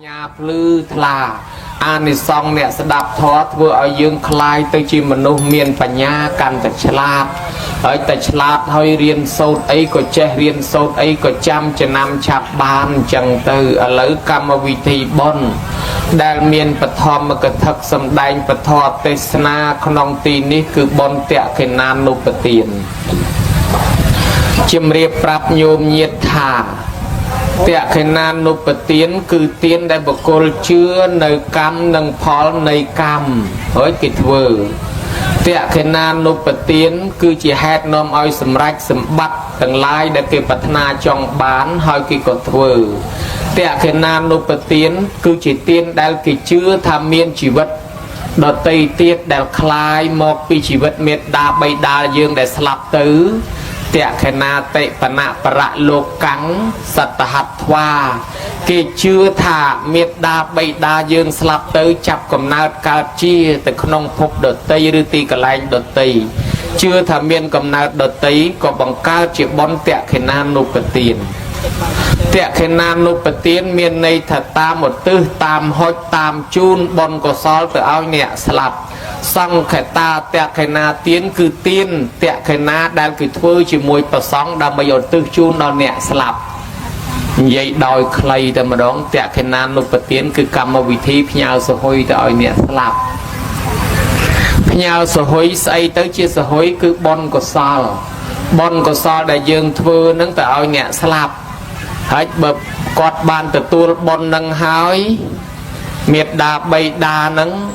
nhà plư thla anh xong nè sẽ đạp thoát vừa ở dương khai tới chi mình nô miền bà nhà cần tại chlat ở tại chlat hơi riêng sâu ấy có che riêng sâu ấy có trăm cho năm chạp ban chẳng từ ở lỡ cam vị thị bon đàn miền bật thòm mà cật thật sầm đành bật thọ tê na không tin ní cứ bon tẹt cái nan nộp tiền chiêm riệp prap nhôm nhiệt thả tẹt cái nan nộp tiền cứ tiền đại bậc cô chưa nơi cam nâng phó nơi cam với kịch vợ tẹt cái nan nộp tiền cứ chỉ hét nom oi sầm rách sầm bắt từng lai để kịp bật na trong bán hơi kịch cột vợ tẹt cái nan nộp tiền cứ chỉ tiền đại kịch chưa tham miên chỉ vật đợt tây tiết đại khai một pi chỉ vật miệt đa bay đa dương để slap tứ tẹt cái na tệ pần nạ para lục cắn sạch hạt hoa kì chưa thả miệt đa bay đa dương slap tứ chập cầm na cao chia từ không phục đợt tây rư ti cả lạnh đợt tây chưa thả miên cầm na đợt tây có bằng cao chỉ bón tẹt cái na nộp tiền tẹt cái nan nộp tiền miền này thật ta một tư tam hoi tam chun bon có sol từ ao nhẹ slap xong cái ta tẹt cái na tiền cứ tiền tẹt cái na đang cứ thưa chỉ mùi bờ sóng đang bây giờ tư chun nó nhẹ slap vậy đòi clay từ mà đón tẹt cái nan nộp tiền cứ cầm một vị trí nhau sờ hôi từ ao nhẹ slap nhau sờ hôi say tới chia sờ hôi cứ bon có sol đại dương thưa nâng từ ao nhẹ slap hết bậc quạt bàn từ tua bon nâng hói miệt đà bay đà nâng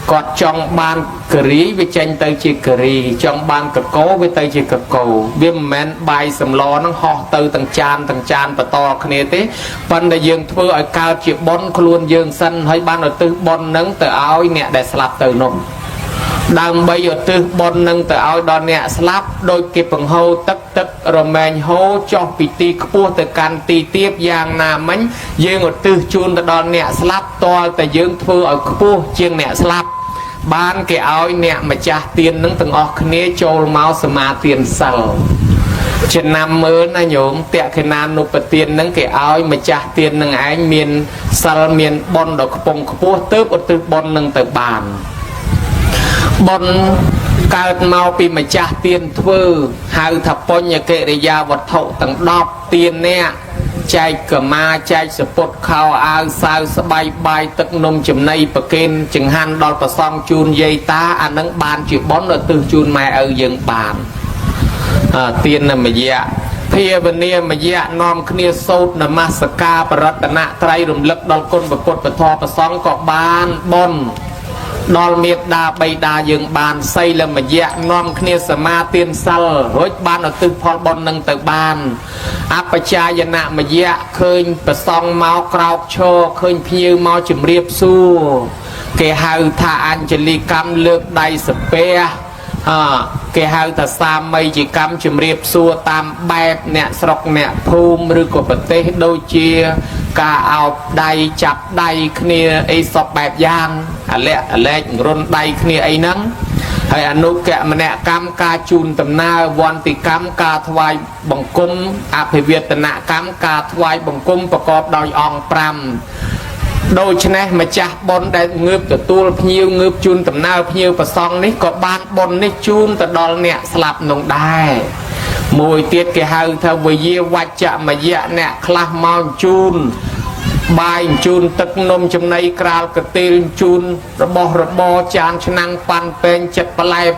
quạt trong ban kri với tranh tay chỉ kri trong ban cực cố với tay chỉ cực cầu viêm men bay sầm lo nó ho từ tầng chan và to kia thế ban đại dương thưa ở cao chỉ bon luôn dương xanh hay ban ở tư bon nâng từ áo nhẹ để slap từ nồng đang bây giờ tư bon nâng từ áo đòn nhẹ slap đôi kịp bằng hô tất rồi mình hô cho piti cua từ can ti tiếp giang nà mánh dương ở tư chun từ đòn nhẹ slap to từ dương thưa ở cua chiêng nhẹ slap ban cái áo nhẹ mà cha tiền nâng từng óc kia trâu máu sma tiền sầu trên năm mới na nhổm tẹt cái nan nộp tiền nâng cái áo mà cha tiền nâng anh miền sal miền bon độc bông cua tớp ở tư bon nâng từ bàn bon cao mau pi mà cha tiền thưa hai thập pon nhà kệ để gia vật thậu tầng đọp tiền nè chạy cờ ma chạy sport khao ao sao bay bay tức nôm chấm nay bậc kên chừng han đọt và xong chun dây ta anh nâng bàn chịu bón là từ chun mai ở dương bàn tiền là mà dạ phía bên này mà dạ nom kia sốt là masaka paratana trai rùng lực đòn côn và cột và thò và xong có bàn bon đòn miệt đa bay đa dương bàn xây là mà dạ nom kia sama tiền sal hối ban ở từ phòn bon nâng từ bàn apacha yana mà dạ khơi và xong máu cào cho khơi phiêu máu chìm riệp su cái hào thà anh chỉ li cam lược đầy spe cái hào thà sa mây chỉ cam chìm riệp su tam bẹp nè sọc nè phum rư của vật tế đôi chia cả áo đầy chập đầy kia ấy sọc bẹp giang lẹ rôn đầy kia ấy nắng hay anh nô kẹ mà nè cam ca chun tầm na von tì cam ca thoai bằng cung phải việt tận nạ cam ca thoai bằng cungประกอบដោយអង្គ5đôi chân này mà cha bon đại ngืบtừ tua nhiều ngืบchun tầm na nhiều và song ní có ban bon ní chun từ đòn nè slap nông đai mùi tiết cái hơi theo với dê vạch chạm mà dạ nè khla mau chun bài chun tức nôm trong này kral cái tên chun rbo chan năng pan pen chật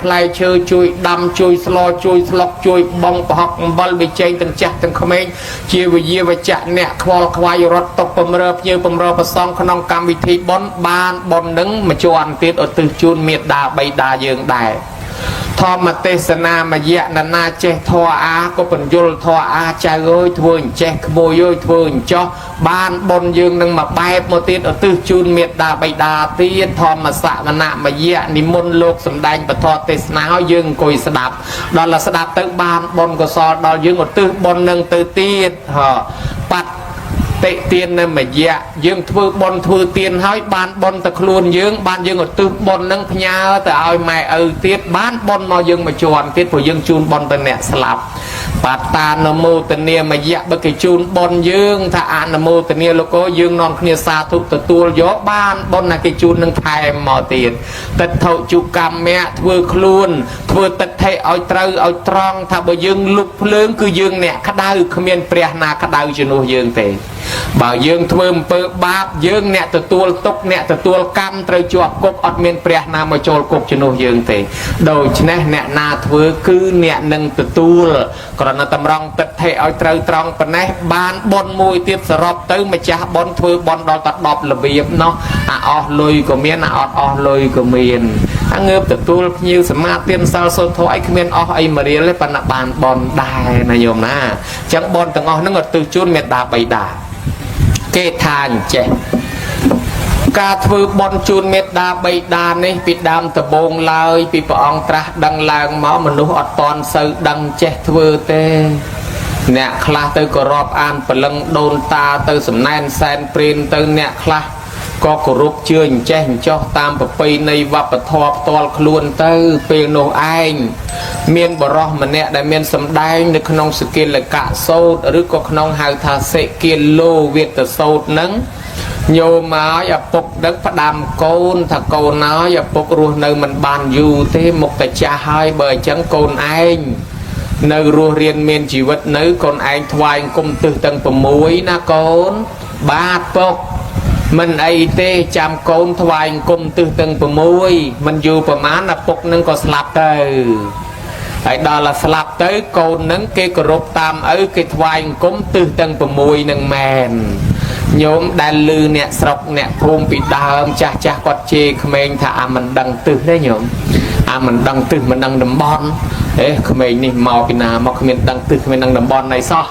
play chơi chui đâm chui slok chui bong học bal bị chơi từng chặt từng comment chia với dê và chạm nè khoai rót tộc bầm rợp như bầm rợp xong khăn cam vị thị bon nứng mà cho ăn tiết ở từ chun miệt đà bay đà dương đài thọ mà tê sana mà dạ là na che thọ á có phần vô thọ á cha ơi thường che môi ơi thường cho ban bon dương nâng mà bay một tiết ở từ chun miệt đà bay đà tiết thọ mà xạ mà nạ mà dạ ni môn lục sầm đanh và thọ tê sana dương cùi sạ đạp đó là sạ đạp tới ban bon có so đó dương một từ bon nâng từ tiết họ bắt tệ tiền này mà dạ dương thưa bon thưa tiền hỏi ban bon ta luôn dương ban dương ở tư bon nâng nhà từ ao mày tiết bán bon mò dương mà chọn tiết của dương chun bon ta nè slap បាតានមោទនាមយៈបកជូនបនយើងថាអនុមោទនាលោកយើងនាំគ្នាសាធុទទួលយកបានបនណាគេជូននឹងថែមមកទៀតតិដ្ឋុជកម្មៈធ្វើខ្លួនធ្វើតិដ្ឋិឲ្យត្រូវឲ្យត្រង់ថាបើយើងលុបភ្លើងគឺយើងអ្នកក្តៅគ្មានព្រះណាក្តៅជំនួសយើងទេបើយើងធ្វើអំពើបាបយើងអ្នកទទួលទុកអ្នកទទួលកម្មត្រូវជាប់គុកអត់មានព្រះណាមកចូលគុកជំនួសយើងទេដូច្នេះអ្នកណាធ្វើគឺអ្នកនឹងទទួលគ្រាន់តែតម្រង់តិដ្ឋិឲ្យត្រូវត្រង់ប៉ុណ្ណេះបានបុណ្យមួយទៀតសរុបទៅម្ចាស់បុណ្យធ្វើបុណ្យដល់តែ10របៀបណោះអាអស់លុយក៏មានអាអត់អស់លុយក៏មានអាងើបទទួលភ្ញៀវសមាទានសិលសូត្រធម៌អីគ្មានអស់អីមួយរៀលទេប៉ុន្តែបានបុណ្យដែរណាញោមណាអញ្ចឹងបុណ្យទាំងអស់ហ្នឹងឧទ្ទិសជូនមេត្តាបិតាគេថាអញ្ចេះការធ្វើបុណ្យជូនមេត្តាបិតានេះពីដើមដំបូងឡើយពីព្រះអង្គត្រាស់ដឹងឡើងមកមនុស្សអត់តន់សូវដឹងចេះធ្វើទេអ្នកខ្លះទៅក៏រាប់អានព្រលឹងដូនតាទៅសំណែនសែនព្រានទៅអ្នកខ្លះក៏គោរពជឿអញ្ចេះអញ្ចោះតាមប្រពៃណីវប្បធម៌ផ្ទាល់ខ្លួនទៅពេលនោះឯងមានបរិសម្នាក់ដែលមានសម្ដែងនៅក្នុងសកិលកៈសូត្រឬក៏ក្នុងហៅថាសិកិលោវិតសូត្រនឹងញោមឲ្យឪពុកដឹកផ្ដាំកូនថាកូនឲ្យឪពុករស់នៅមិនបានយូរទេមុខតែចាស់ហើយបើអញ្ចឹងកូនឯងនៅរស់រៀនមានជីវិតនៅកូនឯងថ្វាយគុំទិសទាំង6ណាកូនបាទពុកមិនអីទេចាំកូនថ្វាយគុំទិសទាំង6មិនយូរប្រមាណឪពុកនឹងក៏ស្លាប់ទៅហើយដល់តែស្លាប់ទៅកូននឹងគេគោរពតាមឪគេថ្វាយគុំទិសទាំង6នឹងមែនញោមដែលលឺអ្នកស្រុកអ្នកភូមិពីដើមចាស់ចាស់គាត់ជេរក្មេងថាអាមិនដឹងទិសទេញោមអាមិនដឹងទិសមិនដឹងតំបន់ក្មេងនេះមកពីណាមកគ្មានដឹងទិសគ្មានដឹងតំបន់អីសោះ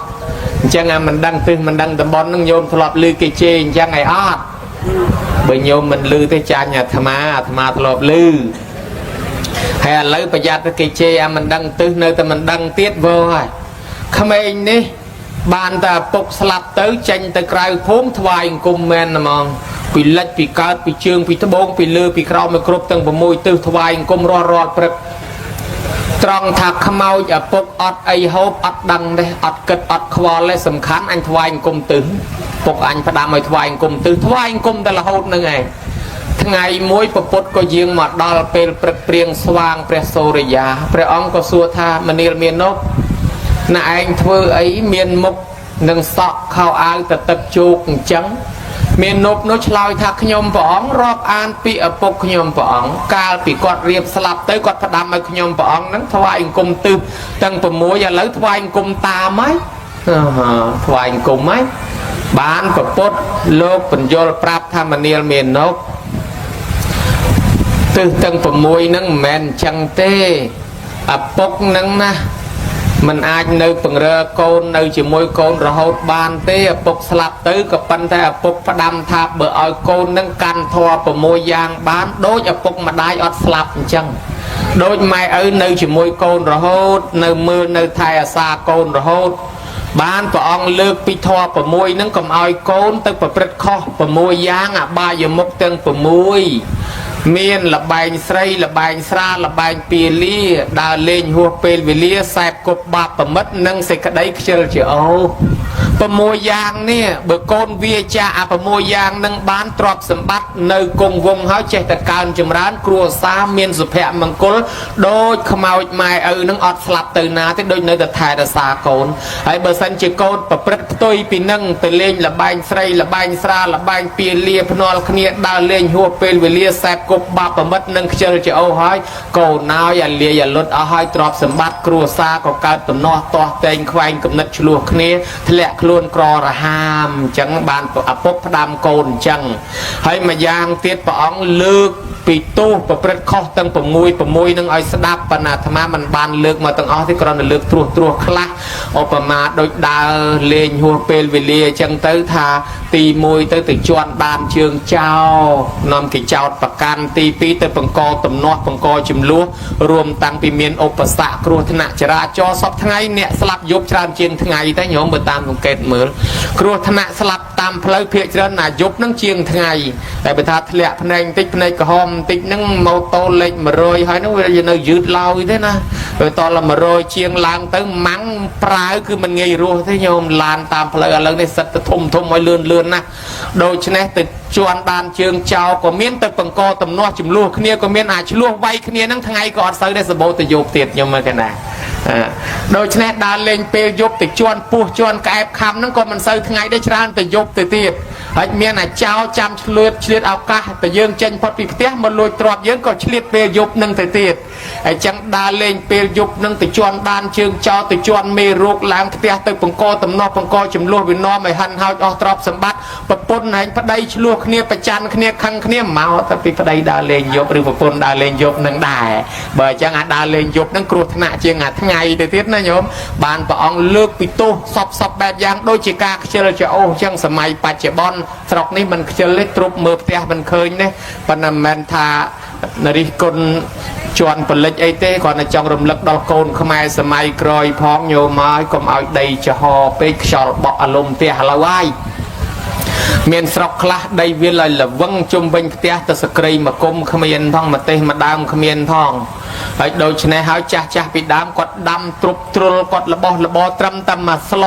អញ្ចឹងអាមិនដឹងទិសមិនដឹងតំបន់នឹងញោមធ្លាប់លឺគេជេរអញ្ចឹងឯអត់បើញោមមិនលឺទេចាញ់អាត្មាធ្លាប់លឺហើយឥឡូវប្រយ័ត្នទៅគេជេរអាមិនដឹងទិសនៅតែមិនដឹងទៀតវោហើយក្មេងនេះបានតែឪពុកស្លាប់ទៅចេញទៅក្រៅភូមិថ្វាយអង្គមមែនហ្មងពីលិចពីកើតពីជើងពីត្បូងពីលើពីក្រោមមកគ្រប់ទាំង6ទិសថ្វាយអង្គមរាល់ព្រឹកត្រង់ថាខ្មោចឪពុកអត់អីហូបអត់ដឹងទេអត់គិតអត់ខ្វល់ទេសំខាន់អញថ្វាយអង្គមទិសពុកអញផ្ដាំឲ្យថ្វាយអង្គមទិសថ្វាយអង្គមតែរហូតនឹងឯងថ្ងៃមួយពពុទ្ធក៏យាងមកដល់ពេលព្រឹកព្រៀងស្វាងព្រះសូរិយាព្រះអង្គក៏សួរថាមនាលមាននោះណែឯងធ្វើអីមានមុខនឹងសក់ខោអាវទៅទឹកជោកអញ្ចឹងមាននប់នោះឆ្លើយថាខ្ញុំព្រះអង្គរាប់អានពីឪពុកខ្ញុំព្រះអង្គកាលពីគាត់រៀបស្លាប់ទៅគាត់ផ្ដាំឲ្យខ្ញុំព្រះអង្គហ្នឹងថ្វាយអង្គមទិសទាំង6ឥឡូវថ្វាយអង្គមតាមហើយថ្វាយអង្គមហើយបានពពុទ្ធលោកបញ្យល់ប្រាប់ថាមនាលមាននប់ទិសទាំង6ហ្នឹងមិនមែនអញ្ចឹងទេឪពុកហ្នឹងណាមិនអាចនៅពង្រើកូននៅជាមួយកូនរហូតបានទេឪពុកស្លាប់ទៅក៏ប៉ុន្តែឪពុកផ្ដាំថាបើឲ្យកូននឹងកាន់ធម៌6យ៉ាងបានដូចឪពុកម្ដាយអត់ស្លាប់អញ្ចឹងដូចម៉ែឪនៅជាមួយកូនរហូតនៅមើលនៅថែអាសាកូនរហូតបានព្រះអង្គលើកពីធម៌6ហ្នឹងកុំឲ្យកូនទៅប្រព្រឹត្តខុស6យ៉ាងអបាយមុខទាំង6មានលបែងស្រីលបែងស្រាលបែងពាលាដើរលេងហួសពេលវេលាសែបគប់បាបប្រមិតនិងសេចក្តីខ្ជិលជាអូ6យ៉ាងនេះបើកូនវាចាអា6យ៉ាងនឹងបានទ្រព្យសម្បត្តិនៅគង់វង្សហើយចេះតែកើនចម្រើនគ្រួសារមានសុភមង្គលដូចខ្មោចម៉ែឪនឹងអត់ស្លាប់ទៅណាទេដូចនៅតែថែរក្សាកូនហើយបើសិនជាកូនប្រព្រឹត្តផ្ទុយពីនឹងទៅលេងលបែងស្រីលបែងស្រាលបែងពាលាភ្នាល់គ្នាដើរលេងហួសពេលវេលាសែបគប់បាបប្រមិតនិងខ្ជិលជាអូហើយកូនណោយអាលាយអាលុតអស់ហើយទ្រព្យសម្បត្តិគ្រួសារក៏កើតទំនាស់ទាស់តែងខ្វែងគំនិតឆ្លោះគ្នាធ្លាក់ខ្លួនក្ររហាមអញ្ចឹងបានឪពុកផ្ដាំកូនអញ្ចឹងហើយម្យ៉ាងទៀតព្រះអង្គលើកពីទោសប្រព្រឹត្តខុសទាំង6នឹងឲ្យស្ដាប់បណ្ណាអាត្មាមិនបានលើកមកទាំងអស់ទេគ្រាន់តែលើកត្រួសខ្លះឧបមាដូចដើរលេងហួសពេលវេលាអញ្ចឹងទៅថាទី1ទៅជន់ដានជើងចោលនាំគេចោតប្រកាន់ទី2ទៅបង្កទំនាស់បង្កចំនួនរួមតាំងពីមានឧបសគ្គគ្រោះថ្នាក់ចរាចរណ៍សពថ្ងៃអ្នកស្លាប់យប់ច្រើនជាងថ្ងៃតែញោមបើតាមសង្កេតមើលគ្រោះថ្នាក់ស្លាប់តាមផ្លូវភាគច្រើនណាយប់នឹងជាងថ្ងៃតែបើថាធ្លាក់ភ្នែកបន្តិចភ្នែកក្រហម ติดนั่งมอโต้เล็กมาโรยให้นั่งเวลาจะยืดลอยได้นะตอนเรามาโรยเชียงลางตั้งมั้งปลายคือมันไงรู้ที่โยมลานตามเพลอะไรในสัตว์ทุ่มไว้เลื่อนนะโดยเฉพาะติดจวนบานเชียงเจ้าก็เมียนตึกปังกอตำนอจุ่มลูกเนี้ยก็เมียนอาจลูกไว้เนี้ยนั่งทางไงก่อนเสือได้สบตะโยบเตียดโยมมากันนะโดยเฉพาะดานเลงเปยยบติดจวนปูจวนกายคำนั่งก็มันเสือทางไงได้ชราแต่ยบติดเตียดไอ้เมียนอาจเจ้าจำเฉลียดเอากะแต่ยืงเจนพอปีเตี้ยมันลอยตรอบยืงก็เฉลียดเปยยบนั่งติดเตียดไอ้จังดานเลงเปยยบนั่งติดจวนดานเชียงเจ้าติดจวนเมรุกล้างเตี้ยตึกปังกอตำนอปังกอจุ่มลูกวินนอไม่หันเฮาออกตรอบสมบัติปะปนไหนพระใดชลูกเนี้ยประจันเนี้ยคังเนี้ยเมาแต่ปีพระใดดาเลงยบหรือปะปนดาเลงยบนั่งได้เบอร์จังดาเลงยบนั่งกรุธนาเชียงทั้งไงเดี๋ยวนะโยมบานปะองเลือกปิโต้สอบแบบอย่างโดยจิกาเชลเจโอจังสมัยปัจจุบันสระนี้มันเชลเล็กตรุบมือเตี้ยมันเคยเนี่ยปนแมนทานริกลชวนผลิตไอเต้ก่อนจังรำลึกดอกโกนขมายสมัยกรอยพ้องโยมายก็เอาได้จะหอไปชอลบอกอารมณ์เตี้ยละไว้เมียนสระคลาได้เวลาละวังจุ่มเป็นเตี้ยตะสกรีมากุมขมิ้นท่องมาเตะมาดามขมิ้นท่องไอ้โดยชนะหาจ่าปิดดามกดดำตรุบตรุลกดระบอตรำตำมาสโล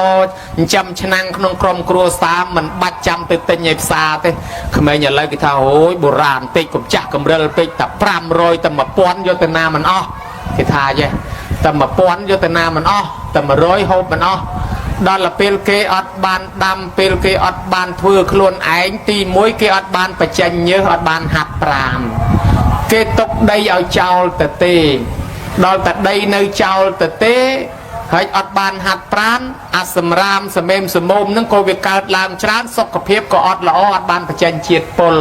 จำชนะขนมกรมครัวสามมันบัดจำติดเตยใหญ่ซาเต้ขมิ้นอย่าเลยกิท่าโอ้ยโบราณติดกับจักกับเรือติดแต่ปรามรอยแต่มาป้อนโยตนามันอ้อกิท่าเย่แต่มาป้อนโยตนามันอ้อแต่มารอยหอบมันอ้อดอลเปลเกอดบานดำเปลเกอดบานเพื่อคลวนไอ้ตีมวยเกอดบานประจันเยอะอดบานหัดปรามเกตกได้เอาเจ้าตะเตดอลตัดได้ในเจ้าตะเตให้อดบานหัดปรานอัสมรามสเมมสมมนั่งโควิดการลามชราสกเพียบก็อดละอดบานประจันเฉียดปล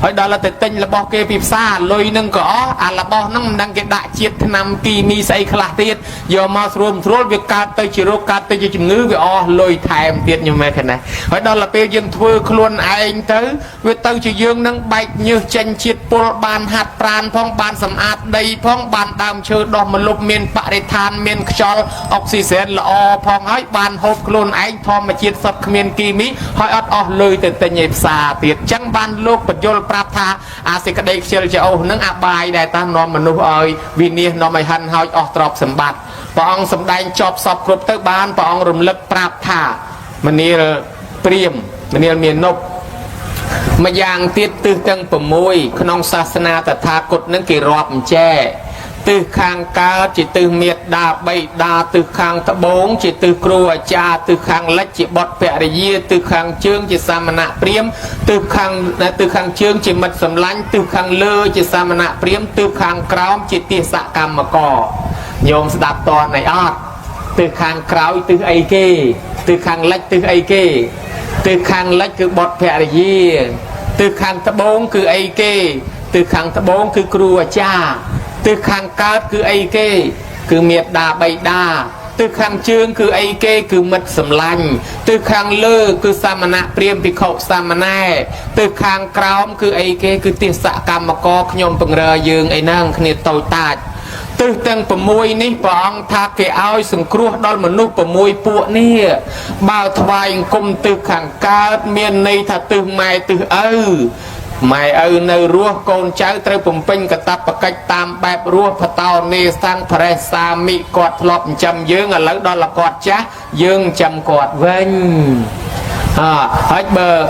ให้ดอลละเตติงละบอกเกปิบซ่าลอยนั่งก็อัลละบอกนั่งดังเกดะเฉียดนำกีมีใส่คลาตีดยอมมารวมทรววิการเตจิโรการเตจิจงื้อวิลอยไทม์เตียดยังไงกันนะให้ดอลละเปียยังทั่วคลวนไอ้เตอเวเตอจะยืงนั่งใบเนื้อจันเฉียดปลบานหัดปรานพ้องบานสำอาดใดพ้องบานดามเชิดดอกมันลบเมียนปะริธานเมียนชอลออกซิเซนละอพองให้บานหอบโคลนไอ้ทอมมาเชียดสับเมียนกีมิให้อดเลยแต่เหยียบซาเตียดจังบานโลกปัจจุบันปราบธาอาศิกเด็กเชลเจ้านั่งอาบายได้ตามนอมมนุษย์เอ๋ยวินีนอมไม่หันให้ออกตรอบสมบัติปองสำแดงจอบสอบกรุบเตอร์บานปองรำลึกปราบธามันนี่เปรียมมันนี่เมียนนบมาอย่างเตียดตื้อตั้งประมวยขนองศาสนาแต่ทากดนั่งกี่รอบแจ้ตื้อคางกาจิตตื้อเมียดดาใบดาตื้อคางตะบงจิตตื้อครัวจ่าตื้อคางเล็กจิบดเปรยีตื้อคางเชิงจิสามณะเปรียมตื้อคางเชิงจิมัดสำลังตื้อคางเลอจิสามณะเปรียมตื้อคางกราวจิตติสกรรมกอโยมสดับตอนในอดตื้อคางกราวตื้อไอเกตื้อคางเล็กตื้อไอเกตื้อคางเล็กคือบดเปรยีตื้อคางตะบงคือไอเกตื้อคางตะบงคือครัวจ่าตึกข้างกาดคือไอเก้คือเมียดดาใบดาตึกข้างเชืองคือไอเก้คือมัดสำลังตึกข้างเลือคือสามณะเปรียมปิโคสามณะตึกข้างกราวคือไอเก้คือติสกรรมกอขยมปังเรยยืงไอนั่งขณีโตตาตึกตั้งประมวยนี่ปองทาเกเอาสังครัวดอลมนุษย์ประมวยปวกนี่บ่าวทวายกุมตึกข้างกาดเมียนในถ้าตึกไม่ตึกไม่ในรัวโกนเจ้าเตยผมเป็นกระตับประกัดตามแบบรัวพะเตาเนสังพระสามิกอดหลบจำยืงแล้วดอลละกอดจ้ะยืงจำกอดเว้นให้เบอร์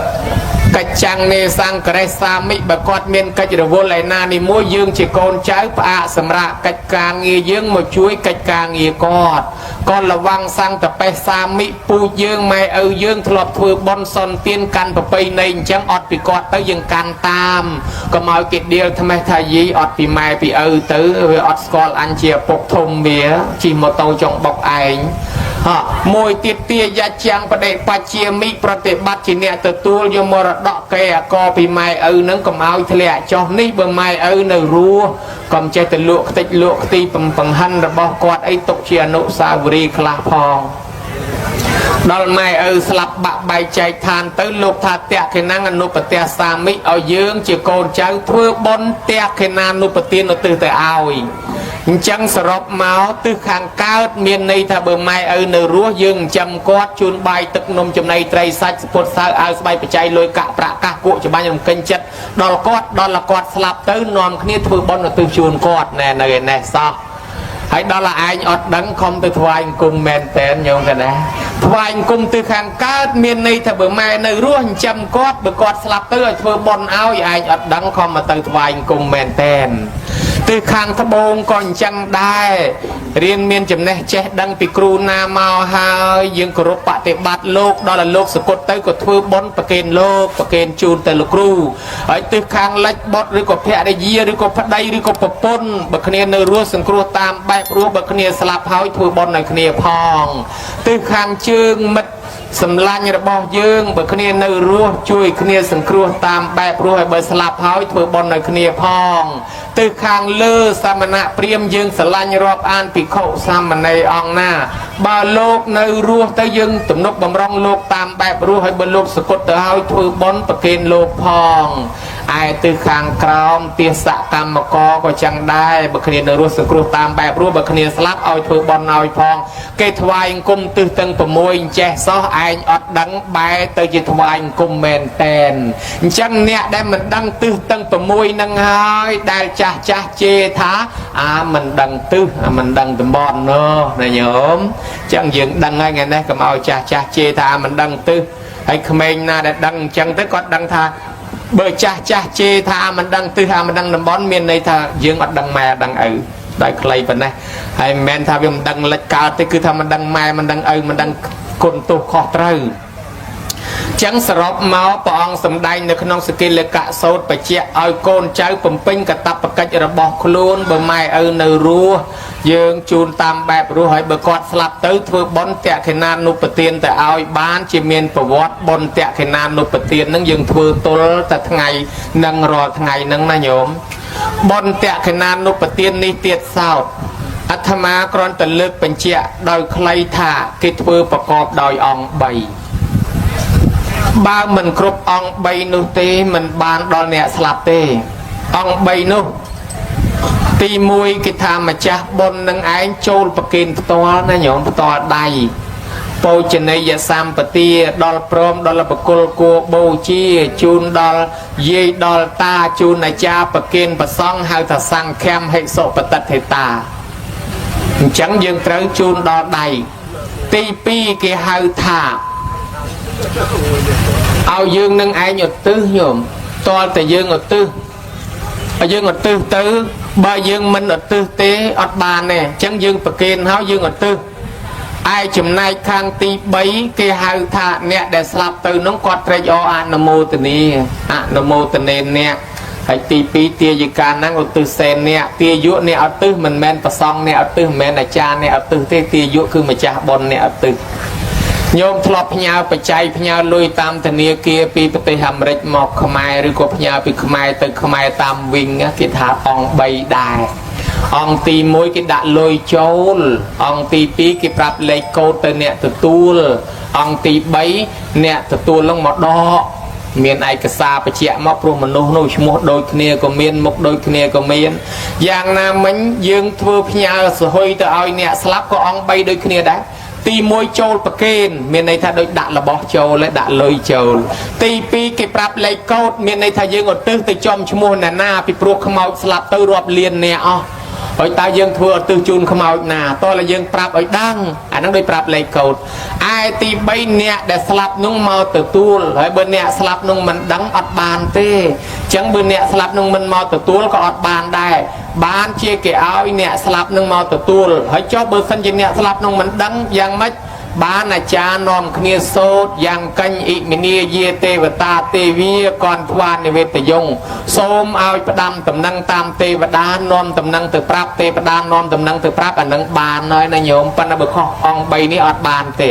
กัจจังเนสังกระสามิบกอดเมียนกัจระวไหลนาในมัวยืงจีโกนเจ้าปะสำระกัจกางเงียยืงมาช่วยกัจกางเงียกอดก็ระวังสังแต่ไปสามิปูยืงไม่ยืงถลบถือบอลซอนเตียนกันไปในจังอดปีกอดเตยยังกันตามก็มาเกิดเดียวทำไมทายีอดปีไม่ปีเตยอดสกอลอันเชียปกทมเบียจีมโตจงบอกไอมวยติดเตียยาจังประเดปัจเจียมิประเทศบัตจีเนตตัวยมรดกแกก็ปีไม่นั่งก็มาทะเลจอนี่เบอร์ไม่ในรัวก็ใจแต่ลวกติดลวกตีปังหันระบอกกอดไอตกเชียนุสาวรีคลาพองดอลไม่สลับบะใบใจทานตื้อลูกทาเตะขนังอนุปเตะสามิเอายืงจีโกนเจ้าเพื่อบนเตะขนานุปเตียนตื่นแต่เอา จังสรบเมาตึกข้างก้าวเมียนในถ้าเบอร์ไม้ในรั้วยืงจำกอดจูนใบตึกนมจำในไตรสัจสปดสาวเอาสบายไปใจลอยกะประกะกุจะบ้านยังเกินจัดดอลกอดดอลกอดสลับตื้นนอมขี้ถือบอลตึกจูนกอดแน่แน่ซอให้ดอลละไออดดังคอมตึกทวายกุมแมนเตนยงกันนะทวายกุมตึกข้างก้าวเมียนในถ้าเบอร์ไม้ในรั้วจำกอดเบอร์กอดสลับตื้นถือบอลเอาไออดดังคอมมาตึกทวายกุมแมนเตนtừ khang tháp bông còn chẳng đai riêng miền chấm này che đăng bị cừu na màu hai dương cổ rốt bát tệ bát lốc đó là lốc sực cột tới của thưa bón bạc kền lốc bạc kền chun tới lốc cừu ở từ khang lách bọt rồi có phe đây dìa rồi có phát đây rồi có bắp pôn bạc kền nơi rùa sừng cừu tam bạc rùa bạc kền slap hái thưa bón này kền phong từ khang chương mậtสำลังระบอบยืงเบิกเนียนรัวช่วยเนียสังครัวตามแบบรัวให้เบิกสลับหายถือบอลในเนียพองตึกข้างเลือสามณะเปรียมยืงสลังรอบอ่านปีโคสามในองหน้าบาโลกในรัวแต่ยืงตุ่มนกบำรองโลกตามแบบรัวให้เบิกโลกสะกดเตอหายถือบอลประเคนโลกพองไอตึกข้างกรอมเตียสะกรรมกก็จังได้เบิกเนียนรัวสังครัวตามแบบรัวเบิกเนียสลับเอาถือบอลเอาพองเกทวายกุมตึกตึงประมวยแจซอไออดดังใบเตยจิตวายกุมเมนเตนจังเนี่ยได้มันดังตื้อตั้งประมวยนังหายได้จ่าเจท้ามันดังตื้อมันดังตบอลเนาะนายโยมจังยังดังไงไงนะก็มาเอาจ่าเจท้ามันดังตื้อไอ้ขมรน่าได้ดังจังแต่ก็ดังท่าเบอร์จ่าเจท้ามันดังตื้อมันดังตบอลเมียนในท่ายังอัดดังแม่ดังได้ใครปะนะไอ้แมนท่ามันดังเล็กกาแต่คือทำมันดังแม่มันดังมันดังคนตัวคอเตอร์จังสรบเมาปองสำได้ในขนมสกิลเลกะโซดไปเจี๊ยเอาโกนเจ้าปุ่มปิ้งกระตับประกัจระบอกคลูนเบอร์ไม้ในรัวยืงจูนตามแบบรัวให้เบอร์กอดสลับตื้อถือบอลเตะขนานุปเตียนแต่เอาบ้านจีเมียนประวัติบอลเตะขนานุปเตียนนั่งยืงถือตัวแต่ไงนั่งรอไงนั่งนายโยมบอลเตะขนานุปเตียนนี่เตียดเศร้าอัธมากรอนตะลึกเป็นเจี๊ยโดยใครถ่ากิจมือประกอบโดยองใบบางมันครบองใบนุตีมันบานดอนเนี่ยสลับเตองใบนุตีมวยกิธามาจ้าบนนังไอโจลปกินตัวนะโยมตัวใดโปจเนยสามปฏิดอลพร้อมดอลปกุลกัวโบจีจูนดอลเยดอลตาจูนอาจาปกินปะซองหาตะสังแคมให้โสปตัดเหตาจังยังเต๋อจูนดอใดตีปีเกี่ยหาถาเอายืงนั่งไอหยดตื้อโยมตอนแต่ยืงอดตื้อยืงอดตื้อตื้อบายืงมันอดตื้อเตะอดบานเนี่ยจังยืงปะเกณฑ์เฮายืงอดตื้อไอจุ่มในข้างตีใบเกี่ยหาถาเนี่ยเดสลับตื้อน้องกอดเรยอานโมตนีอนโมตเนเนี่ยไอตีปีเตียยิการนั่งอดตื้อเซนเนี่ยเตียยุเนี่ยอดตื้อมันแมนประซองเนี่ยอดตื้อแมนอาจารย์เนี่ยอดตื้อเตียยุคือมาจากบอลเนี่ยอดตื้อโยมทลบพญาปัจจัยพญาลุยตามธเนียเกียปีปฏิหามริจหมอกขมายหรือก็พญาปีขมายตึกขมายตามวิ่งกิถาองใบได้องตีมวยกิดะลอยโจลองตีปีกิปรับเลยโกตเนี่ยตัวตูลองตีใบเนี่ยตัวตูลลงหมดดอกเมียนไอกษาปเจียมอปรุมนุษย์นุชมโดยเนียก็เมียนมุกโดยเนียก็เมียนอย่างนามันยืงทัวพญาสหอยตัวเอาเนี่ยสลับก็องใบโดยเนียได้ตีมวยโจลปะเกนเมียนในท่าโดยดักระบอกโจลและดักเลยโจลตีปีเก็บปรับเลยโกดเมียนในท่ายืงอดตื้อตีจอมชมูหน้าปีปลุกขมเอาสลับตื้อรอบเลียนเนี่ยอ๋อไอ้ตายังทัวตื้อจูนขมเอาหน้าตัวละยังปรับไอ้ดังอันนั้นโดยปรับเลยโกดไอตีใบเนี่ยเดสลับนุ่งเมาตื้อตูลไอ้เบอร์เนี่ยสลับนุ่งมันดังอัดบานเต้จังเบอร์เนี่ยสลับนุ่งมันเมาตื้อตูลก็อัดบานได้บ้านเชี่ยเกี่ยวเอาเนี่ยสลับนุ่งเมาตื้อตูลให้เจ้าเบอร์สัญญาเนี่ยสลับนุ่งมันดังยังไม่บ้านอาจารย์นอมเนียโซดยังกันอิมินีเยเตวตาเตวีก่อนทวานในเวทยงโสมเอาประดำตำนังตามเตวดานอมตำนังตือปรับเตประดานอมตำนังตือปรับอันนังบานน้อยนะโยมปนบุคอองใบนี้อดบานเต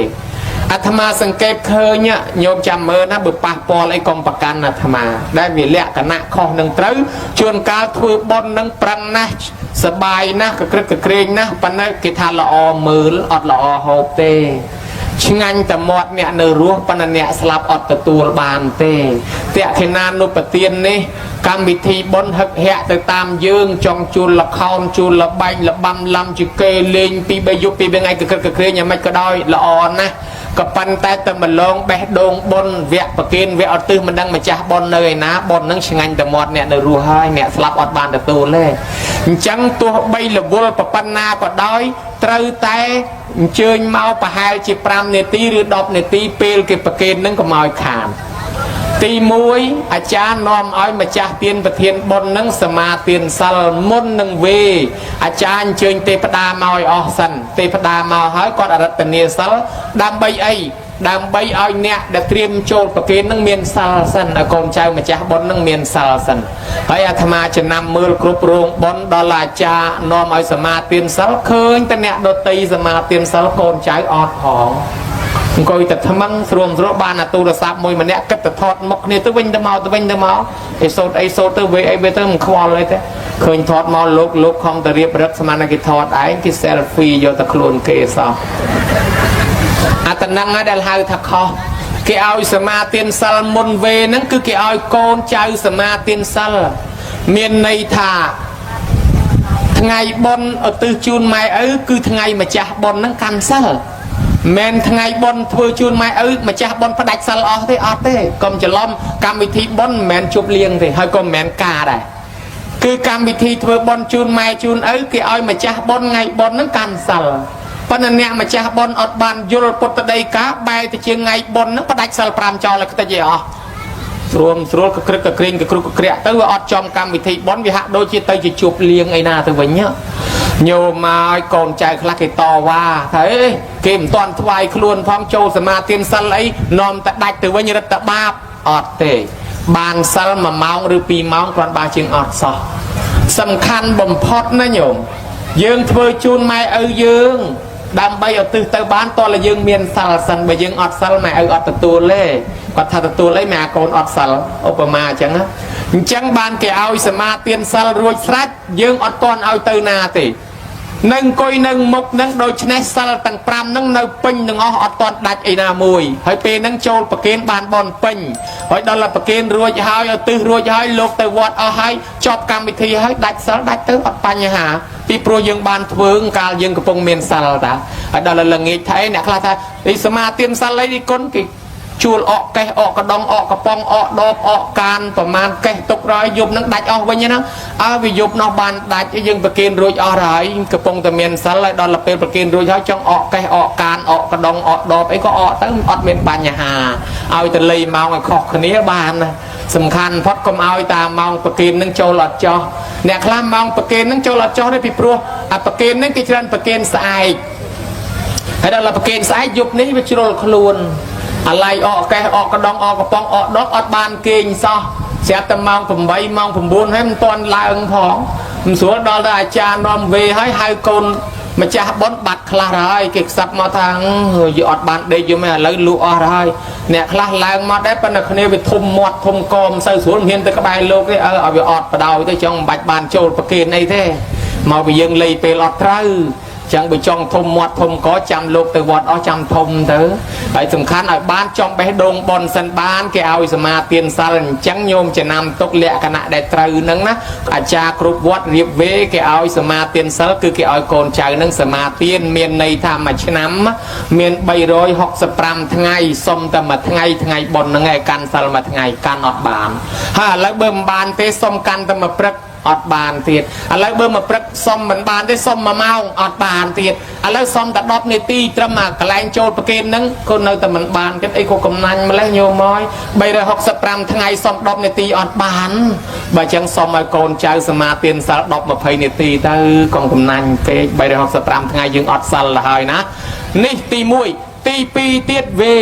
อาตมาสังเกตเคยเนี่ยโยมจำเมื่อนะบุปผาปอไอ้กองประกันอาตมาได้มีเละกันนะข้อหนึ่งเต้าชวนการถือบอลนังปรังนะสบายนะกระเกรงนะปนกิธาละอมืออดละอโฮเต ងាញ់តែមាត់អ្នកនៅរស់ប៉ុន្តែអ្នកស្លាប់អត់ទទួលបានទេតេខេណានុបទាននេះកម្មវិធីបុណ្យហឹកហាក់ទៅតាមយើងចង់ជួលល្ខោនជួលលបែងលបាំឡំជាគេលេងពី3យប់ពីថ្ងៃក្រឹកក្រែងយ៉ាងម៉េចក៏ដោយល្អណាស់ក៏ប៉ុន្តែតែម្លងបេះដូងបុណ្យវគ្គប្រគិនវគ្គអត់ទឹះមិនដឹងម្ចាស់បុណ្យនៅឯណាបុណ្យនឹងឆ្ងាញ់តែមាត់អ្នកនៅរស់ហើយអ្នកស្លាប់អត់បានទទួលទេអញ្ចឹងទោះបីរវល់ប៉ុណ្ណាក៏ដោយត្រូវតែអញ្ជើញមកប្រហែលជា5នាទីឬ10នាទីពេលគេប្រគិននឹងកុំឲ្យខានទី1អាចារ្យនាំឲ្យម្ចាស់ទានប្រធានបុណ្យនឹងសមាទានសិលមុននឹងវេអាចារ្យអញ្ជើញទេវតាមកឲ្យអស់សិនទេវតាមកហើយគាត់អរតនាសិលដើម្បីអីដើម្បីឲ្យអ្នកដែលត្រៀមចូលប្រគេននឹងមានសិលសិនឲ្យកូនចៅម្ចាស់បុណ្យនឹងមានសិលសិនហើយអាត្មាចំណាំមើលគ្រប់រោងបុណ្យដល់អាចារ្យនាំឲ្យសមាទានសិលឃើញតែអ្នកដតីសមាទានសិលកូនចៅអត់ផងអង្គុយតែថ្មឹងស្រួមបានអាទូរស័ព្ទមួយម្នាក់គិតទៅថតមុខគ្នាទៅវិញទៅមកអីសូត្រអីសូត្រទៅវេអីទៅមិនខ្វល់អីទេឃើញថតមកលោកខំទៅរៀបរឹកស្មានតែគេថតឯងគេ selfie យកតែខ្លួនគេសោះអាតនឹងដែលហៅថាខុសគេឲ្យសមាទានសិលមុនវេហ្នឹងគឺគេឲ្យកូនចៅសមាទានសិលមានន័យថាថ្ងៃបុណ្យឧទ្ទិសជូនម៉ែឪគឺថ្ងៃម្ចាស់បុណ្យហ្នឹងកាន់សិលមែនថ្ងៃបុណ្យធ្វើជូនម៉ែឪម្ចាស់បុណ្យផ្ដាច់សិលអស់ទេអត់ទេកុំច្រឡំកម្មវិធីបុណ្យមិនមែនជប់លៀងទេហើយក៏មិនមែនការដែរគឺកម្មវិធីធ្វើបុណ្យជូនម៉ែជូនឪគេឲ្យម្ចាស់បុណ្យថ្ងៃបុណ្យហ្នឹងកាន់សិលប៉ុន្តែអ្នកម្ចាស់បុណ្យអត់បានយល់ពុទ្ធដីកាបែរទៅជាថ្ងៃបុណ្យហ្នឹងផ្ដាច់សិល5ចោលឲ្យខ្ទេចឯអស់ស្រួលក្រឹកក្រែងគ្រុកក្រាក់ទៅវាអត់ចំកម្មវិធីបុណ្យវាហាក់ដូចជាទៅជាជប់លៀងអីណាទៅវិញញោមមកឲ្យកូនចៅខ្លះគេតវ៉ាថាអេគេមិនទាន់ថ្វាយខ្លួនផងចូលសមាទានសិលអីនាំតែដាច់ទៅវិញរឹតតែបាបអត់ទេបានសិល1ម៉ោងឬ2ម៉ោងគ្រាន់បើជាងអត់សោះសំខាន់បំផុតណាញោមយើងធ្វើជូនម៉ែឪយើងដើម្បីឧទ្ទិសទៅបានតើយើងមានសិលសិនបើយើងអត់សិលម៉ែឪអត់ទទួលទេគាត់ថាទទួលអីម៉ែកូនអត់សិលឧបមាអញ្ចឹងបានគេឲ្យសមាទានសិលរួចស្រេចយើងអត់ទាន់ឲ្យទៅណាទេនឹងអង្គុយនឹងមុខនឹងដូច្នេះសិលទាំង5នឹងនៅពេញទាំងអស់អត់ទាន់ដាច់អីណាមួយហើយពេលហ្នឹងចូលប្រគេនបានបនពេញហើយដល់ប្រគេនរួចហើយឧទ្ទិសរួចហើយលោកទៅវត្តអស់ហើយចប់កម្មវិធីហើយដាច់សិលដាច់ទៅអត់បញ្ហាពីព្រោះយើងបានធ្វើកាលយើងកំពុងមានសិលតាហើយដល់ល្ងាចថៃអ្នកខ្លះថាសមាទានសិលអីគុណគេជួលអកកេះអកកដងអកកំប៉ុងអកដបអកកានប្រមាណកេះទុករយយប់នឹងដាច់អស់វិញណាវាយប់នោះបានដាច់យើងប្រគេនរួចអស់ហើយកំពុងតែមានសិលហើយដល់ពេលប្រគេនរួចហើយចង់អកកេះអកកានអកកដងអកដបអីក៏អកទៅអត់មានបញ្ហាឲ្យទៅលៃម៉ោងឲ្យខុសគ្នាបានសំខាន់ផុតកុំឲ្យតាមម៉ោងប្រគេននឹងចូលអត់ចោះអ្នកខ្លះម៉ោងប្រគេននឹងចូលអត់ចោះទេពីព្រោះអាប្រគេននឹងគេច្រើនប្រគេនស្អែកហើយដល់ប្រគេនស្អែកយប់នេះវាជ្រុលខ្លួនអាឡៃអកកេះអកកដងអកកំប៉ុងអកដបអត់បានគេងសោះស្រាប់តែម៉ោង8ម៉ោង9ហើយមិនទាន់ឡើងផងមិនស្រួលដល់តែអាចារ្យនាំវេហើយហៅកូនម្ចាស់បុណ្យបាត់ខ្លះហើយគេខ្សឹបមកថាយអត់បានដេកយំឯឥឡូវលក់អស់ហើយអ្នកខ្លះឡើងមកដែរប៉ុន្តែគ្នាវាធំមាត់ធំកមិនសូវស្រួលមិនហ៊ានទៅក្បែរលោកទេឲ្យវាអត់បដ ாய் ទៅចង់មិនបាច់បានចូលប្រគេនអីទេមកពីយើងលៃពេលអត់ត្រូវចឹងបើចង់ធំមាត់ធំកចាំលោកទៅវត្តអស់ចាំធំទៅហើយសំខាន់ឲ្យបានចំបេះដូងប៉ុនសិនបានគេឲ្យសមាទានសិលអញ្ចឹងញោមចំណាំទុកលក្ខណៈដែលត្រូវហ្នឹងណាអាចារ្យគ្រប់វត្តរៀបវេគេឲ្យសមាទានសិលគឺគេឲ្យកូនចៅនឹងសមាទានមានន័យថាមួយឆ្នាំមាន365ថ្ងៃសុំតែមួយថ្ងៃបុណ្យហ្នឹងឯងកាន់សិលមួយថ្ងៃកាន់អត់បានហើយឥឡូវបើមិនបានទេសុំកាន់តែមួយព្រឹកអត់បានទៀតឥឡូវបើមកព្រឹកសុំមិនបានទេសុំ1ម៉ោងអត់បានទៀតឥឡូវសុំតែ10នាទីត្រឹមកន្លែងចូលប្រគេនហ្នឹងក៏នៅតែមិនបានទៀតអីក៏កំណាញ់ម្លេះញោមមក365ថ្ងៃសុំ10នាទីអត់បានបើអញ្ចឹងសុំឲ្យកូនចៅសមាទានសិល10 20នាទីទៅកុំកំណាញ់ពេក365ថ្ងៃយើងអត់សិលទៅហើយណានេះទី1ទី2ទៀតវេ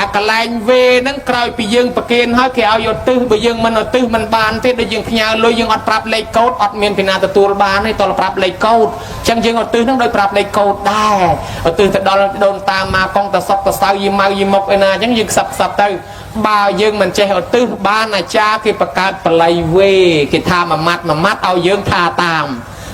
អាកន្លែងវេហ្នឹងក្រោយពីយើងប្រគេនហើយគេឲ្យឧទ្ទិសបើយើងមិនឧទ្ទិសមិនបានទេដូចយើងផ្ញើលុយយើងអត់ប្រាប់លេខកូដអត់មានពីណាទទួលបានទេតើប្រាប់លេខកូដអញ្ចឹងយើងឧទ្ទិសហ្នឹងដោយប្រាប់លេខកូដដែរឧទ្ទិសទៅដល់ដូនតាមកកងតសក់តសៅយីម៉ៅយីមុកឯណាអញ្ចឹងយើងខ្សឹបទៅបើយើងមិនចេះឧទ្ទិសបានអាចារ្យគេបង្កើតបល័យវេគេថាមួយម៉ាត់ឲ្យយើងថាតាម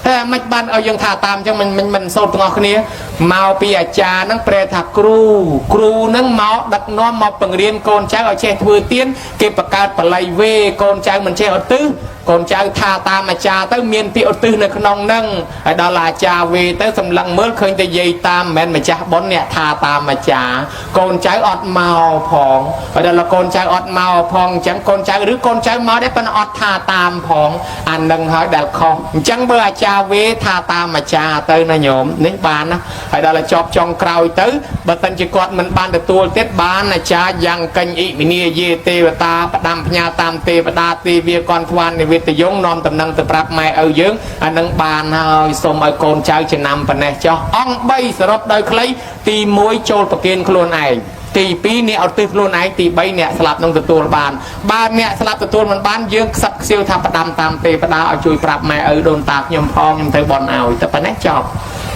ហើយមិនបានឲ្យយើងថាតាមអញ្ចឹងមិនសូត្រទាំងអស់គ្នា mau pi à cha nâng pre thà cru nâng máu đặt nó mau bằng riêng con cháu ở trên thừa tiên cái bậc cao bậc lầy về con cháu mình chơi ở tứ con cháu tha ta mà cha tới miền tiệu tư này không nâng đó là cha về tới sầm lăng mới khơi tới dây tam men mà cha bón nè tha ta mà cha con cháu ọt màu phong ở đây là con cháu ọt màu phong chẳng con cháu đứa con cháu máu đấy phân ọt tha tam phong anh đừng hỏi đạt không chẳng bữa cha về tha ta mà cha tới nó nhổm đến bàn á ở đây là chọc trong cào tới bữa tân chỉ quạt mình ban được tua tết bán là cha giang canh ý nia dê tê và ta đam nhà tam tê và đa tê về con quan này về giống non tầm năng từ prap mai ở dưỡng anh nâng bàn hơi xôm ở con cháu chỉ nằm phần này cho ông bay sờ rớp đời lấy tì muối trôi bậc kiên luôn này tì pi nè ở tư luôn này tì bay nè sập nông từ tua bàn ba nè sập từ tua mình bán dưỡng sập siêu tháp đam tam tê và đa ở chui prap mai ở đồn tạc nhom phong nhom thấy bọn nào tập này cho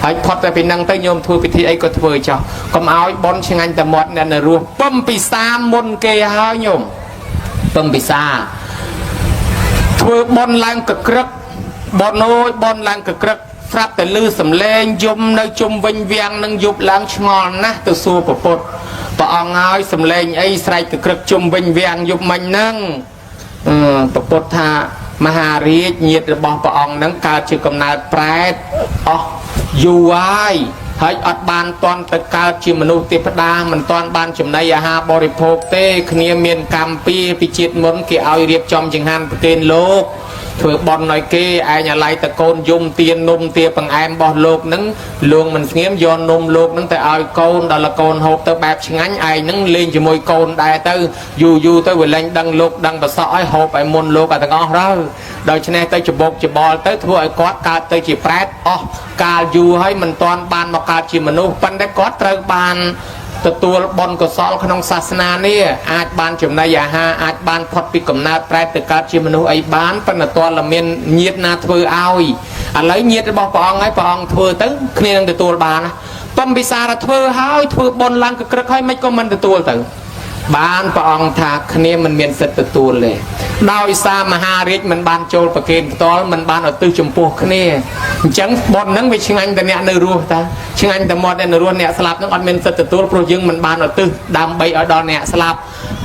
hãy thoát ra bị năng tới nhôm thua bị thi ấy có thua cho còn áo bon chừng anh tầm một nên là ruột bấm bị xa môn kê hao nhôm bấm bị xa thua bon lang cực cực bon nôi bon lang cực cực phát từ lư sầm lên dùng nơi chung vinh viang nâng dục lang ngon nè từ xua của bột và ông ơi sầm lên ấy sai cực cực chung vinh viang dục mình nâng bột tha mà riết nhiệt bỏ ông nâng cao chỉ cầm nát prét dù ai hãy ở ban toàn tất cả chỉ mình ưu tiên đa mình toàn ban chấm này ha bồi phô tê khnia miền cam pi pi chiết muốn kia ao điệp trong chừng han tên lô thừa bọn nói kê ai nhà lại ta côn dùng tiền nôm tiền bằng em bỏ lột nứng luồng mình nghiếm do nôm lột nứng tại ai côn đó là côn hộp tới bẹp chừng ánh ai nứng lên cho môi côn đại tư dù tới vừa lên đăng lột đăng và sỏi hộp ai môn lột à thằng ngon đó đời cho nên tới chụp bột chụp bò tới thua ai có cả tới chỉ prét cả dù hay mình toàn ban mà cả chỉ mình ưu ban đấy có trời banตัวบอลก็สอนขนมศาสนาเนี่ยอาจบานจุ่มนายาฮาอาจบานพอดปีกำนาแปรติการจิมนุไอบานเป็นตัวละเมียนเงียดนาเถื่อเอาอะไรเงียดบอกปองไอ้ปองเถื่อตึ้งเคลียงตัวบานนะต้มพิซาเถื่อหายเถื่อบอลลังกระค่อยไม่ก็มันตัวตึ้งบ้านปองถากเคลียมันเมียนเสร็จตัวเลยดาวอิสามหาฤทธิ์มันบานโจลประเคนตอนมันบานเอาตื้อจมพูเคลียจังบอลนั่งไปชิงอันแต่เนี่ยในรูตาชิงอันแต่หมดในรูเนี่ยสลับนั่งอันเมียนเสร็จตัวโปรยึงมันบานเอาตื้อดำใบเอาดอนเนี่ยสลับ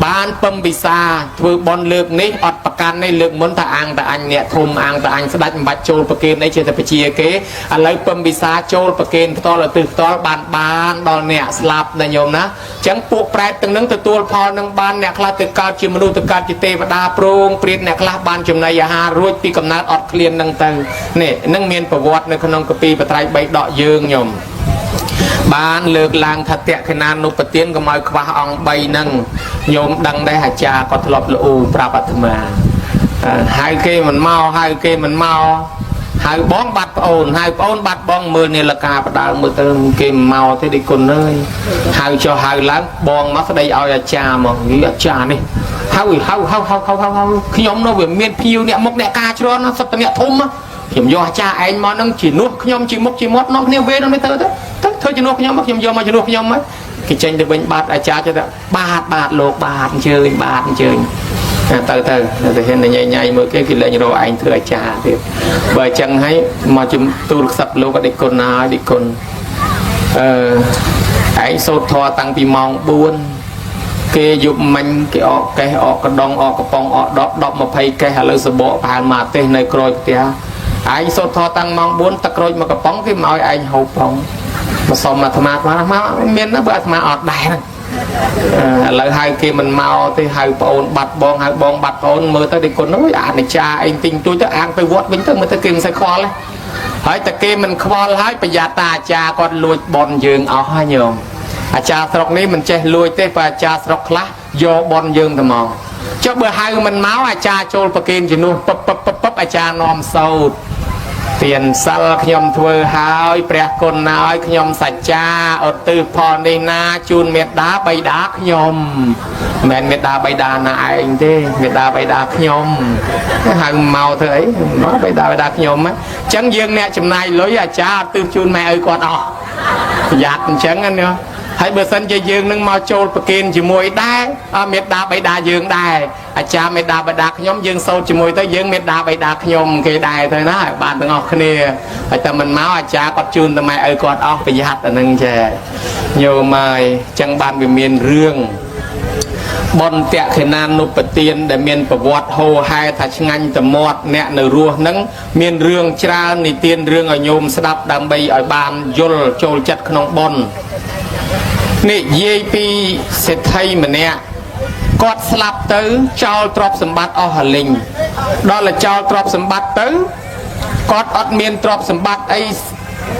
บ้านปั๊มพิซาถือบอลเลือกนี้อดประกันในเลือกมนตาอังแต่อันเนี่ยทุ่มอังแต่อันสดัดบัดโจลประเคนในเจตปิเชียเก๋อะไรปั๊มพิซาโจลประเคนตอนเราตื้อตอนบานดอนเนี่ยสลับนายโยมนะจังปูแปรตึงนั่งตัวพอนั่งบ้านเนี่ยคลาติกาจิมนุตกาจิเตวดาโปรงเปลี่ยนเนี่ยคลาบ้านจุ่มนายฮารุ่ยปีกำนัดอดเคลียนนั่งตึงเนี่ยนั่งเมียนประวัติในขนมกะปีปะไตรใบดอกยืงโยมบ้านเลือกลางทัดเตะขนานุปเตียนก็มาคว้าองใบนั่งโยมดังได้หาจาก็ทลบลูปราปัตมาhai kê mình mau hai kê mình mau hai bón bạch ồn hai bón bạch bón mưa này là cà đào mưa tôm kìm màu thế đi con ơi hai cho hai láng bón mắt đây ao cha mà nghĩ cha đi hao khi nhóm nó về miền phiêu nè mốc nè ca cho nó sắp nè thôm á hiểm do cha anh mà nó chỉ nuốt nhóm chỉ mốc chỉ mót nó nêu về nó mới tới thôi chỉ nuốt nhóm mốc hiểm do mà chỉ nuốt nhóm ấy cái tranh từ bên bạt cha cho ta bạt lột bạt chơi từ hiện là nhảy mới cái lệnh rồi anh thừa cha thì bởi chẳng hay mà chúng tôi sập luôn có đi con nào đi con anh sốt thò tăng bị mong buồn cái giúp mình cái đong cái bông đọt mà phải cái hà lơ sờ bộผ่านมาเตะในกรอยเตี้ยanh sốt thò tăng mong buồn tắc rồi mà cái bông cái mỏi anh hộp bông mà xong mà thầm mà miền nó bữa mà ọt đại này lời hai kia mình mau thì hai bông bạch bông mưa tới đi con nói này cha anh tin tôi tới ăn phải vót vĩnh tới mới tới kim sẽ kho lên hỏi ta kia mình kho lấy bây giờ ta cha con lùi bòn giường ở hai nhường cha sọc này mình chơi lùi tới và cha sọc lá vô bòn giường tầm mòn cho bữa hai mình máu cha trôi bạc kim chỉ nuôi pop cha nom sâu tiền sal nhom thưa hai bẹt con nói nhom sạch cha ở từ phòn đi na chun miệt đá bay đá nhom mẹ miệt đá bay đá này anh thế miệt đá bay đá nhom hàng màu thế ấy nó bay đá nhom á chẳng dương nè chừng này lối cha từ chun mẹ ơi con đỏ giặt chẳng anh nữa hai bữa sân chơi dương nâng mau trôi bạc kim chỉ mùi đá miệt đá bay đá dương đài អាចារ្យមេដាបេដាខ្ញុំយើងសូត្រជាមួយទៅយើងមេដាបេដាខ្ញុំគេដែរទៅណាបានទាំងអស់គ្នាហើយតែមិនមកអាចារ្យគាត់ជូនតែម៉ែឪគាត់អស់ប្រយ័ត្នអានឹងចេះញោមហើយចឹងបានវាមានរឿងបនតេខេណានុបទានដែលមានប្រវត្តិហូរហែថាឆ្ងាញ់តមាត់អ្នកនៅរស់ហ្នឹងមានរឿងច្រើននិទានរឿងឲ្យញោមស្ដាប់ដើម្បីឲ្យបានយល់ចូលចិត្តក្នុងបននិយាយពីសេដ្ឋីម្នាក់គាត់ស្លាប់ទៅចោលទ្រព្យសម្បត្តិអស់ហលិញដល់តែចោលទ្រព្យសម្បត្តិទៅគាត់អត់មានទ្រព្យសម្បត្តិអី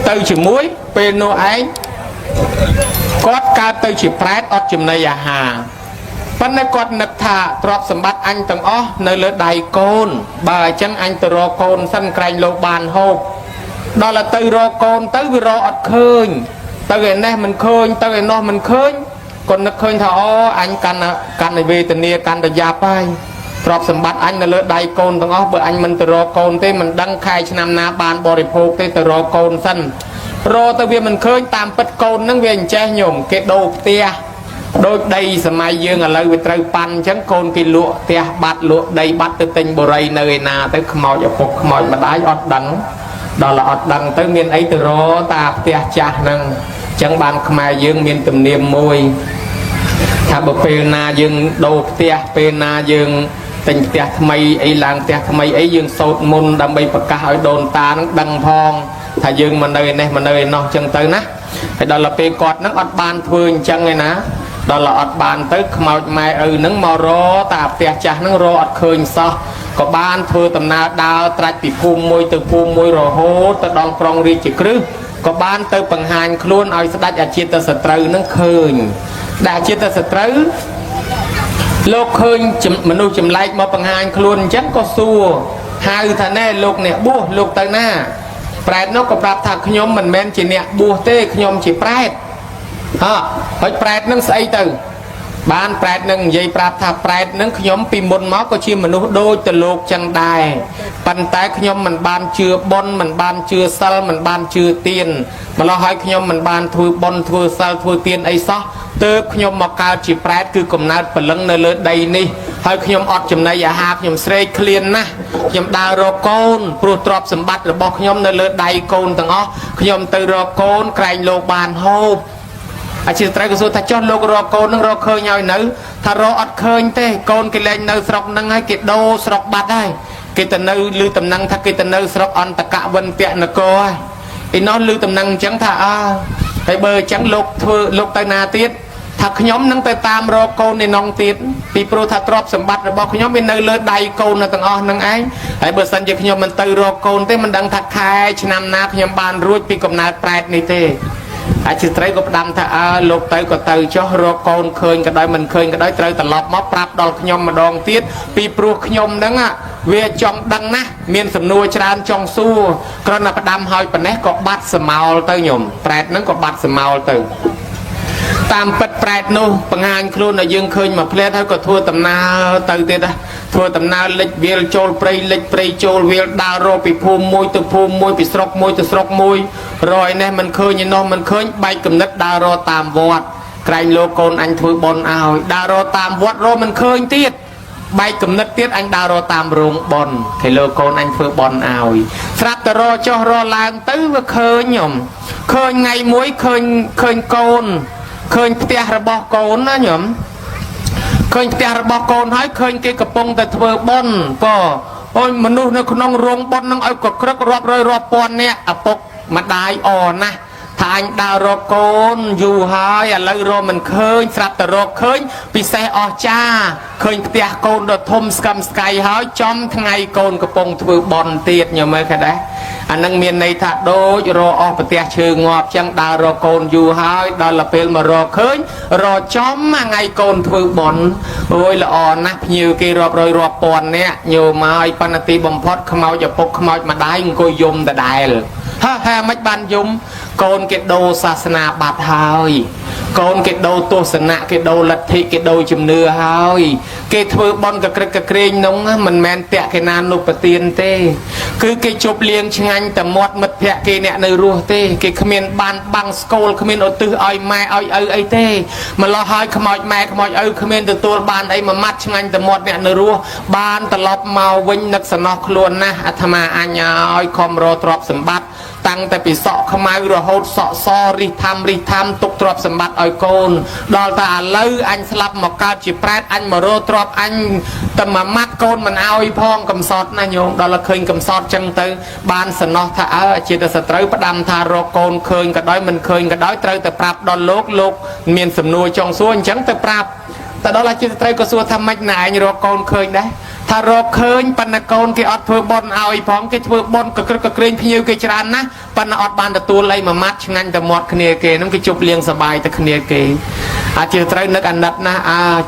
ទៅជាមួយពេលនោះឯងគាត់កើតទៅជាប្រែតអត់ចំណីអាហារប៉ុន្តែគាត់នឹកថាទ្រព្យសម្បត្តិអញទាំងអស់នៅលើដៃកូនបើអញ្ចឹងអញទៅរកកូនសិនក្រែងលោកបានហូបដល់ទៅរកកូនទៅវារកអត់ឃើញទៅឯនេះមិនឃើញទៅឯនោះមិនឃើញគាត់នឹកឃើញថាអូអញកាន់វេទនាកាន់តែយ៉ាប់ហើយទ្រព្យសម្បត្តិអញនៅលើដៃកូនទាំងអស់បើអញមិនទៅរកកូនទេមិនដឹងខែឆ្នាំណាបានបរិភោគទេទៅរកកូនសិនរកទៅវាមិនឃើញតាមពិតកូនហ្នឹងវាអញ្ចេះញោមគេដូរផ្ទះដូចដីសម័យយើងឥឡូវវាត្រូវប៉ាន់អញ្ចឹងកូនគេលក់ផ្ទះបាត់លក់ដីបាត់ទៅទិញបុរីនៅឯណាទៅខ្មោចឪពុកខ្មោចម្ដាយអត់ដឹងដល់អត់ដឹងទៅមានអីទៅរតាផ្ទះចាស់ហ្នឹងអញ្ចឹងបានខ្មែរយើងមានទំនៀមមួយថាបើពេលណាយើងដូរផ្ទះពេលណាយើងទិញផ្ទះថ្មីអីឡើងផ្ទះថ្មីអីយើងសូត្រមន្តដើម្បីប្រកាសឲ្យដូនតានឹងដឹងផងថាយើងមកនៅនេះមកនៅឯនោះអញ្ចឹងទៅណាហើយដល់ពេលគាត់នឹងអត់បានធ្វើអញ្ចឹងឯណាដល់អត់បានទៅខ្មោចម៉ែឪនឹងមករតាផ្ទះចាស់នឹងរអត់ឃើញសោះក៏បានធ្វើដំណើរដើរត្រាច់ពីភូមិមួយទៅភូមិមួយរហូតទៅដល់ក្រុងរាជក្រឹសក៏បានទៅបង្ហាញខ្លួនឲ្យស្ដេចអាជាតសត្រូវនឹងឃើញដែលអាជាតសត្រូវលោកឃើញមនុស្សចម្លែកមកបង្ហាញខ្លួនអញ្ចឹងក៏សួរហៅថាណែលោកអ្នកបួសលោកទៅណាប្រែតនោះក៏ប្រាប់ថាខ្ញុំមិនមែនជាអ្នកបួសទេខ្ញុំជាប្រែតហើយប្រែតនឹងស្អីទៅបានប្រែតនឹងនិយាយប្រាប់ថាប្រែតនឹងខ្ញុំពីមុនមកក៏ជាមនុស្សដូចទៅលោកចឹងដែរប៉ុន្តែខ្ញុំមិនបានជឿបុណ្យមិនបានជឿសិលមិនបានជឿទានម្ល៉េះហើយខ្ញុំមិនបានធ្វើបុណ្យធ្វើសិលធ្វើទានអីសោះទើបខ្ញុំមកកើតជាប្រែតគឺកំណើតព្រលឹងនៅលើដីនេះហើយខ្ញុំអត់ចំណីអាហារខ្ញុំស្រេកឃ្លានណាស់ខ្ញុំដើររកកូនព្រោះទ្រព្យសម្បត្តិរបស់ខ្ញុំនៅលើដៃកូនទាំងអស់ខ្ញុំទៅរកកូនក្រែងលោកបានហូបអាជាត្រូវក៏សួរថាចុះលោករកកូននឹងរកឃើញឲ្យនៅថារកអត់ឃើញទេកូនគេលែងនៅស្រុកហ្នឹងហើយគេដូរស្រុកបាត់ហើយគេទៅនៅឮតំណែងថាគេទៅនៅស្រុកអន្តកវិនពនគរហើយឯនោះឮតំណែងអញ្ចឹងថាហើយបើអញ្ចឹងលោកធ្វើលោកទៅណាទៀតថាខ្ញុំនឹងទៅតាមរកកូននៅនងទៀតពីព្រោះថាទ្រព្យសម្បត្តិរបស់ខ្ញុំវានៅលើដៃកូននៅទាំងអស់ហ្នឹងឯងហើយបើសិនជាខ្ញុំមិនទៅរកកូនទេមិនដឹងថាខែឆ្នាំណាខ្ញុំបានរួចពីកំណើតប្រែតនេះទេអាជាត្រីក៏ផ្ដាំថាលោកទៅក៏ទៅចុះរកកូនឃើញក៏ដោយមិនឃើញក៏ដោយត្រូវត្រឡប់មកប្រាប់ដល់ខ្ញុំម្ដងទៀតពីព្រោះខ្ញុំហ្នឹងវាចង់ដឹងណាស់មានសំណួរច្រើនចង់សួរគ្រាន់តែផ្ដាំឲ្យប៉ុណ្ណេះក៏បាត់សមោលទៅញោមប្រែតហ្នឹងក៏បាត់សមោលទៅតាមពិតប្រែតនោះបង្ហាញខ្លួនឲ្យយើងឃើញមកផ្លែតហើយក៏ធ្វើដំណើរទៅទៀតដែរធ្វើដំណើរលិចវាលចូលព្រៃលិចព្រៃចូលវាលដើររកពីភូមិមួយទៅភូមិមួយពីស្រុកមួយទៅស្រុកមួយរយនេះមិនឃើញឯនោះមិនឃើញបែកគំនិតដើររកតាមវត្តក្រែងលោកកូនអញធ្វើបុណ្យឲ្យដើររកតាមវត្តរកមិនឃើញទៀតបែកគំនិតទៀតអញដើររកតាមរោងបុណ្យគេលោកកូនអញធ្វើបុណ្យឲ្យស្រាប់តែរកចុះរកឡើងទៅវាឃើញខ្ញុំឃើញថ្ងៃមួយឃើញកូនឃើញផ្ទះរបស់កូនណាញោមឃើញផ្ទះរបស់កូនហើយឃើញគេកំពុងតែធ្វើបុណ្យក៏អូយមនុស្សនៅក្នុងរោងបុណ្យនឹងឲ្យកក្រឹករាប់រយរាប់ពាន់នាក់ឪពុកម្ដាយអណាស់ថាអញដើររកកូនយូរហើយឥឡូវរកមិនឃើញស្រាប់តែរកឃើញពិសេសអស្ចារ្យឃើញផ្ទះកូនដ៏ធំស្កឹមស្កៃហើយចំថ្ងៃកូនកំពុងធ្វើបុណ្យទៀតញោមមើលឃើញដែរអានឹងមានន័យថាដូចរកអស់ប្រទះឈើងាប់ចឹងដើររកកូនយូរហើយដល់ពេលមករកឃើញរកចំថ្ងៃកូនធ្វើបុណ្យអូយល្អណាស់ភ្ញៀវគេរាប់រយរាប់ពាន់នាក់ញោមមកប៉ុន្តែទីបំផុតខ្មោចឪពុកខ្មោចម្ដាយអង្គុយយំដដែលហើយមិនបានយំកូនគេដូរសាសនាបាត់ហើយកូនគេដូរទស្សនៈគេដូរលទ្ធិគេដូរជំនឿហើយគេធ្វើបន់កក្រឹកកក្រែងនោះមិនមែនតេខេណានុបទានទេ គឺគេជប់លៀងឆ្ងាញ់តែមាត់មិត្តភក្តិគេអ្នកនៅរស់ទេគេគ្មានបានបាំងស្គលគ្មានឧទ្ទិសឲ្យម៉ែឲ្យឪអីទេម្លោះហើយខ្មោចម៉ែខ្មោចឪគ្មានទទួលបានអីមួយម៉ាត់ឆ្ងាញ់តែមាត់អ្នកនៅរស់បានត្រឡប់មកវិញនឹកសំណោះខ្លួនណាស់អាត្មាអញឲ្យខំរទ្រព្យសម្បត្តិតាំងតែពីសក់ខ្មៅរហូតសក់សរិះធំទុកទ្រព្យសម្បត្តិឲ្យកូនដល់តែឥឡូវអញស្លាប់មកកើតជាប្រែតអញមករទ្រព្យអញតែមួយម៉ាត់កូនមិនឲ្យផងកំសត់ណាញោមដល់ឃើញកំសត់ចឹងទៅបានសំណោះថាជាតែសត្រូវផ្ដាំថារកកូនឃើញក៏ដោយមិនឃើញក៏ដោយត្រូវតែប្រាប់ដល់លោកមានសំណួរចង់សួរអញ្ចឹងទៅប្រាប់តែដល់អាជាស្ត្រីក៏សួរថាម៉េចណាឯងរកកូនឃើញដែរថារកឃើញប៉ុន្តែកូនគេអត់ធ្វើបុណ្យឲ្យផងគេធ្វើបុណ្យក៏ក្រឹកក៏ក្រែងភ្ញៀវគេច្រើនណាស់ប៉ុន្តែអត់បានទទួលអីមួយម៉ាត់ឆ្ងាញ់តែមាត់គ្នាគេហ្នឹងគេជប់លៀងសបាយតែគ្នាគេអាចជាត្រូវនឹកអាណិតណាស់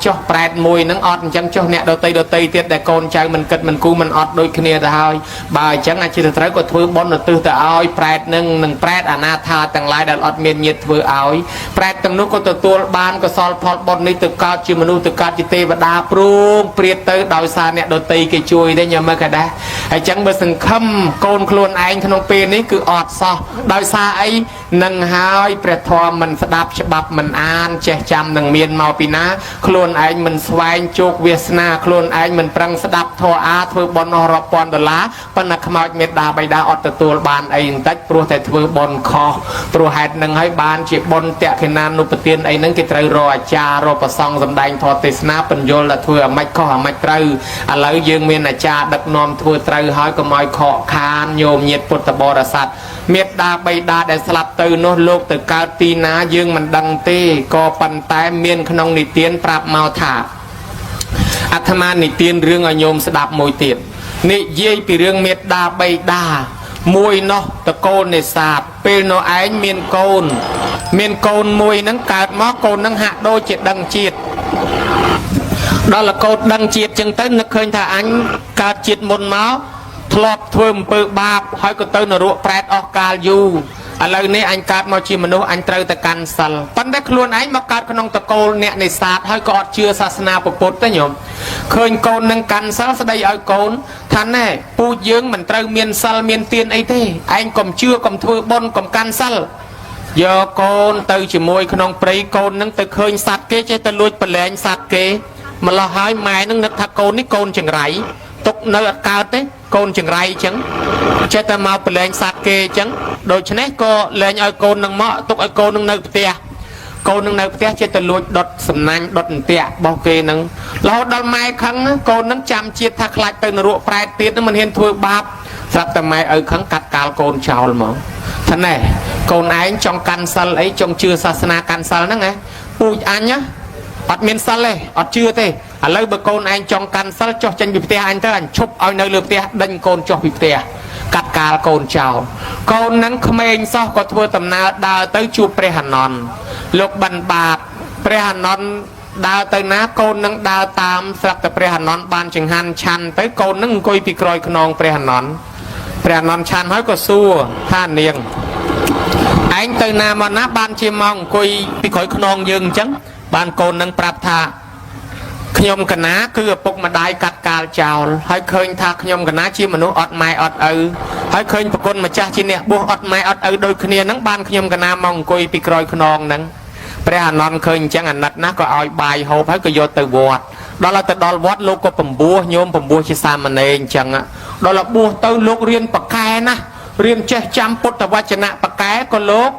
ចុះប្រែតមួយហ្នឹងអត់អញ្ចឹងចុះអ្នកដតីទៀតដែលកូនចៅមិនគិតមិនគូមិនអត់ដូចគ្នាទៅហើយបើអញ្ចឹងអាចជាត្រូវក៏ធ្វើបុណ្យឧទ្ទិសទៅឲ្យប្រែតនឹងប្រែតអនាថាទាំងឡាយដែលអត់មានញាតិធ្វើឲ្យប្រែតទាំងនោះក៏ទទួលបានកុសលផលបុណ្យនេះទៅកើតជាមនុស្សទៅកើតជាទេវតាព្រមព្រាតទៅដោយសារអ្នកដតីគេជួយទេញ៉ាំមើលក៏ដែរហើយអញ្ចឹងបើសង្ឃឹមកូនខ្លួនឯងក្នុងពេលនេះគឺអត់សោះដោយសារអីនឹងហើយព្រះធម៌មិនស្ដាប់ច្បាប់មិនអានចេះចាំនឹងមានមកពីណាខ្លួនឯងមិនស្វែងជោគវាសនាខ្លួនឯងមិនប្រឹងស្ដាប់ធម៌ធ្វើបុណ្យរាប់ពាន់ដុល្លារប៉ុន្តែខ្មោចមេត្តាបិតាអត់ទទួលបានអីបន្តិចព្រោះតែធ្វើបុណ្យខុសព្រោះហេតុនឹងហើយបានជាបុណ្យតក្កិណានុប្រទានអីហ្នឹងគេត្រូវរកអាចារ្យរកប្រសង់សម្ដែងធម៌ទេសនាបញ្យលថាធ្វើអាម៉េចខុសអាម៉េចត្រូវឥឡូវយើងមានអាចារ្យដឹកនាំធ្វើត្រូវហើយកុំឲ្យខកខានញោមញាតិពុទ្ធបរិស័ទមេត្តាបិតាដែលស្លាប់ទៅនោះលោកទៅកើតទីណាយើងមិនដឹងទេក៏ប៉ុន្តែមានក្នុងនិទានប្រាប់មកថាអាត្មានិទានរឿងឲ្យញោមស្ដាប់មួយទៀតនិយាយពីរឿងមេត្តាបិតាមួយនោះតកូលនេសាទពេលនោះឯងមានកូនមួយហ្នឹងកើតមកកូនហ្នឹងហាក់ដូចជាដឹងជាតិដល់កូនដឹងជាតិចឹងទៅនឹកឃើញថាអញកើតជាតិមុនមកធ្លាប់ធ្វើអំពើបាបហើយក៏ទៅនរកប្រែតអស់កាលយូរឥឡូវនេះអញកើតមកជាមនុស្សអញត្រូវតែកាន់សិលប៉ុន្តែខ្លួនឯងមកកើតក្នុងតកូលអ្នកនេសាទហើយក៏អត់ជឿសាសនាពុទ្ធទេញោមឃើញកូននឹងកាន់សិលស្ដីឲ្យកូនថាណែពូជយើងមិនត្រូវមានសិលមានទានអីទេឯងកុំជឿកុំធ្វើបុណ្យកុំកាន់សិលយកកូនទៅជាមួយក្នុងព្រៃកូននឹងទៅឃើញសត្វគេចេះតែលួចប្រឡែងសត្វគេម្លោះហើយម៉ែនឹងនឹកថាកូននេះកូនចង្រៃទុកនៅអត់កើតទេកូនចង្រៃអញ្ចឹងចេះតែមកប្រឡែងសត្វគេអញ្ចឹងដូច្នេះក៏លែងឲ្យកូននឹងមកទុកឲ្យកូននឹងនៅផ្ទះកូននឹងនៅផ្ទះចេះតែលួចដុតសំណាញ់ដុតអន្ទាក់របស់គេនឹងរហូតដល់ម៉ែខឹងកូននឹងចាំជាតិថាខ្លាចទៅនរកប្រែតទៀតនឹងមិនហ៊ានធ្វើបាបស្រាប់តែម៉ែឪខឹងកាត់កាលកូនចោលហ្មងថាណែកូនឯងចង់កាន់សិលអីចង់ជឿសាសនាកាន់សិលហ្នឹងហ៎ពូជអញណាអត់មានសិលទេអត់ជឿទេឥឡូវបើកូនឯងចង់កាន់សិលចុះចេញពីផ្ទះអញទៅអញឈប់ឲ្យនៅលើផ្ទះដេញកូនចុះពីផ្ទះកាត់កាលកូនចោលកូននឹងក្មេងសោះក៏ធ្វើដំណើរដើរទៅជួបព្រះអនន្តលោកបិណ្ឌបាតព្រះអនន្តដើរទៅណាកូននឹងដើរតាមស្រាប់តែព្រះអនន្តបានចង្ហាន់ឆាន់ទៅកូននឹងអង្គុយពីក្រោយខ្នងព្រះអនន្តឆាន់ហើយក៏សួរថានាងឯងទៅណាមកណាបានជាមកអង្គុយពីក្រោយខ្នងយើងអញ្ចឹងបានកូននឹងប្រាប់ថាខ្ញុំកណាគឺឪពុកម្ដាយកាត់កាលចោលហើយឃើញថាខ្ញុំកណាជាមនុស្សអត់ម៉ែអត់ឪហើយឃើញប្រគុណម្ចាស់ជាអ្នកបួសអត់ម៉ែអត់ឪដូចគ្នានឹងបានខ្ញុំកណាមកអង្គុយពីក្រោយខ្នងនឹងព្រះអានន្ទឃើញអញ្ចឹងអាណិតណាស់ក៏ឲ្យបាយហូបហើយក៏យកទៅវត្តដល់ទៅដល់វត្តលោកក៏បំពោះញោមបំពោះជាសាមណេរអញ្ចឹងដល់បួសទៅលោករៀនបកែណារៀនចេះចាំពុទ្ធវចនៈបកែក៏លោក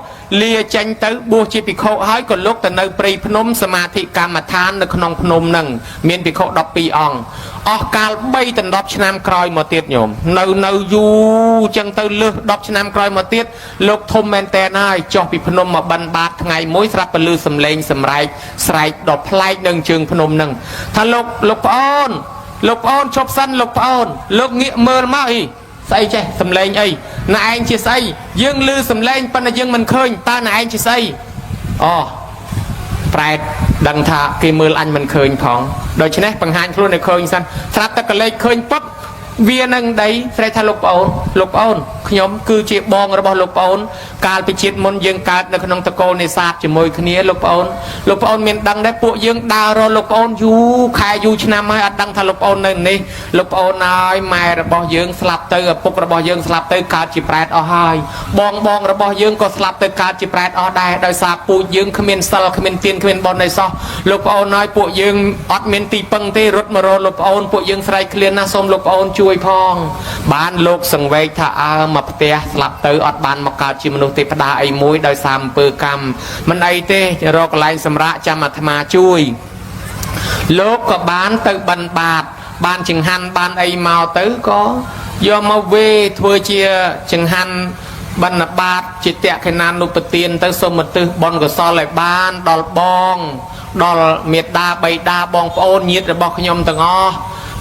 លាចេញទៅបួសជាភិក្ខុហើយក៏លោកទៅនៅព្រៃភ្នំសមាធិកម្មដ្ឋាននៅក្នុងភ្នំនឹងមានភិក្ខុ12អង្គអស់កាល3ដល់10ឆ្នាំក្រោយមកទៀតញោមនៅយូរចឹងទៅលើស10ឆ្នាំក្រោយមកទៀតលោកធំមែនតែនហើយចុះពីភ្នំមកបិណ្ឌបាតថ្ងៃមួយស្រាប់ទៅលឺសំឡេងសម្រែកស្រែកដល់ប្លែកនឹងជើងភ្នំនឹងថាលោកប្អូនជប់សិនលោកប្អូនលោកងាកមើលមកអីស្អីចេះសំឡេងអីណែឯងជាស្អីយើងឮសំឡេងប៉ុន្តែយើងមិនឃើញតើណែឯងជាស្អីអូប្រែតដឹងថាគេមើលអញមិនឃើញផងដូច្នេះបង្ហាញខ្លួនឲ្យឃើញសិនស្រាប់តែកលេចឃើញពុត វានឹងដីស្រែថាលោកប្អូនខ្ញុំគឺជាបងរបស់លោកប្អូនកាលពីជាតិមុនយើងកើតនៅក្នុងតកូលនេសាទជាមួយគ្នាលោកប្អូនមានដឹងដែរពួកយើងដើររកលោកប្អូនយូរខែយូរឆ្នាំហើយអត់ដឹងថាលោកប្អូននៅនេះលោកប្អូនហើយម៉ែរបស់យើងស្លាប់ទៅឪពុករបស់យើងស្លាប់ទៅកើតជាប្រែតអស់ហើយបងរបស់យើងក៏ស្លាប់ទៅកើតជាប្រែតអស់ដែរដោយសារពូជយើងគ្មានសិលគ្មានទានគ្មានបុណ្យអីសោះលោកប្អូនហើយពួកយើងអត់មានទីពឹងទេរត់មករកលោកប្អូនពួកយើងស្រែកឃ្លានណាស់សូមលោកប្អូនជួយផងបានលោកសង្វេគថាមកផ្ទះស្លាប់ទៅអត់បានមកកើតជាមនុស្សទេវតាអីមួយដោយសារអំពើកម្មមិនអីទេរកកន្លែងសម្រាកចាំអាត្មាជួយលោកក៏បានទៅបិណ្ឌបាតបានចង្ហាន់បានអីមកទៅក៏យកមកវេធ្វើជាចង្ហាន់បណ្ឌបាតជាតក្កិណានុបទានទៅសូមឧទ្ទិសបុណ្យកុសលឲ្យបានដល់បងដល់មេត្តាបៃតាបងប្អូនញាតិរបស់ខ្ញុំទាំងអស់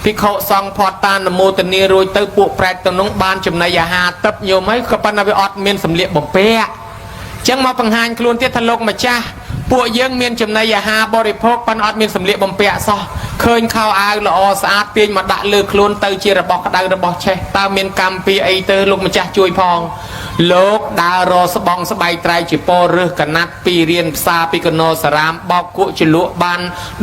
ភិក្ខុសង្ឃផាត់តានមោទនារួចទៅពួកប្រែតទាំងនោះបានចំណីអាហារទឹកញោមហើយក៏ប៉ុន្តែវាអត់មានសម្លៀកបំពាក់ចឹងមកបង្ហាញខ្លួនទៀតថាលោកម្ចាស់ពួកយើងមានចំណីអាហារបរិភោគប៉ុន្តែអត់មានសម្លៀកបំពាក់សោះឃើញខោអាវល្អស្អាតទាញមកដាក់លើខ្លួនទៅជារបស់ក្តៅរបស់ឆេះតើមានកម្មពីអីទៅលោកម្ចាស់ជួយផងលោកដើររស្បងស្បែកត្រៃជាពររើសកណាត់ពីរៀនផ្សារពីកណោសារាមបោកគក់ជាលក់បាន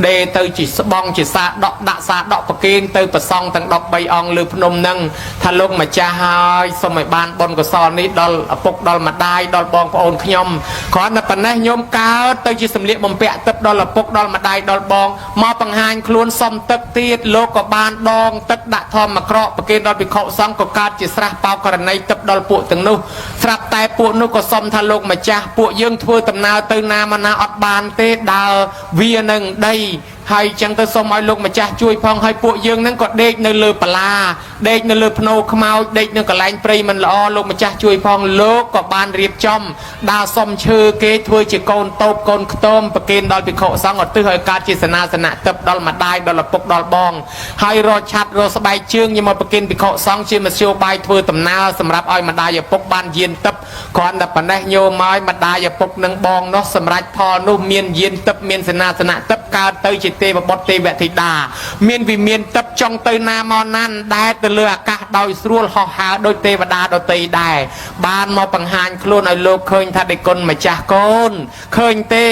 ដេទៅជាស្បងជាសាដកដាក់សាដកប្រគេនទៅប្រសង់ទាំង13អង្គលើភ្នំនឹងថាលោកម្ចាស់ហើយសូមឲ្យបានបុណ្យកុសលនេះដល់ឪពុកដល់ម្ដាយដល់បងប្អូនខ្ញុំគ្រាន់តែប៉ុណ្ណេះញោមកើតទៅជាសម្លៀកបំពាក់ទឹកដល់ឪពុកដល់ម្ដាយដល់បងមកបង្ហាញខ្លួនសុំទឹកទៀតលោកក៏បានដងទឹកដាក់ធម្មក្រកប្រគេនដល់ភិក្ខុសង្ឃក៏កើតជាស្រះបោកករណីទឹកដល់ពួកទាំងនោះស្រាប់តែពួកនោះក៏សុំថាលោកម្ចាស់ពួកយើងធ្វើដំណើរទៅណាមកណាអត់បានទេដើរវានឹងដីហើយចឹងទៅសូមឲ្យលោកម្ចាស់ជួយផងហើយពួកយើងនឹងក៏ដេកនៅលើបលាដេកនៅលើភ្នោខ្មោចដេកនៅកន្លែងព្រៃមិនល្អលោកម្ចាស់ជួយផងលោកក៏បានរៀបចំដើរសុំឈើគេធ្វើជាកូនតូបកូនខ្ទមប្រគេនដល់ភិក្ខុសង្ឃឧទ្ទិសឲ្យកើតជាសេនាសនៈទឹកដល់ម្ដាយដល់ឪពុកដល់បងហើយរកឆាត់រកស្បែកជើងយកមកប្រគេនភិក្ខុសង្ឃជាមធ្យោបាយធ្វើដំណើរសម្រាប់ឲ្យម្ដាយឪពុកបានយានទឹកគ្រាន់តែប៉ុណ្ណេះញោមឲ្យម្ដាយឪពុកនឹងបងនោះសម្រាប់ផលនោះមានយានទឹកមានសេនាសនៈទឹកកើតទៅជាទេវបុត្រទេវធីតាមានវិមានទឹកចង់ទៅណាមកណាន់ដែលទៅលើអាកាសដោយស្រួលហោះហើរដោយទេវតាដទៃដែរបានមកបង្ហាញខ្លួនឲ្យលោកឃើញថាដេគុណម្ចាស់កូនឃើញទេ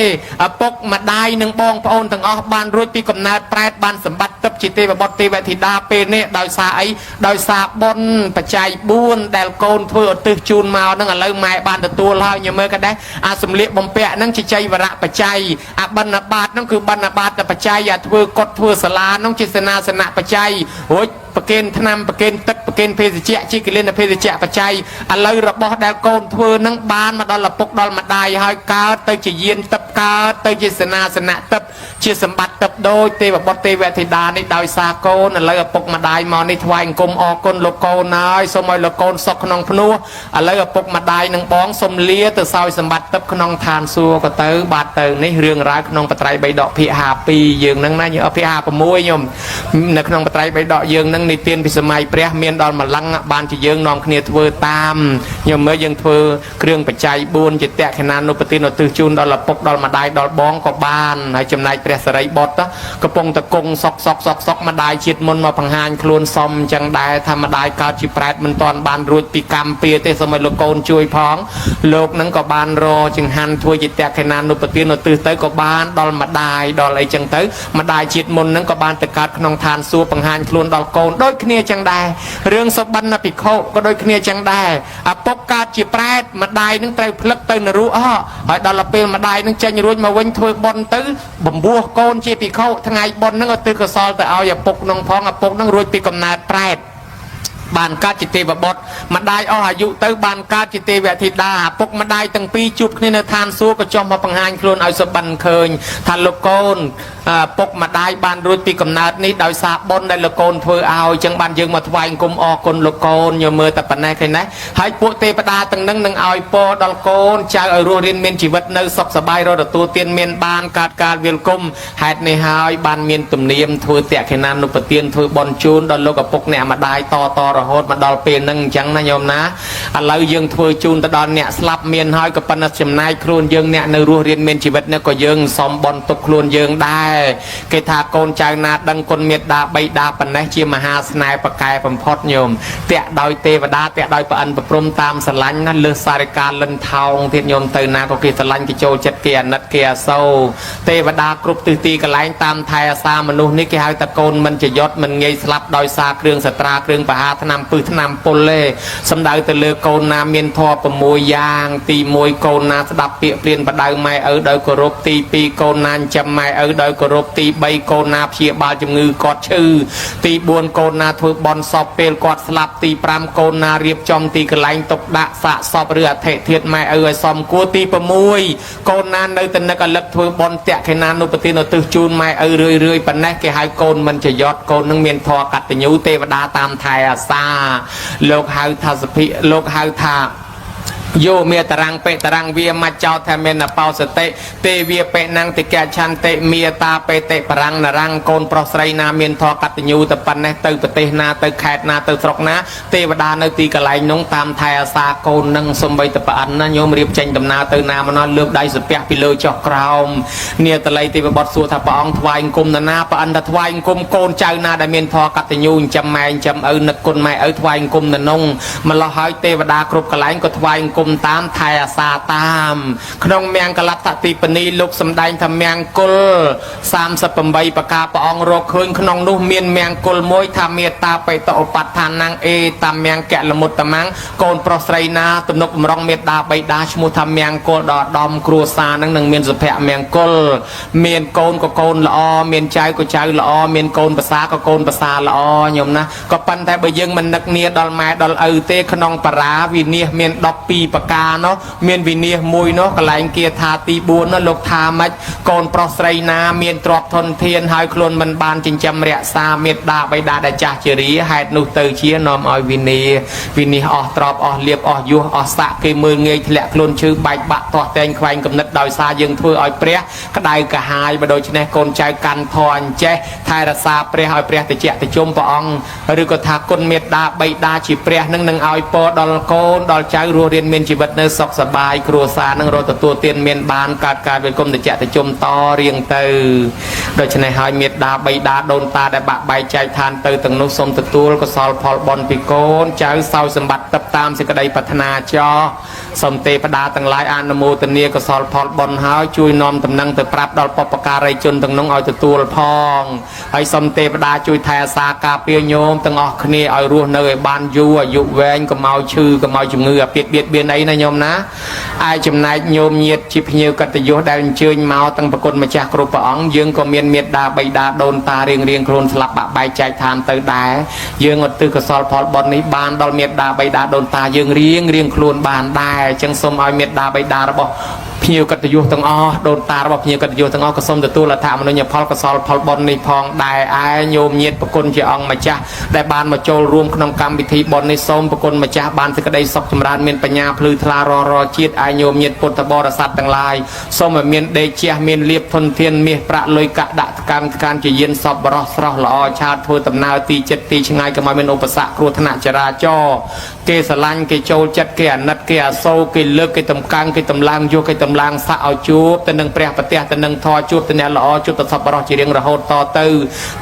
ឪពុកម្ដាយនិងបងប្អូនទាំងអស់បានរួចពីកំណើតប្រែតបានសម្បត្តិទឹកជាទេវបុត្រទេវធីតាពេលនេះដោយសារអីដោយសារបុណ្យបច្ច័យ4ដែលកូនធ្វើឧទ្ទិសជូនមកនឹងឥឡូវម៉ែបានទទួលហើយញមើលក៏ដែរអាសម្លៀកបំពាក់នឹងជាចៃវរៈបច្ច័យអាបណ្ឌបាតនឹងគឺបណ្ឌបាតបច្ច័យធ្វើកត់ធ្វើសាលានោះជាសេនាសនៈបច្ច័យរួចប្រគេនថ្នាំប្រគេនទឹកប្រគេនភេសជ្ជៈជាគិលានភេសជ្ជៈបច្ច័យឥឡូវរបស់ដែលកូនធ្វើនឹងបានមកដល់ឪពុកដល់ម្ដាយហើយកើតទៅជាយានទឹកកើតទៅជាសេនាសនៈទឹកជាសម្បត្តិទឹកដូចទេវបុត្រទេវធីតានេះដោយសារកូនឥឡូវឪពុកម្ដាយមកនេះថ្វាយអង្គមអរគុណលោកកូនហើយសូមឲ្យលោកកូនសុខក្នុងភ្នោះឥឡូវឪពុកម្ដាយនឹងបងសូមលាទៅសោយសម្បត្តិទឹកក្នុងឋានសួគ៌ក៏ទៅបាទទៅនេះរឿងរ៉ាវក្នុងបត្រៃបៃដកភាគ52យើងនឹងណាភាគ56ខ្ញុំនៅក្នុងបត្រៃបៃដកយើងនឹងនិទានពីសម័យព្រះមានដល់ម្លឹងបានជាយើងនាំគ្នាធ្វើតាមខ្ញុំមើលយើងធ្វើគ្រឿងបច្ច័យ4ជាតក្កិណានុបទានឧទ្ទិសជូនដល់ឪពុកដល់ម្ដាយដល់បងក៏បានហើយចំណែកព្រះសរិបុត្រកំពុងតកងសុកម្ដាយជាតិមុនមកបង្ហាញខ្លួនសមអញ្ចឹងដែរថាម្ដាយកើតជាប្រែតមិនទាន់បានរួចពីកម្មពៀទេសូមឲ្យលោកកូនជួយផងលោកនឹងក៏បានរចង្ហាន់ធ្វើជាតក្កិណានុបទានឧទ្ទិសទៅក៏បានដល់ម្ដាយដល់អីចឹងទៅម្ដាយជាតិមុននឹងក៏បានទៅកើតក្នុងឋានសួគ៌បង្ហាញខ្លួនដល់កូនដូចគ្នាចឹងដែររឿងសុបិនភិក្ខុក៏ដូចគ្នាចឹងដែរឪពុកកើតជាប្រែតម្ដាយនឹងត្រូវផ្លឹកទៅនរោហើយដល់ពេលម្ដាយនឹងចេញរួចមកវិញធ្វើបុណ្យទៅបំពោះកូនជាភិក្ខុថ្ងៃបុណ្យនឹងឧទ្ទិសកុសលទៅឲ្យឪពុកនឹងផងឪពុកនឹងរួចពីកំណើតប្រែតបានកើតជាទេវបុត្រម្ដាយអស់អាយុទៅបានកើតជាទេវធីតាឪពុកម្ដាយទាំងពីរជួបគ្នានៅឋានសួគ៌ក៏ចុះមកបង្ហាញខ្លួនឲ្យសុបិនឃើញថាលោកកូនពុកម្ដាយបានរួចពីកំណើតនេះដោយសារបុណ្យដែលលោកកូនធ្វើឲ្យចឹងបានយើងមកថ្វាយអង្គមអរគុណលោកកូនញមើលតែប៉ុណ្ណេះឃើញណាហើយពួកទេវតាទាំងនឹងនឹងឲ្យពរដល់កូនចៅឲ្យរស់រៀនមានជីវិតនៅសុខសប្បាយរកទទួលទានមានបានកើតការវិលគុំហេតុនេះហើយបានមានទំនៀមធ្វើតក្កិណានុបទានធ្វើបុណ្យជូនដល់លោកឪពុកអ្នកម្ដាយតរ ហូតមកដល់ពេលហ្នឹងអញ្ចឹងណាញោមណាឥឡូវយើងធ្វើជូនទៅដល់អ្នកស្លាប់មានហើយក៏ប៉ុន្តែចំណាយខ្លួនយើងអ្នកនៅរស់រៀនមានជីវិតនេះក៏យើងសុំបន់ទុកខ្លួនយើងដែរគេថាកូនចៅណាដឹងគុណមេត្តាបៃតាប៉ុណ្ណេះជាមហាស្នេហ៍ប្រកែបំផុតញោមតាក់ដោយទេវតាតាក់ដោយប្រអិនប្រព្រំតាមស្រឡាញ់ណាលើសសារិកាលិនថោងទៀតញោមទៅណាក៏គេស្រឡាញ់គេចូលចិត្តគេអាណិតគេអាសូរទេវតាគ្រប់ទិសទីកន្លែងតាមថែអាសាមនុស្សនេះគេហៅថាកូនមិនចយត់មិនងាយស្លាប់ដោយសារគ្រឿងសត្រាគ្រឿងបហាឆ្នាំពឹសឆ្នាំពុលទេសំដៅទៅលើកូនណាមានធម៌6យ៉ាងទី1កូនណាស្ដាប់ពាក្យព្រានបដៅម៉ែឪដោយគោរពទី2កូនណាចិញ្ចឹមម៉ែឪដោយគោរពទី3កូនណាព្យាបាលជំងឺគាត់ឈឺទី4កូនណាធ្វើបន់សពពេលគាត់ស្លាប់ទី5កូនណារៀបចំទីកន្លែងទុកដាក់សាកសពឬអធិធាតុម៉ែឪឲ្យសមគួរទី6កូនណានៅតែនឹកអលឹកធ្វើបន់តក្ខេណានុប្រទានឧទ្ទិសជូនម៉ែឪរឿយប៉ុណ្ណេះគេហៅកូនមិនចយត់កូននឹងមានធម៌កតញ្ញូទេវតាតាមថែអាសាលោកហៅថាសភិលោកហៅថាយោមេតរាំងបេតរាំងវាមច្ចោថាមានបោសតិទេវាបេណាំងតិកឆន្តិមេតាបេតិបរាំងនរាំងកូនប្រុសស្រីណាមានធម៌កតញ្ញូទៅប៉ុណ្ណេះទៅប្រទេសណាទៅខេត្តណាទៅស្រុកណាទេវតានៅទីកន្លែងនោះតាមថែអាសាកូននឹងសំបីតប្រអិនណាញោមរៀបចេញដំណើរទៅណាមកណាលើកដៃសំពះពីលើចុះក្រោមនាតល័យទេវបុត្រសួរថាព្រះអង្គថ្វាយអង្គមណាប្រអិនថាថ្វាយអង្គមកូនចៅណាដែលមានធម៌កតញ្ញូចិញ្ចឹមម៉ែចិញ្ចឹមឪនឹកគុណម៉ែឪថ្វាយអង្គមនងម្លោះហើយទេវតាគ្រប់កន្លែងក៏ថ្វាយអង្គមតាមថែអាសាតាមក្នុងមង្គលតតិបនីលោកសំដែងថាមង្គល38ប្រការព្រះអង្គរកឃើញក្នុងនោះមានមង្គលមួយថាមេត្តាបេតឧបដ្ឋានងអេតាមមង្គលមុតតមង្គកូនប្រុសស្រីណាទំនុកបំរុងមេត្តាបៃតាឈ្មោះថាមង្គលដល់ដំគ្រួសារនឹងមានសុភមង្គលមានកូនក៏កូនល្អមានចៅក៏ចៅល្អមានកូនប្រសាក៏កូនប្រសាល្អញោមណាក៏ប៉ុន្តែបើយើងមិននឹកនាដល់ម៉ែដល់ឪទេក្នុងបរាវិនិច្ឆ័យមាន12ប្រការនោះមានវិនិច្ឆ័យមួយនោះកន្លែងគាថាទី4នោះលោកថាម៉េចកូនប្រុសស្រីណាមានទ្រព្យធនធានហើយខ្លួនមិនបានចិញ្ចឹមរក្សាមេត្តាបិតាដែលចាស់ជរាហេតុនោះទៅជានាំឲ្យវិនិច្ឆ័យអស់ទ្រព្យអស់លៀបអស់យុះអស់ស័ក្តិគេមើលងាយធ្លាក់ខ្លួនឈឺបែកបាក់ទាស់តែងខ្វែងគំនិតដោយសារយើងធ្វើឲ្យព្រះក្តៅកាហាយបើដូច្នេះកូនចៅកាន់ធម៌អញ្ចេះថែរក្សាព្រះឲ្យព្រះតិចតិជុំព្រះអង្គឬក៏ថាគុណមេត្តាបិតាជាព្រះនឹងឲ្យពរដល់កូនដល់ចៅរស់រៀនមានជីវិតនៅសុខសប្បាយគ្រួសារនឹងរត់ទទួលទានមានបានកើតវិគុំតិចតិជុំតរៀងទៅដូច្នេះហើយមេត្តាបិតាដូនតាដែលបាក់បែកចែកឋានទៅទាំងនោះសូមទទួលកុសលផលបុណ្យពីកូនចៅសោយសម្បត្តិទឹកតាមសេចក្តីប្រាថ្នាចោសូមទេវតាទាំងឡាយអនុមោទនាកុសលផលបុណ្យហើយជួយនាំដំណឹងទៅប្រាប់ដល់បុព្វការីជនទាំងនោះឲ្យទទួលផងហើយសូមទេវតាជួយថែអាសាការពារញោមទាំងអស់គ្នាឲ្យរស់នៅឲ្យបានយូរអាយុវែងកុំឲ្យឈឺកុំឲ្យជំងឺអាពាហ៍បៀតបៀនអីណាញោមណាឯចំណែកញោមញាតជាភ្ញៀវកតញ្ញូដែលអញ្ជើញមកទាំងប្រគុណម្ចាស់គ្រប់ព្រះអង្គយើងក៏មានមេត្តាបិតាដូនតារៀងខ្លួនស្លាប់បាក់បែកចែកឋានទៅដែរយើងឧទ្ទិសកុសលផលបុណ្យនេះបានដល់មេត្តាបិតាដូនតាយើងរៀងខ្លួនបានដែរអញ្ចឹងសូមឲ្យមេត្តាបិតារបស់ភ្ញៀវកតញ្ញូទាំងអស់ដូនតារបស់ភ្ញៀវកតញ្ញូទាំងអស់ក៏សូមទទួលអត្ថមនុញ្ញផលកុសលផលបុណ្យនេះផងដែរឯញោមញាតប្រគុណជាអង្គម្ចាស់ដែលបានមកចូលរួមក្នុងកម្មវិធីបុណ្យនេះសូមប្រគុណម្ចាស់បានសេចក្តីសុខចម្រើនមានបញ្ញាភ្លឺថ្លារាល់ជាតិឯញោមញាតពុទ្ធបរិស័ទទាំងឡាយសូមឲ្យមានដេកជះមានលៀបធនធានមាសប្រាក់លុយកាក់ដាក់កម្មជាយានសពបរោះស្រស់ល្អឆាតធ្វើដំណើរទីចិត្តទីឆ្ងាយកុំឲ្យមានឧបសគ្គគ្រោះថ្នាក់ចរាចរណ៍គេស្រឡាញ់គេចូលចិត្តគេអាណិតគេអាសូរគេលើកគេតម្កើងគេតម្លើងយកគេតម្លើងសាក់ឲ្យជួបទៅនឹងព្រះប្រទះទៅនឹងធម៌ជួបទៅអ្នកល្អជួបទៅសពបរោះជារៀងរហូតតទៅ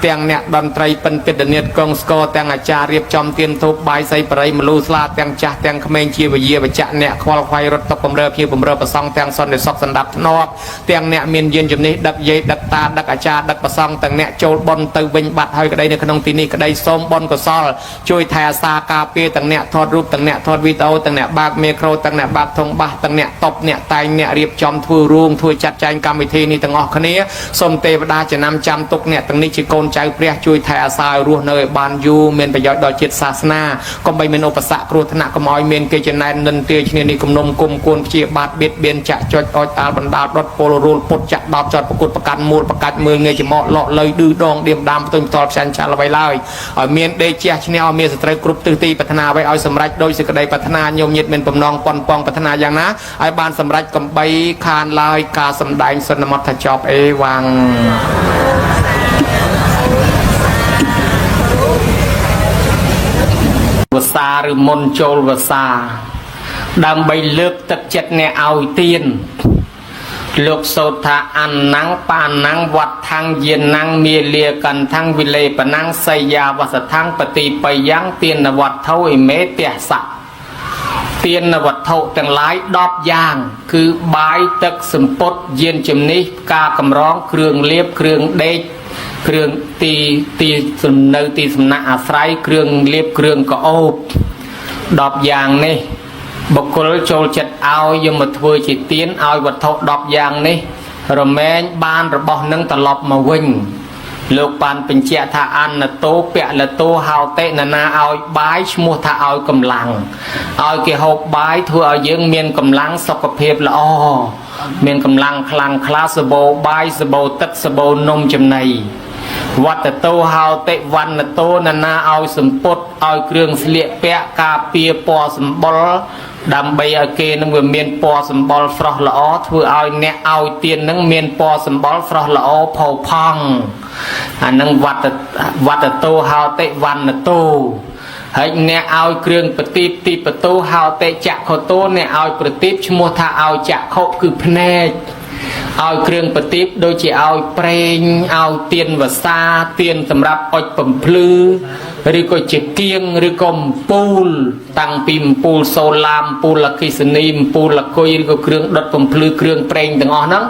ទាំងអ្នកតន្ត្រីពិនពិតនិតកងស្គរទាំងអាចារ្យរៀបចំទានធូបបាយសីបរិយមលូស្លាទាំងចាស់ទាំងក្មេងជាវិយាវចៈអ្នកខ្វល់ខ្វាយរត់តុកបំរើភ្ញៀវបំរើប្រសង់ទាំងសន្តិសុខសណ្ដាប់ធ្នាប់ទាំងអ្នកមានយានជំនិះដឹកយាយដឹកតាដឹកអាចារ្យដឹកប្រសង់ទាំងអ្នកចូលបុណ្យទៅវិញបាត់ហើយក្តីនៅក្នុងទីនេះក្តីសូមបុណ្យកុសលជួយថែអាសាការពារទាំងអ្នកថតរូបទាំងអ្នកថតវីដេអូទាំងអ្នកបើកមីក្រូទាំងអ្នកបើកធុងបាសទាំងអ្នកតបអ្នកតែងអ្នករៀបចំធ្វើរួមធ្វើចាត់ចែងកម្មវិធីនេះទាំងអស់គ្នាសូមទេវតាចំណាំចាំទុកអ្នកទាំងនេះជាកូនចៅព្រះជួយថែអាសាឲ្យរស់នៅឲ្យបានយូរមានប្រយោជន៍ដល់ជាតិសាសនាកុំបីមានឧបសគ្គគ្រោះថ្នាក់កុំឲ្យមានគេចំណែននិន្ទាឈ្នានេះគំនុំគុំគួនព្យាបាទបៀតបៀនចាក់ចុចអុចអាលបណ្ដាលដុតពលរូលពុតចាក់ដោតចត់ប្រគុតប្រកាន់មូលប្រកាច់មើលងាយច្មោកលក់លើឌឺដងឌៀមដាមផ្ទុំតលផ្សាញ់ចាល់អ្វីឡើយឲ្យមានដេកជះឈ្នះឲ្យមានសត្រូវគ្រប់ទិសទីប្រាថ្នាអ្វីឲ្យសម្រេចដោយសេចក្តីប្រាថ្នាញោមញាតមានបំណងប៉ុនប៉ងប្រាថ្នាយ៉ាងណាឲ្យបានសម្រេចកំបីខានឡើយការសម្ដែងសន្មតថាចប់អេវ៉ាំង សាឬមុនចូលវសាដើម្បីលើកទឹកចិត្តអ្នកឲ្យទានលោកសូត្រថាអនាំងបានាំងវត្តังយានាំងមាលាកន្ធังវិលេបនាំងសយ្យាវសថังបតិបយ៉ាងទានវត្ថុអិមេទស្សៈទានវត្ថុទាំងឡាយ10យ៉ាងគឺបាយទឹកសម្ពុតយានជំនិះផ្កាកម្រងគ្រឿងលាបគ្រឿងដេកគ្រឿងទីសំនៅទីសំណាក់អាស្រ័យគ្រឿងលាបគ្រឿងកោប10យ៉ាងនេះបុគ្គលចូលចិត្តឲ្យយកមកធ្វើជាទានឲ្យវត្ថុ10យ៉ាងនេះរមែងបានរបស់នឹងត្រឡប់មកវិញលោកបានបញ្ជាក់ថាអនតោពលតោហោតិណានាឲ្យបាយឈ្មោះថាឲ្យកម្លាំងឲ្យគេហូបបាយធ្វើឲ្យយើងមានកម្លាំងសុខភាពល្អមានកម្លាំងខ្លាំងក្លាសបោបាយសបោទឹកសបោនំចំណីវត្តតោហោតិវណ្ណតោណានាឲ្យសម្ពុតឲ្យគ្រឿងស្លៀកពាក់ការពារពណ៌សម្បុរដើម្បីឲ្យគេនឹងវាមានពណ៌សម្បុរស្រស់ល្អធ្វើឲ្យអ្នកឲ្យទាននឹងមានពណ៌សម្បុរស្រស់ល្អផូរផង់អានឹងវត្តតោហោតិវណ្ណតោហើយអ្នកឲ្យគ្រឿងប្រទីបទីបតោហោតិចក្ខុតោអ្នកឲ្យប្រទីបឈ្មោះថាឲ្យចក្ខុគឺភ្នែកឲ្យគ្រឿងប្រទីបដូចជាឲ្យប្រេងឲ្យទៀនវសាទៀនសម្រាប់អុជបំភ្លឺឬក៏ជាគៀងឬក៏អំពូលតាំងពីអំពូលសូឡាមអំពូលអគ្គិសនីអំពូលអគុយឬក៏គ្រឿងដុតបំភ្លឺគ្រឿងប្រេងទាំងអស់ហ្នឹង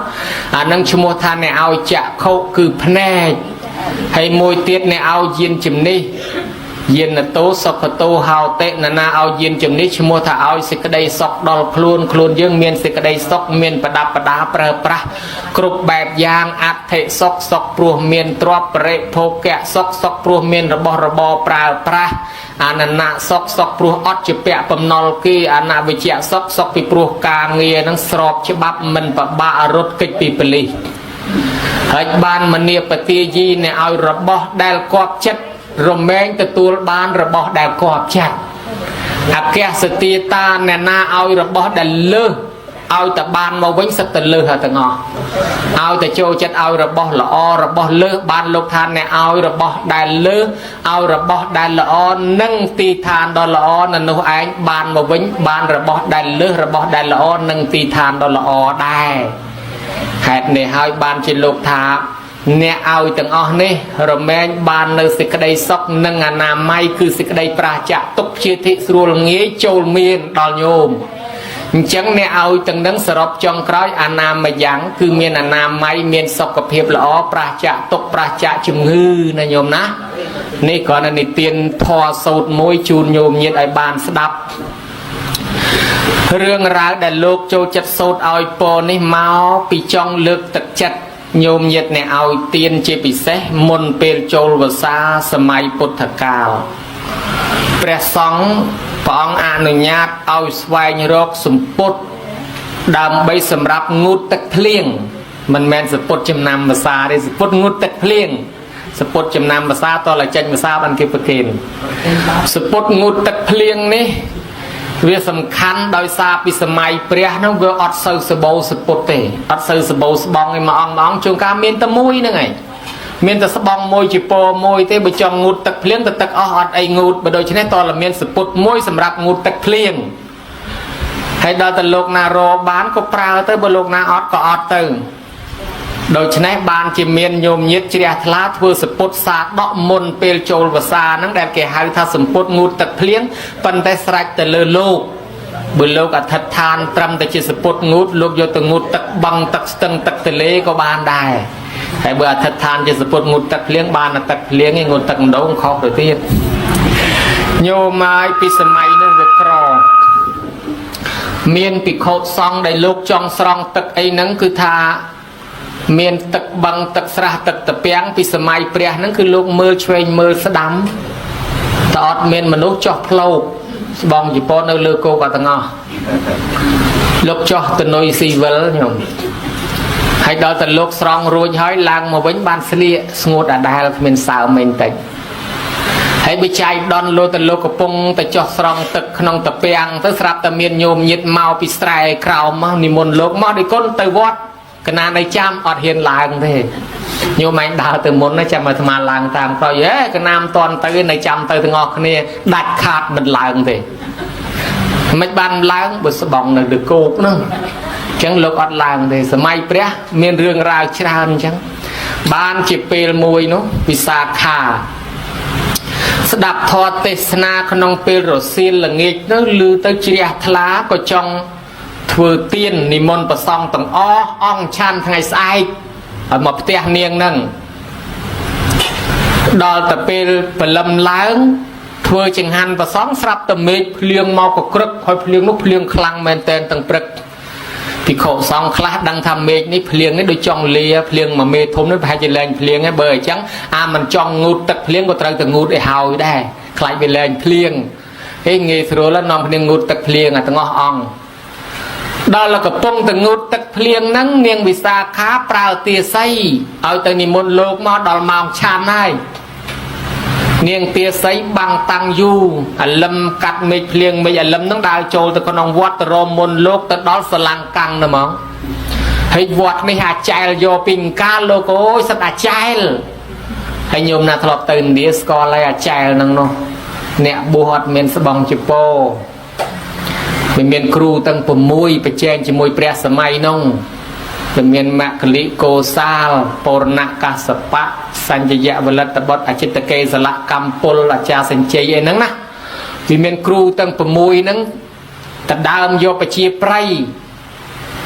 អានឹងឈ្មោះថាអ្នកឲ្យចក្ខុគឺភ្នែកហើយមួយទៀតអ្នកឲ្យយានជំនិះយានតោសុខតោហោតិណានាឲ្យយានជំនិះឈ្មោះថាឲ្យសេចក្តីសុខដល់ខ្លួនយើងមានសេចក្តីសុខមានប្រដាប់ប្រដាប្រើប្រាស់គ្រប់បែបយ៉ាងអធិសុខសុខព្រោះមានទ្រព្យបរិភោគៈសុខព្រោះមានរបស់របរប្រើប្រាស់អនណៈសុខព្រោះអត់ជាពាក់បំណុលគេអនវិជ្ជៈសុខពីព្រោះការងារនឹងស្របច្បាប់មិនប្របាក់រត់គេចពីប៉ូលីសហើយបានមនីបទាយីអ្នកឲ្យរបស់ដែលគប់ចិត្តរមែងទទួលបានរបស់ដែលគប់ចិត្តអគ្គសទាតាអ្នកណាឲ្យរបស់ដែលលើសឲ្យតែបានមកវិញសិតតែលើសទាំងអស់ឲ្យតែចូលចិត្តឲ្យរបស់ល្អរបស់លើសបានលោកថាអ្នកឲ្យរបស់ដែលលើសឲ្យរបស់ដែលល្អនឹងទីឋានដ៏ល្អនៅនោះឯងបានមកវិញបានរបស់ដែលលើសរបស់ដែលល្អនឹងទីឋានដ៏ល្អដែរហេតុនេះហើយបានជាលោកថាអ្នកឲ្យទាំងអស់នេះរមែងបាននៅសេចក្តីសុខនិងអនាម័យគឺសេចក្តីប្រាជ្ញទុកជាធិស្រួលងាយចូលមានដល់ញោមអញ្ចឹងអ្នកឲ្យទាំងនឹងសរុបចុងក្រោយអនាមយ៉ាងគឺមានអនាម័យមានសុខភាពល្អប្រាជ្ញទុកប្រាជ្ញជំងឺណាញោមណានេះគ្រាន់តែនិទានធម៌សូត្រមួយជូនញោមញាតិឲ្យបានស្ដាប់រឿងរ៉ាវដែលលោកចូលចិត្តសូត្រឲ្យពរនេះមកពីចង់លើកទឹកចិត្តញោមញាតិអ្នកឲ្យទានជាពិសេសមុនពេលចូលវស្សាសម័យពុទ្ធកាលព្រះសង្ឃព្រះអង្គអនុញ្ញាតឲ្យស្វែងរកសម្ពុតដើម្បីសម្រាប់ងូតទឹកភ្លៀងមិនមែនសម្ពុតចំណាំវស្សាទេសម្ពុតងូតទឹកភ្លៀងសម្ពុតចំណាំវស្សាតលចេញវស្សាបានគេប្រគេនសម្ពុតងូតទឹកភ្លៀងនេះវាសំខាន់ដោយសារពីសម័យព្រះនោះវាអត់សូវសបោសពុតទេអត់សូវសបោស្បងឯមួយអង្គជួនកាលមានតែមួយហ្នឹងឯងមានតែស្បងមួយជាពមួយទេបើចង់ងូតទឹកភ្លៀងទៅទឹកអស់អត់អីងូតបើដូច្នេះតើមានសពុតមួយសម្រាប់ងូតទឹកភ្លៀងហើយដល់តែលោកណារបានក៏ប្រើទៅបើលោកណាអត់ក៏អត់ទៅដូច្នេះបានជាមានញោមញាតជ្រះថ្លាធ្វើសពុតសាដកមុនពេលចូលវស្សាហ្នឹងដែលគេហៅថាសម្ពុតងូតទឹកភ្លៀងប៉ុន្តែស្រេចទៅលើលោកបើលោកអធិដ្ឋានត្រឹមតែជាសពុតងូតលោកយកទៅងូតទឹកបឹងទឹកស្ទឹងទឹកទន្លេក៏បានដែរហើយបើអធិដ្ឋានជាសពុតងូតទឹកភ្លៀងបានតែទឹកភ្លៀងឯងងូតទឹកម្ដងខុសទៅទៀតញោមមកពីសម័យនោះវាក្រមានភិក្ខុសង្ឃដែលលោកចង់ស្រង់ទឹកអីហ្នឹងគឺថាមានទឹកបឹងទឹកស្រះទឹកត្រពាំងពីសម័យព្រះហ្នឹងគឺលោកមើលឆ្វេងមើលស្ដាំតើអត់មានមនុស្សចោះផ្លោកស្បងជប៉ុននៅលើគោកអត់ទាំងអស់លោកចោះទៅនុយស៊ីវិលញោមហើយដល់តែលោកស្រង់រួចហើយឡើងមកវិញបានស្លៀកស្ងួតអាដែលគ្មានសើមឯងតិចហើយបច្ច័យដនលោកទៅលោកកំពុងតែចោះស្រង់ទឹកក្នុងត្រពាំងទៅស្រាប់តែមានញោមញាតមកពីស្រែក្រោមមកនិមន្តលោកមកដូចគុណទៅវត្តកណានៃចាំអត់ហ៊ានឡើងទេ nhiều máy đào từ muốn nó chạm mà tham làng tam coi dễ cái nam toàn tới này chăm tới từ ngọc này đặt khát mình làng thì mấy ban làng bữa sẽ bỏng là được cột nữa chẳng lúc ở làng thì sẽ may pré miền rương rào tràn chẳng ban chỉ pel mùi nó vì xa khả đạp thọ tê na không pel rồi xin là nghịch nó lưu tới chia lá có trong thừa tiên ni môn bờ sông tầng ong chan ngày sai ở một tia niên nâng đo tập pel bờ lâm láng thừa chừng hành và sóng sập tầm mệt liêng mau của cực hồi liêng lúc liêng khăng men tên tầng cực thì khổ xong khá đang tham mệt ní liêng ní đôi trong lia liêng mà mệt thốn nó phải chỉ lên liêng ấy bởi chẳng mình trong ngút tật liêng có trời từ ngút để hào đây lại về lên liêng cái nghề rồi là nằm liêng ngút tật liêng à tầng ong đó là cái phong từ ngút tật liêng nắng niềng bị xa khá prao tia say ở từ niệm môn lục mà đòi màu chan này niềng tia say bằng tăng du lâm cắt mệt liêng bây giờ lâm nó đào trôi từ con ông vót từ rôm môn lục từ đó sẽ lăng căng nữa mà hay vót này hạt chai vô pin cá lô cô sắp hạt chai hay nhôm na thọp từ đĩa score lại hạt chai năng nó nè buộc miền sờ bong chụp po miền kru tăng bùm mui bạch chen chỉ mui pre sờ mai nông miền mạc lý cô sa porna kasapa sanjaya velat tabot achitake sala kampul acha sanjay ấy nắng na vì miền kru tăng bùm mui nắng ta đam vô bạch chia pray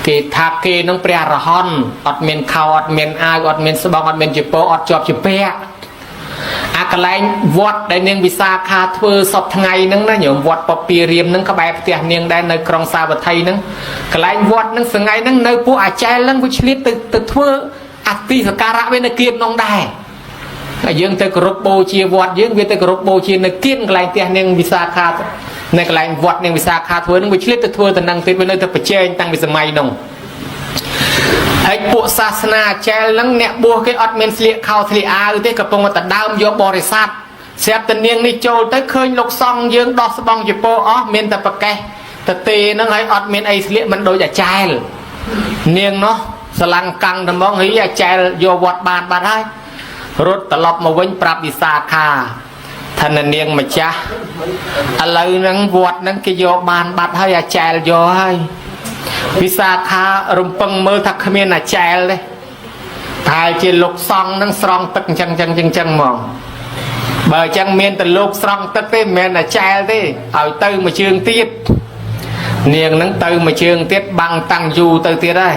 kê tháp kê nông pre rahon ọt miền khao ọt miền ai ọt miền sờ bong ọt miền chụp po ọt chọp chụp pe cái này vót đại niên bị xa khá thưa sọt ngày nâng nó nhổm vót bọc bìa riêng nâng các bài tiệt niên đây nơi krong sa vật thay nâng cái này vót nâng sừng ngày nâng nơi phụ chai lâng với chít từ thưa ti sờ cara bên nơi kiên nông đài dương tới group bô chia vót dương về tới group bô chia nơi kiên cái này tiệt niên bị xa khá nơi cái này vót niên bị xa khá thưa nâng với chít từ thưa từ năng tiệt bên nơi từ bạch chen tăng bị sầm mai nông hay bộ sa na che lăng nẹt bùa cái ọt men sliệ khao sliệ a ư thế cặp bông mà tận đam vô bò để sát xếp tận niên đi trôi tới khơi lục song dương đọt bong chụp po men tập bạc tập tê nó ngay ọt men ai sliệ mình đôi giả chai niên nó slang căng đầm bong hí giả chai vô vọt bàn bàn hai rốt tận lọp mà vinh prap đi xa kha thành niên mà cha lời nâng vọt nâng cái vô bàn bàn hai giả chai vô hai vì sao tha rung păng mơ thật khmer là chai đấy thai chỉ lục song nâng song tức chân mong bởi chẳng miền từ lục song tức thế miền là chai thế ở tư mà trường tiết niềng nâng tư mà trường tiết bằng tăng du tư tiết đây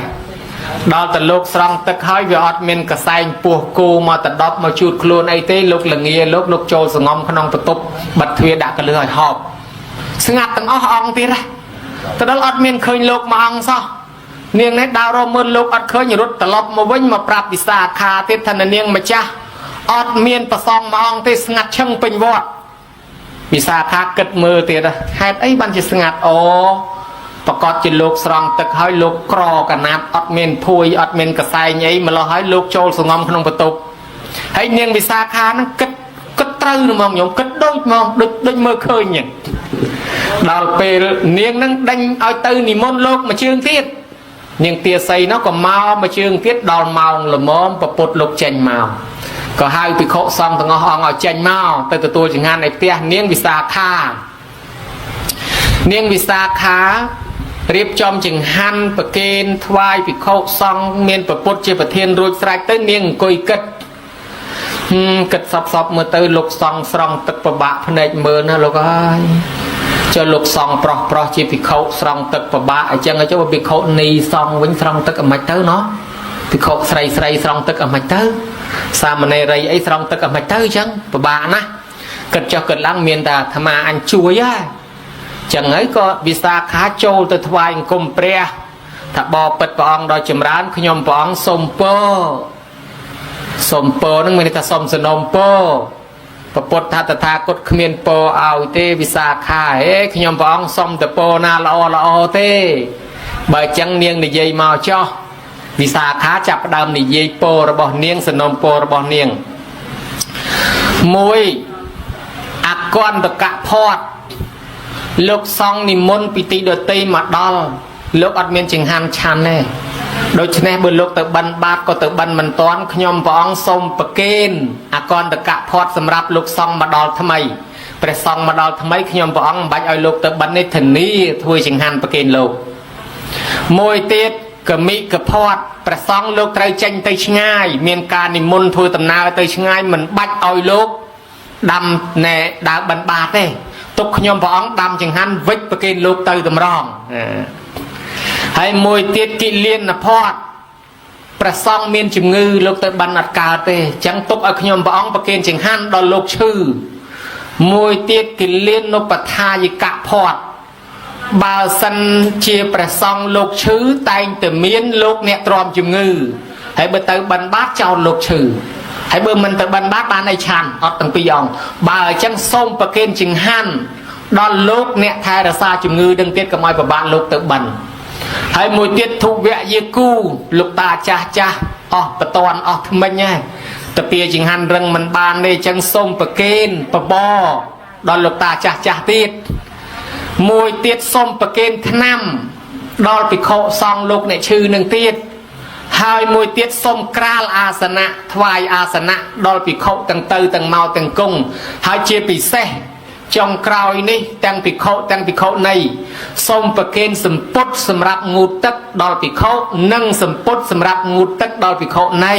đó từ lục song tức hỏi về ọt miền cả xanh buộc cô mà từ đọc mà chuột luôn ấy thế lục là nghe lục trôi sờ ngom khăn ông tập tục bật thuê đã cả lưỡi họp sưng ngặt từng ong tiết đây từ đó ọt miền khơi lục mà ong sao niềng này đào rô mơn lục ọt khơi nhiều rút từ lọc mà vinh mà prap đi xa khá tiết thành niềng mà cha ọt miền bà song mà ong tiết ngặt chân bình vọt bị xa khá cất mơ tiết à hai ấy bạn chỉ ngặt ồ bà cọt chỉ lục song tức hỏi lục cro cả nạp ọt miền thui ọt miền cả sai nhấy mà lo hỏi lục trôi sờ ngom không bật tục hay niềng bị xa khá nó cất trâu mà mong nhộm cất đôi mong đôi mơ khơi nhỉ đào về niềng nâng đánh ao tư nì môn lục mà chương tiết nhưng tia xây nó còn mau mà chương tiết đòn màu là món và bột lục chanh màu có hai bị khổ xong từ ngõ ngõ chanh màu từ tôi chỉ ngàn này tia niềng vì xa kha niềng vì xa khá riêng trong chừng han và kên thoai bị khổ xong miền và bột chia và thiên rồi sạch tới niềng coi cất sọc mà tới lục xong xong tức và bạc phần này mơ nó lục ơi cho lục xong pro chỉ bị khâu xong tức và bạ chẳng ở chỗ bị khâu ni xong vĩnh xong tức ở mạch tới nó bị khâu sray xong tức ở mạch tới sao mà này rây ấy xong tức ở mạch tới chẳng và bạ na cất cho cất lăng miền ta tham mà anh chuối á chẳng ấy có vì sao khá trâu từ thoại cùng pre thà bò bật bong đòi chìm rán khi nhom bong sôm pơ nó mình ta sôm sườn nôm pơ và bột thà cốt khmiên pơ ao tê vì sao khá ấy khi nhom bong sôm từ pơ na lo tê bởi chẳng niêng để dây màu cho vì sao khá chập đam để dây pơ rồi bỏ niêng sườn nôm pơ rồi bỏ niêng mùi con được cả phọt lúc xong thì môn bị tí đợt tây mà đo lúc ọt miên chừng hàn chán này ដូច្នេះបើលោកទៅបិណ្ឌបាតក៏ទៅបិណ្ឌមិនតាន់ខ្ញុំព្រះអង្គសូមប្រគេនអកន្តកៈផាត់សម្រាប់លោកសង្ឃមកដល់ថ្មីព្រះសង្ឃមកដល់ថ្មីខ្ញុំព្រះអង្គមិនបាច់ឲ្យលោកទៅបិណ្ឌនេះធានាធ្វើចង្ហាន់ប្រគេនលោកមួយទៀតកមិកផាត់ព្រះសង្ឃលោកត្រូវចេញទៅឆ្ងាយមានការនិមន្តធ្វើដំណើរទៅឆ្ងាយមិនបាច់ឲ្យលោកដាំណែដើរបិណ្ឌបាតទេទុកខ្ញុំព្រះអង្គដាំចង្ហាន់វិចប្រគេនលោកទៅតម្រងហើយមួយទៀតគិលានផាត់ព្រះសង្ឃមានជំងឺលោកទៅបិណ្ឌអត់កើតទេអញ្ចឹងទុកឲ្យខ្ញុំព្រះអង្គប្រគេនចង្ហាន់ដល់លោកឈឺមួយទៀតគិលាននុបថាយកៈផាត់បើសិនជាព្រះសង្ឃលោកឈឺតែងតែមានលោកអ្នកទ្រាំជំងឺហើយបើទៅបិណ្ឌបាតចោលលោកឈឺហើយបើមិនទៅបិណ្ឌបាតបានអីឆាន់អត់ទាំងពីរអង្គបើអញ្ចឹងសូមប្រគេនចង្ហាន់ដល់លោកអ្នកថែរក្សាជំងឺនឹងទៀតកុំឲ្យប្របាទលោកទៅបិណ្ឌហើយមួយទៀតធុវៈយាគូលោកតាចាស់ចាស់អស់បតនអស់ថ្មិញហើយតាពីចង្ហាន់រឹងមិនបានទេអញ្ចឹងសូមប្រគេនបបរដល់លោកតាចាស់ចាស់ទៀតមួយទៀតសូមប្រគេនថ្នាំដល់ភិក្ខុសង្ឃលោកអ្នកឈឺនឹងទៀតហើយមួយទៀតសូមក្រាលអាសនៈថ្វាយអាសនៈដល់ភិក្ខុទាំងទៅទាំងមកទាំងគង់ហើយជាពិសេសចុងក្រោយនេះទាំងភិក្ខុទាំងភិក្ខុណីសូមប្រគេនសម្ពុតសម្រាប់ងូតទឹកដល់ភិក្ខុនិងសម្ពុតសម្រាប់ងូតទឹកដល់ភិក្ខុណី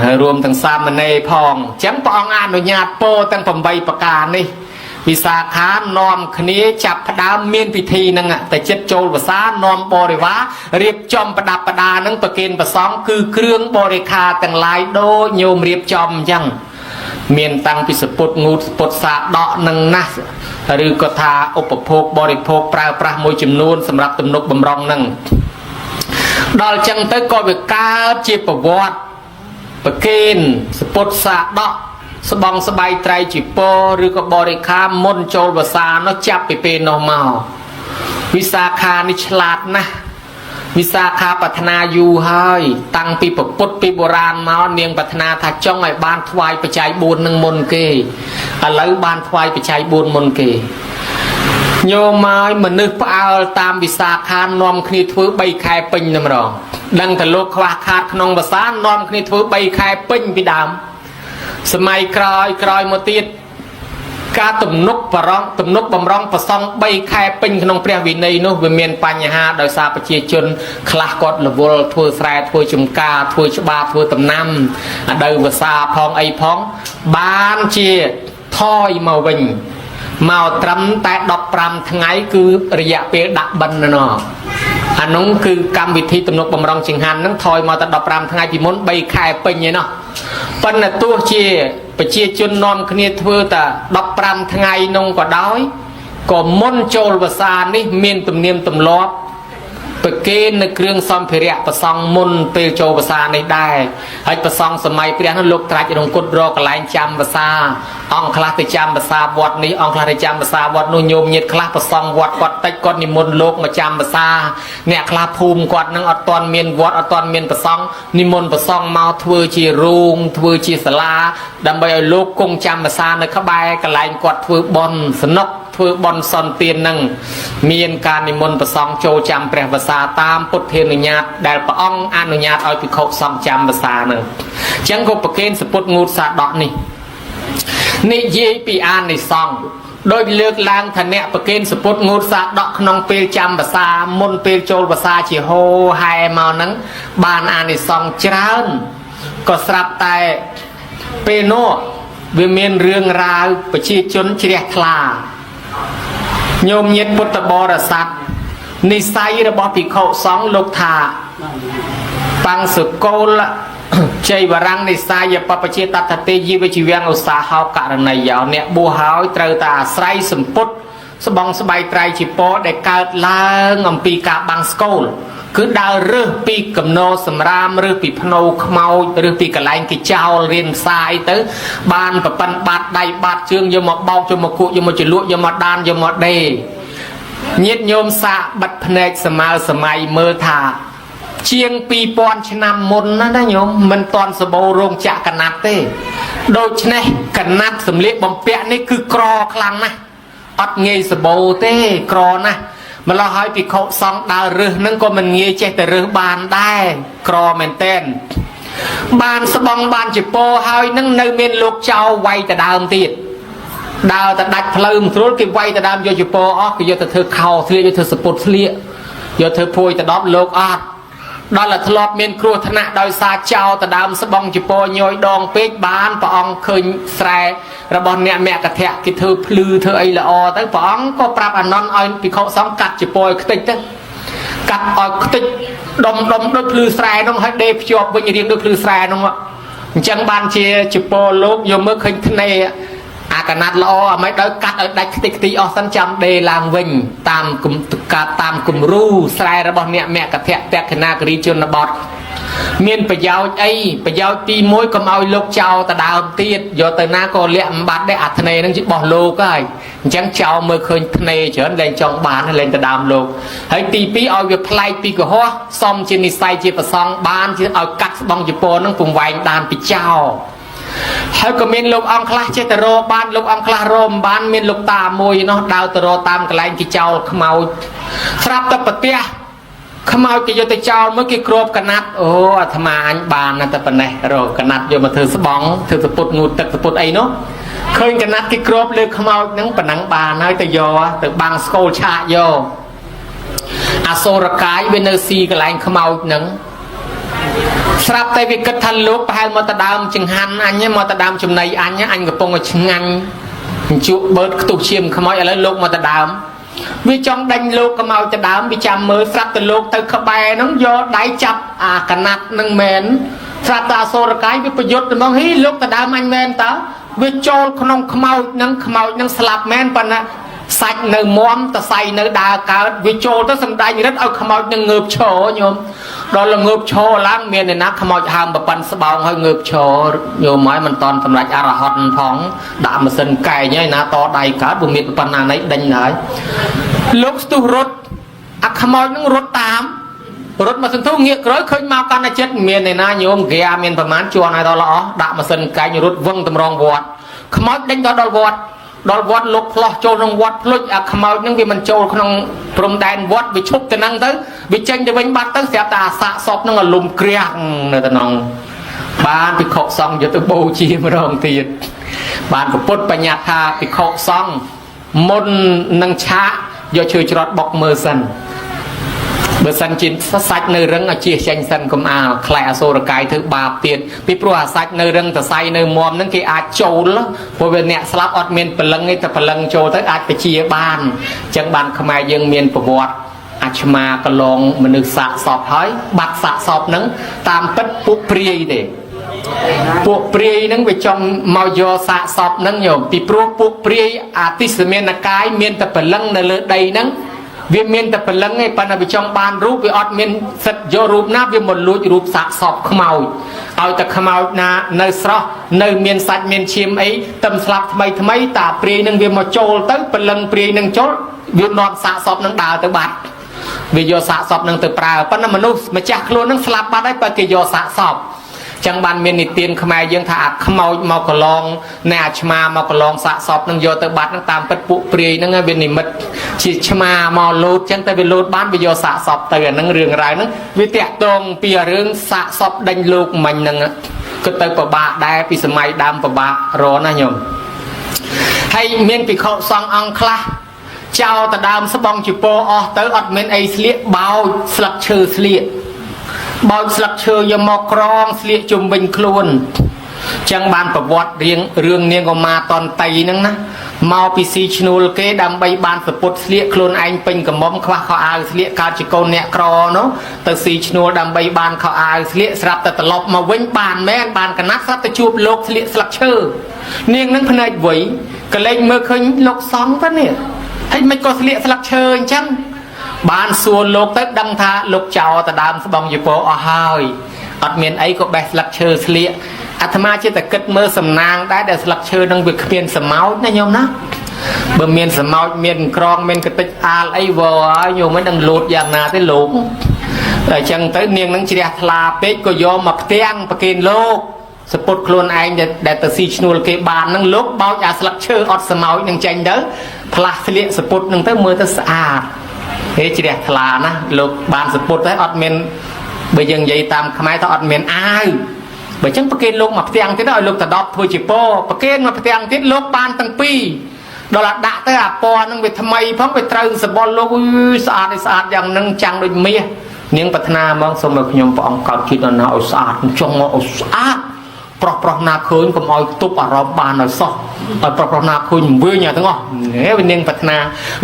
ហើយរួមទាំងសាមណេរផងអញ្ចឹងព្រះអង្គអនុញ្ញាតពោទាំង8ប្រការនេះវិសាខានាំគ្នាចាប់ផ្ដើមមានពិធីហ្នឹងតែចិត្តចូលភាសានាំបរិវាររៀបចំប្រដាប់ប្រដាហ្នឹងប្រគេនប្រសង់គឺគ្រឿងបរិខាទាំងឡាយដូចញោមរៀបចំអញ្ចឹងមានតាំងពីសពុតងូតសពុតសាដកនឹងណាស់ឬក៏ថាឧបភោគបរិភោគប្រើប្រាស់មួយចំនួនសម្រាប់ទំនុកបំរុងហ្នឹងដល់អញ្ចឹងទៅក៏វាកើតជាប្រវត្តិប្រគេនសពុតសាដកស្បងស្បៃត្រៃជីពរឬក៏បរិខាមុនចូលភាសានោះចាប់ពីពេលនោះមកវិសាខានេះឆ្លាតណាស់វិសាខាប្រាថ្នាយូរហើយតាំងពីពុទ្ធពីបុរាណមកនាងប្រាថ្នាថាចង់ឲ្យបានថ្វាយបច្ច័យ4នឹងមុនគេឥឡូវបានថ្វាយបច្ច័យ4មុនគេញោមហើយមនុស្សផ្អើលតាមវិសាខានាំគ្នាធ្វើ3ខែពេញតែម្ដងដឹងតែលោកខ្វះខាតក្នុងភាសានាំគ្នាធ្វើ3ខែពេញពីដើមសម័យក្រោយមកទៀតការទំនុកបំរុងប្រសង់3ខែពេញក្នុងព្រះវិន័យនោះវាមានបញ្ហាដោយសារប្រជាជនខ្លះគាត់រវល់ធ្វើស្រែធ្វើចំការធ្វើច្បារធ្វើដំណាំអដៅភាសាផងអីផងបានជាថយមកវិញមកត្រឹមតែ15ថ្ងៃគឺរយៈពេលដាក់បិណ្ឌណោះអានោះគឺកម្មវិធីទំនុកបំរុងចង្ហាន់ហ្នឹងថយមកតែ15ថ្ងៃពីមុន3ខែពេញឯណោះប៉ុន្តែទោះជាប្រជាជននាំគ្នាធ្វើតែ15ថ្ងៃនោះក៏ដោយក៏មុនចូលវស្សានេះមានទំនៀមទម្លាប់ប្រគេននៅគ្រឿងសម្ភារៈប្រសង់មុនពេលចូលវស្សានេះដែរហើយប្រសង់សម័យព្រះនោះលោកត្រាច់រង្គត់រកកន្លែងចាំវស្សាអង្គខ្លះទៅចាំវស្សាវត្តនេះអង្គខ្លះទៅចាំវស្សាវត្តនោះញោមញាតខ្លះប្រសង់វត្តគាត់តិចគាត់និមន្តលោកមកចាំវស្សាអ្នកខ្លះភូមិគាត់នឹងអត់ទាន់មានវត្តអត់ទាន់មានប្រសង់និមន្តប្រសង់មកធ្វើជារូងធ្វើជាសាលាដើម្បីឲ្យលោកគង់ចាំវស្សានៅក្បែរកន្លែងគាត់ធ្វើបុណ្យសនុកធ្វើបន់សន្តាននឹងមានការនិមន្តប្រសង់ចូលចាំព្រះវស្សាតាមពុទ្ធានុញ្ញាតដែលព្រះអង្គអនុញ្ញាតឲ្យភិក្ខុសង្ឃចាំវស្សានឹងអញ្ចឹងក៏ប្រគេនសពុតងូតសាដកនេះនិយាយពីអានិសង្ឃដោយលើកឡើងថាអ្នកប្រគេនសពុតងូតសាដកក្នុងពេលចាំវស្សាមុនពេលចូលវស្សាជាហូហែមកហ្នឹងបានអានិសង្ឃច្រើនក៏ស្រាប់តែពេលនោះវាមានរឿងរ៉ាវប្រជាជនជ្រះថ្លាញោមញាតពុទ្ធបរិស័ទនិស័យរបស់ភិក្ខុសង្ឃលោកថាបង្សកូលជ័យវរង្សនិស័យបពជាតតទេជីវជីវងឧស្សាហោករណីយោអ្នកបួសហើយត្រូវតែអាស្រ័យសម្ពុតស្បងស្បៃត្រៃជីពរដែលកើតឡើងអំពីការបាំងស្កូលគឺដើររើសពីកំណោសម្រាមរើសពីភ្នោខ្មោចរើសពីកន្លែងគេចោលរៀនផ្សាយទៅបានប្រប៉ិនបាត់ដៃបាត់ជើងយកមកបោកយកមកគក់យកមកជលក់យកមកដានយកមកដេញាតិញោមសាកបិទភ្នែកសម័យមើលថាជាង2000ឆ្នាំមុនណាញោមមិនតាន់សបោរោងចក្រកណាត់ទេដូច្នេះកណាត់សម្លៀកបំពាក់នេះគឺក្រខ្លាំងណាស់អត់ងាយសបោទេក្រណាស់ mà lo hỏi bị khổ xong đào rư nâng có mình nghe chết từ rư bàn đai cro mền tên bàn sơ bong bàn chỉ po hỏi nâng nơi miền lục châu quay từ đào tiệt đào từ đạch lơm rồi cái quay từ đào vô chỉ po cái vô từ thưa khâu thưa vô từ sụp slia vô thưa phôi từ đó lục đó là thọt miền cua thằng nã đòi xa châu từ đào sơ bong chỉ po nhồi đòn pết bàn và ông khơi sài rồi bọn nè mẹ cả thẹn cái thưa lư thưa ấy là tới bọn có prap anh non ai bị khổ xong cắt chỉ po cái tích cắt ở tích đom đôi lư sài nó hay đẹp chụp với những đôi lư sài đúng không ạ chẳng ban chia chỉ po lúc vô mới khơi thế này cả nát lo mấy đôi cắt ở đây tích tí ở sân chăm đề làng vinh tam cùng ru sài rồi bọn nè mẹ cả thẹn tẹt cái na cái chôn là bọt miền bây giờ ti mối cầm ao lục chào ta đào tiệt giờ từ na có lẹm bát để ạt này nó chỉ bỏ lô cái chẳng chào mới khơi này trở lên trong bán hay lên ta đàm lô hãy ti pi ao việc play pi của hoa xong trên đi say chỉ phải xong bán chỉ ao cắt bong chỉ po nó cùng vài đàn pi chào hãy có miền lục ông class chế taro ban lục ông class rom ban miền lục tà mùi nó đào taro tam cái lại pi chào màu sắp tập bát tia không ai cái vô tay trao mới cái crop canh nát ô tham anh bàn là tập này rồi canh nát vô mà thử bóng thử tập bột ngụt tập bột ấy nó khơi canh nát cái crop lên không ai nắng phần nắng bàn nơi từ vô từ bằng school cha vô aso ra cái bên nơi si cái lại không ai nắng sắp tay việc cất thân lúc hai mà ta đam chừng han anh nhé mà ta đam chừng này anh nhé anh gặp bông ở chừng anh chịu bớt tụ chiêm không ai ở lấy lúc mà ta đam vì trong đánh lô cầm màu cho đám bị chạm mới phát từ lô từ khắp bài nó do đáy chập cả nát nâng mến phát ta xô ra cái vớiประยุทธ์ mong hí lúc ta đám anh mến ta vì cho không màu nâng slap mến phần sạch nơi móm ta say nơi đà cả vì cho ta xâm đáy rất ở màu nâng ngợp chỗ nhôm đó là ngợp chỗ láng miền này nát màu hàm và phần sơ bào hơi ngợp chỗ nhôm mấy mình toàn tầm rạch ara hot phóng đã mà sân cài nhé ná to đầy cả bùi miệt phần nào nấy đánh lại lúc tu rốt màu nâng rốt tám rốt mà sân thu nghĩa rồi khơi mau căn là chết miền này na nhôm ghé miền phần mán chua này đó là đã mà sân cài như rốt vâng tầm rong vọt màu đánh đó vọt đôi vót lục lo trâu trong vót lục màu những vì mình trâu trong prom đen vót bị chúc từ năng tới bị tranh để bánh bắt tới sẽ ta xạ sọp nó là lùm kriang này ta nòng bạn bị khổ xong giờ tôi bố chi mà đồng tiền bạn của bút bà nhạt tha bị khổ xong môn năng chá do chơi trọt bọc mơ sân bữa sân chín sạch nơi rừng ở chia tranh sân cũng khai số là cái thứ ba tiền vì pro sạch nơi rừng ta say nơi mồm những cái trâu đó bởi vì nè slap ọt miền phần lưng ấy ta phần lưng trâu tới phải chia bàn chẳng bàn không ai dương miền của vọt mà cái lồng mình được xạ sọp hỏi bạc xạ sọp nắng tam tất buộc pri để buộc pri nắng về trong màu do xạ sọp nắng nhiều vì pro buộc pri tí sự miền là cái miền ta phần lưng là lỡ đầy nắng vì miền tập phần lưng ấy phần là bị trong ban rúp vì ọt miền sật do rúp nát vì một lúa rúp sạc sọp khmau ao ta khmau na nơi sọ nơi miền sạch miền chim ấy tâm slap mấy ta pri nâng vì một trâu tới phần lưng pri nâng chốt vì nón sạc sọp nâng đào tới bát vì do sạc sọp nâng từ prà phần là mình mà chắc luôn nâng slap bát ấy bởi vì do sạc sọp chẳng ban miền tiền khmer dương thà khmau màu cờ long nè chma màu cờ long sạ sọp nâng vô tới bát nâng tam bật bụ pri nâng bên này mật chỉ chma màu lột chẳng tới bên lột bán bây giờ sạ sọp tới nâng riêng rải nâng vì tẹt tông bìa riêng sạ sọp đánh lục mình nâng cứ tới bà bạ đai bị sầm mai đam bà bạ rồi na nhom hay miền bị khâu song ông kla chào ta đam sắp bong chụp po tới ọt miền ấy sliệt bao sặc chư sliệt bao sặc chư giờ mò krong sliệt chùm bình khuôn chẳng banประวัติเรื่องเนียงก็มาตอนไตนั่งนะมาปีซีชนูลเกดำใบบานสปุตเสียโคลนไอเป็นกับมอมคว้าเขาอาเสียการจิโกนเนี่ยกรอเนาะแต่ซีชนูลดำใบบานเขาอาเสียสลับแต่ตลบมาเว้นบานแม่บานกันนักสลับแต่จูบโลกเสียสลักเชื่อเนียงนั้นพนัยไหวก็เลยเมื่อคืนโลกสองปะเนี่ยให้ไม่ก็เสียสลักเชื่อจังบานส่วนโลกเต็มดังท่าโลกเจ้าแต่ดำสบองอยู่โปอ๋อหายอัดเมียนไอก็แบบสลักเชื่อเสียอาตมาจะแต่เกิดเมื่อสำนางได้แต่สลักเชื่อดังวิเมียนสมาร์ทนะโยมนะเมื่อเมียนสมาร์ทเมียนกรองเมียนกระติกอาไอวอโยมไม่ดังโหลดอย่างนาได้หลงแต่จังtớiเนียงนังเชียร์ลาเป็ดก็โยมมาเตียงประเคนโลกสปอตโคลนไอจะแต่ตัวซีชนูลเกบานนังโลกเบาจากสลักเชื่ออดสมาร์ทนังจังเด้อพลาสเลียสปอตนังtớiเมื่อตัวสะอาด ហេជ្រះថ្លាណាលោកបានសពុតតែអត់មានបើយើងនិយាយតាមខ្មែរថាអត់មានអាវបើចឹងប្រគេនលោកមកផ្ទាំងទៀតឲ្យលោកតដប់ធ្វើជាពរប្រគេនមកផ្ទាំងទៀតលោកបានទាំងពីរដល់ដាក់ទៅអាពណ៌នឹងវាថ្មីផងវាត្រូវសបល់លោកស្អាតយ៉ាងនឹងចាំងដូចមាសនាងប្រាថ្នាហ្មងសូមឲ្យខ្ញុំព្រះអង្គកោតជាតិដល់ណាឲ្យស្អាតចង់មកឲ្យស្អាតប្រុសណាឃើញកុំឲ្យទប់អារម្មណ៍បានឲ្យសោះឲ្យប្រុសណាឃើញវិញទាំងអស់វានាងប្រាថ្នា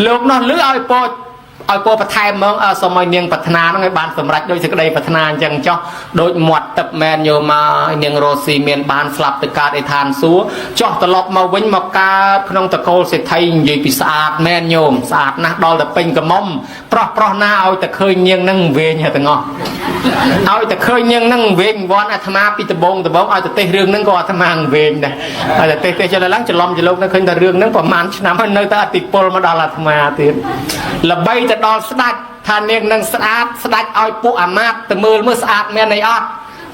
លោកនោះលឺឲ្យពរបន្ថែមហ្មងសូមឲ្យនាងប្រាថ្នាហ្នឹងឲ្យបានសម្រេចដោយសេចក្តីប្រាថ្នាអញ្ចឹងចោះដូចមាត់ទឹកមែនយកមកនាងរស់ស៊ីមានបានស្លាប់ទៅកើតឯឋានសួគ៌ចោះត្រឡប់មកវិញមកកើតក្នុងតកូលសេដ្ឋីនិយាយពីស្អាតមែនញោមស្អាតណាស់ដល់តែពេញកមុំប្រុសណាឲ្យតែឃើញនាងហ្នឹងវិញទាំងអស់ឲ្យតែឃើញនាងហ្នឹងវិញវត្តអាត្មាពីដំបងឲ្យតែទេសរឿងហ្នឹងក៏អាត្មាវិញដែរឲ្យតែទេសចលឡើងច្រឡំចលោកនៅឃើញតែរឿងហ្នឹងប្រហែលឆ្នាំហើយនៅតែអតិពលមកដល់អាត្មាទៀតល្បីទៅដល់ស្ដាច់ថានាងនឹងស្អាតស្ដាច់ឲ្យពួកអាមាត្យទៅមើលស្អាតមែនអីអត់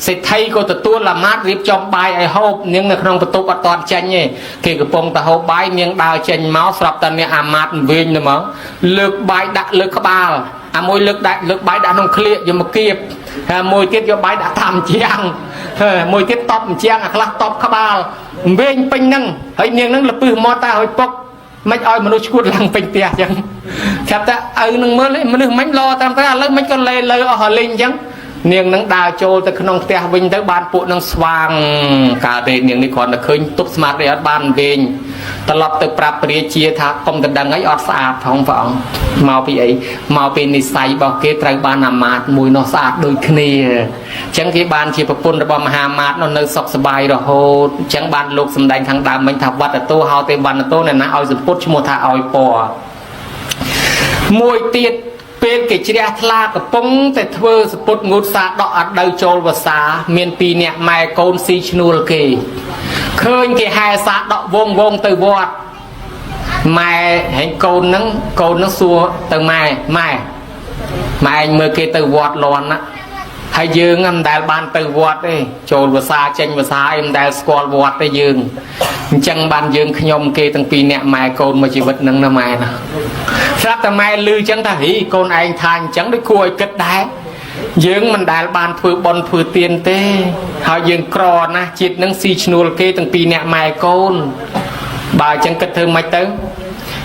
សេដ្ឋីក៏ទទួលអាមាត្យរៀបចំបាយឲ្យហូបនាងនៅក្នុងបន្ទប់អត់តចេញទេគេកំពុងតែហូបបាយនាងដើរចេញមកស្រាប់តែនាងអាមាត្យវិញទៅមកលើកបាយដាក់លើក្បាលអាមួយលើកបាយដាក់ក្នុងក្លៀកយកមកគៀបហើយមួយទៀតយកបាយដាក់តាមជាងមួយទៀតតបជាងអាខ្លះតបក្បាលវិញពេញហ្នឹងហើយនាងហ្នឹងលពឹសមកតែឲ្យពុកមិនឲ្យមនុស្សឈួតឡើងពេញផ្ទះអញ្ចឹងចាប់តែឪនឹងមើលមនុស្សមិនឡតាមតែឥឡូវមិនក៏លេលើអស់លេងអញ្ចឹងនាងនឹងដើរចូលទៅក្នុងផ្ទះវិញទៅបានពួកនឹងស្វាងកើតទេនាងនេះគ្រាន់តែឃើញទប់ស្មាតរីអត់បានវិញត្រឡប់ទៅប្រាប់ព្រះរាជាថាកុំទៅដឹងអីអត់ស្អាតផងព្រះអង្គមកពីអីមកពីនិស័យរបស់គេត្រូវបានអាមាត្យមួយនោះស្អាតដូចគ្នាអញ្ចឹងគេបានជាប្រពន្ធរបស់មហាមាត្យនោះនៅសុខសប្បាយរហូតអញ្ចឹងបានលោកសម្ដែងខាងដើមមិញថាវត្តតោហៅទេវណ្ណតោអ្នកណាឲ្យសម្ពុតឈ្មោះថាឲ្យពណ៌មួយទៀតពេលគេជ្រះថ្លាកំពុងតែធ្វើសពុតងូតសាដកអត់ដៅចូលវសាមានពីរនាក់ម៉ែកូនស៊ីឈ្នួលគេឃើញគេហែសាដកវងទៅវត្តម៉ែហែងកូនហ្នឹងសួរទៅម៉ែឯងមើលគេទៅវត្តលន់ណាហើយយើងមិនដែលបានទៅវត្តទេចូលវសាចេញវសាឯងមិនដែលស្គាល់វត្តទេយើងអញ្ចឹងបានយើងខ្ញុំគេទាំងពីរនាក់ម៉ែកូនមកជីវិតនឹងណាម៉ែណាស្រាប់តែម៉ែលឺអញ្ចឹងថាហីកូនឯងថាអញ្ចឹងដូចគួរឲ្យគិតដែរយើងមិនដែលបានធ្វើបុណ្យធ្វើទានទេហើយយើងក្រណាស់ជាតិនឹងស៊ីឈ្នួលគេទាំងពីរនាក់ម៉ែកូនបើអញ្ចឹងគិតធ្វើម៉េចទៅ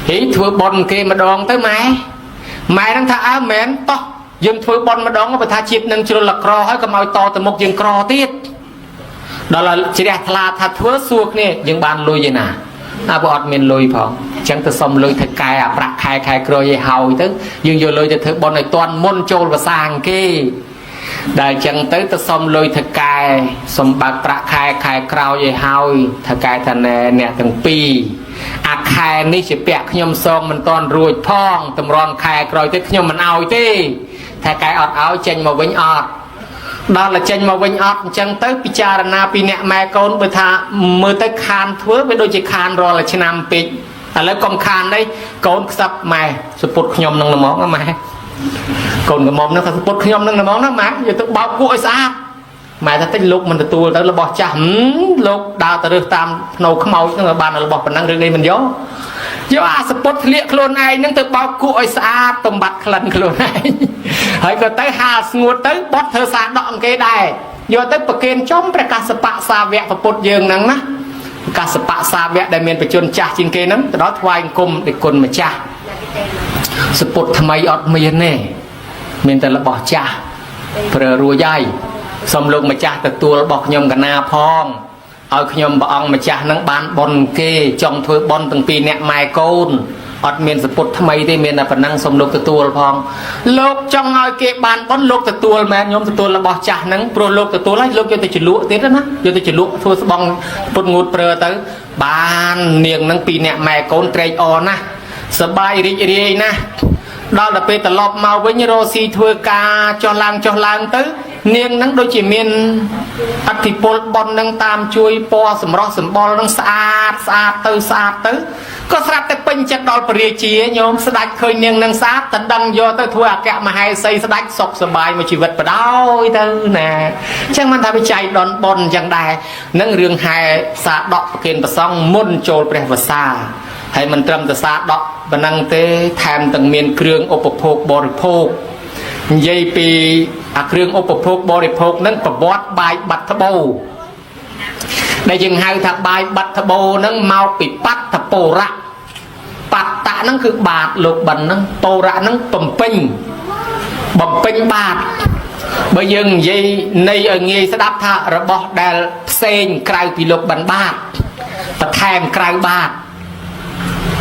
ហីធ្វើបុណ្យគេម្ដងទៅម៉ែនឹងថាអើមែនតោះយើងធ្វើបុណ្យម្ដងបើថាជាតិនឹងជ្រុលក្រហើយកុំឲ្យតទៅមុខយើងក្រទៀតដល់ជ្រះថ្លាថាធ្វើសួរគ្នាយើងបានលុយឯណាបើអត់មានលុយផងអញ្ចឹងទៅសុំលុយទៅកែអាប្រាក់ខែក្រោយឲ្យហើយទៅយើងយកលុយទៅធ្វើបុណ្យឲ្យតន់មុនចូលវសាងគេដែលអញ្ចឹងទៅសុំលុយទៅកែសុំបើកប្រាក់ខែក្រោយឲ្យហើយថាកែថាណែអ្នកទាំងពីរអាខែនេះជាពាក់ខ្ញុំសងមិនតន់រួចផងតម្រាំខែក្រោយទៅខ្ញុំមិនឲ្យទេថាកែអត់ឲ្យចេញមកវិញអត់ដល់តែចេញមកវិញអត់អញ្ចឹងទៅពិចារណាពីអ្នកម៉ែកូនបើថាមើលទៅខានធ្វើវាដូចជាខានរាល់ឆ្នាំពេកឥឡូវកុំខាននេះកូនខ្សឹបម៉ែសពុតខ្ញុំនឹងហ្មងម៉ែកូនកំមុំនឹងសពុតខ្ញុំនឹងហ្មងណាម៉ែយកទៅបោកគក់ឲ្យស្អាតម៉ែថាតិចលោកមិនទទួលទៅរបស់ចាស់លោកដើរទៅរើសតាមភ្នៅខ្មោចនឹងបានរបស់ប៉ុណ្ណឹងរឿងនេះមិនយកអាសពុតធ្លាក់ខ្លួនឯងនឹងទៅបោកគក់ឲ្យស្អាតទំបាត់ក្លិនខ្លួនឯងហើយក៏ទៅហាលស្ងួតទៅបត់ធ្វើសាដកអង្គគេដែរយកទៅប្រគេនចំព្រះកសបៈសាវកពុទ្ធយើងហ្នឹងណាកសបៈសាវកដែលមានបច្ចុប្បន្នចាស់ជាងគេហ្នឹងទៅដល់ថ្វាយអង្គមដឹកគុណម្ចាស់សពុតថ្មីអត់មានទេមានតែរបស់ចាស់ប្រើរួចហើយសូមលោកម្ចាស់ទទួលរបស់ខ្ញុំកណាផងឲ្យខ្ញុំព្រះអង្គម្ចាស់នឹងបានបុណ្យគេចង់ធ្វើបុណ្យទាំងពីរអ្នកម៉ែកូនអត់មានសពុតថ្មីទេមានតែប៉ុណ្ណឹងសូមលោកទទួលផងលោកចង់ឲ្យគេបានបុណ្យលោកទទួលមែនខ្ញុំទទួលរបស់ចាស់ហ្នឹងព្រោះលោកទទួលហើយលោកយកទៅជ្រលក់ទៀតណាយកទៅជ្រលក់ធ្វើស្បង់ពុតងូតប្រើទៅបាននាងហ្នឹងពីរអ្នកម៉ែកូនត្រេកអរណាស់សប្បាយរីករាយណាស់ដល់ទៅពេលត្រឡប់មកវិញរកស៊ីធ្វើការចុះឡើងទៅនាងហ្នឹងដូចជាមានអធិពលប៉ុននឹងតាមជួយពណ៌សម្រស់សម្បល់នឹងស្អាតទៅក៏ស្រាប់តែពេញចិត្តដល់ព្រះរាជាញោមស្ដេចឃើញនាងនឹងស្អាតតែដឹងយកទៅធ្វើអគ្គមហេសីស្ដេចសុខសប្បាយមួយជីវិតបដោយទៅណាអញ្ចឹងមិនថាវិច័យដនប៉ុនអញ្ចឹងដែរនឹងរឿងហែសាដកប្រគេនប្រសង់មុនចូលព្រះវសាហើយមិនត្រឹមតែសាដក บนังเตแถมต่างเมียนเครื่องอุปโภคบริโภคยัยปีเครื่องอุปโภคบริโภคนั้นประวัติใบบัตรโบได้ยังให้ถักใบบัตรโบนั้นเมาปิปัตถโประปัตตะนั้นคือบาทโลกบันนั้นโประนั้นต่ำปิงบ่มปิงบาทเมื่อยังยัยในเงี้ยสดับท่าระบบแดลเซนกลายปีโลกบันบาทประแทนกลายบาท